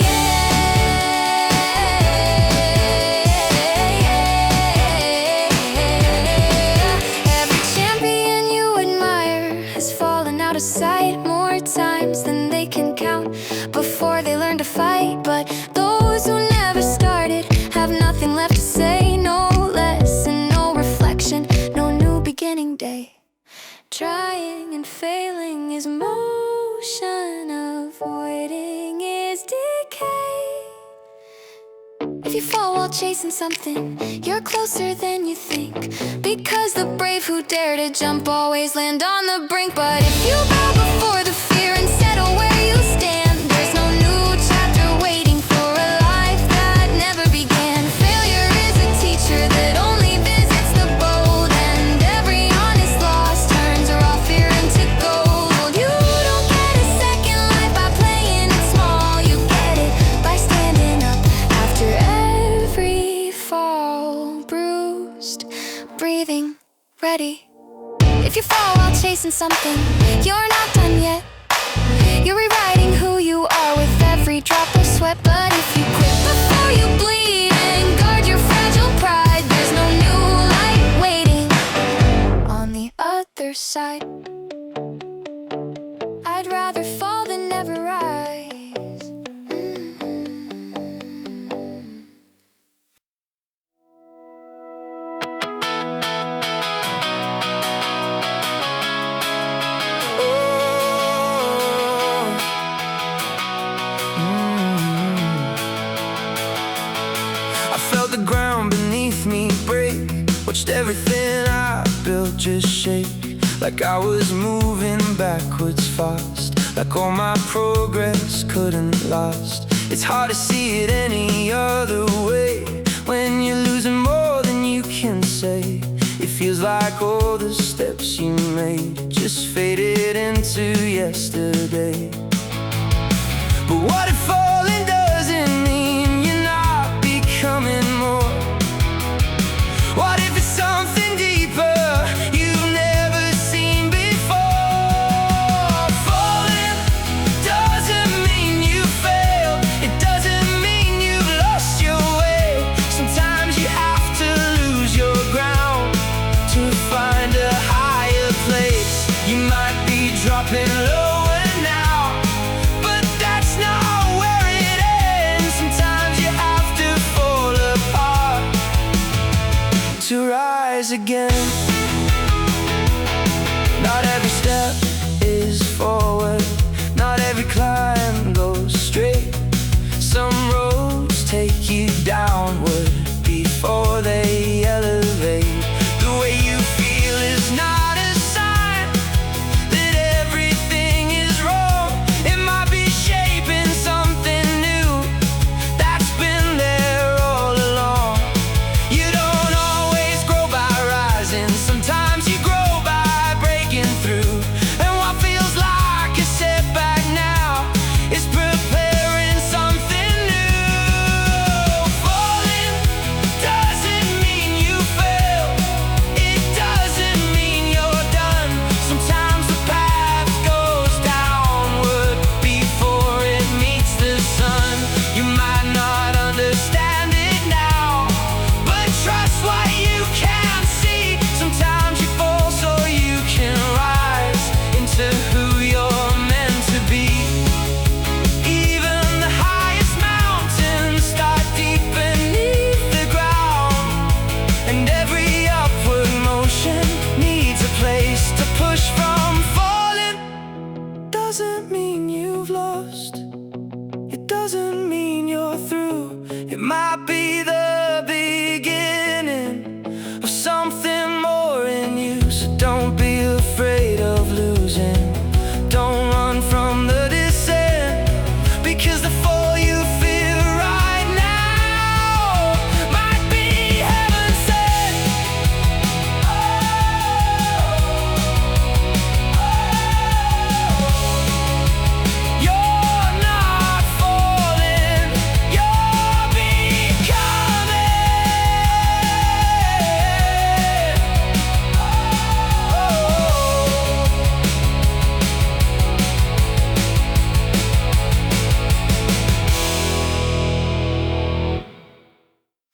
Every champion you admire has fallen out of sight more times than they can count before they learn to fight. But those who never started have nothing left to say. No lesson, no reflection, no new beginning day. Trying and failing is motion, avoiding is decay. If you fall while chasing something, you're closer than you think, because the brave who dare to jump always land on the brink. But if you bow before the fear and settle where you stand, there's no new chapter waiting for a life that never began. Failure is a teacher that only visits the bold, and every honest loss turns raw fear into gold. You don't get a second life by playing it small, you get it by standing up after every fall. Bruised, breathing, ready. If you fall while chasing something, you're not done yet. You're rewriting who you are with every drop of sweat. But if you quit before you bleed and guard your fragile pride, there's no new light waiting on the other side. I'd rather fall than never rise. I felt the ground beneath me break, watched everything I built just shake, like I was moving backwards fast, like all my progress couldn't last. It's hard to see it any other way when you're losing more than you can say. It feels like all the steps you made just faded into yesterday. But what if falling doesn't mean you're not becoming more? What if it's something deeper you've never seen before? Falling doesn't mean you failed, it doesn't mean you've lost your way. Sometimes you have to lose your ground to find a higher place. You might be dropping lower now, but that's not where it ends. Sometimes you have to fall apart to rise again. Not every step is forward, not every climb goes straight. Some roads take you downward before they elevate. The way you feel is not a sign that everything is wrong. It might be shaping something new that's been there all along. You don't always grow by rising, sometimes you grow by breaking through. And what feels like a setback now is preparing something new. Falling doesn't mean you fail, it doesn't mean you're done. Sometimes the path goes downward before it meets the sun. You might not understand it now, but trust what you can't see. Sometimes you fall so you can rise into who you're meant to be. Even the highest mountains start deep beneath the ground, and every upward motion needs a place to push from. Falling doesn't mean you've lost,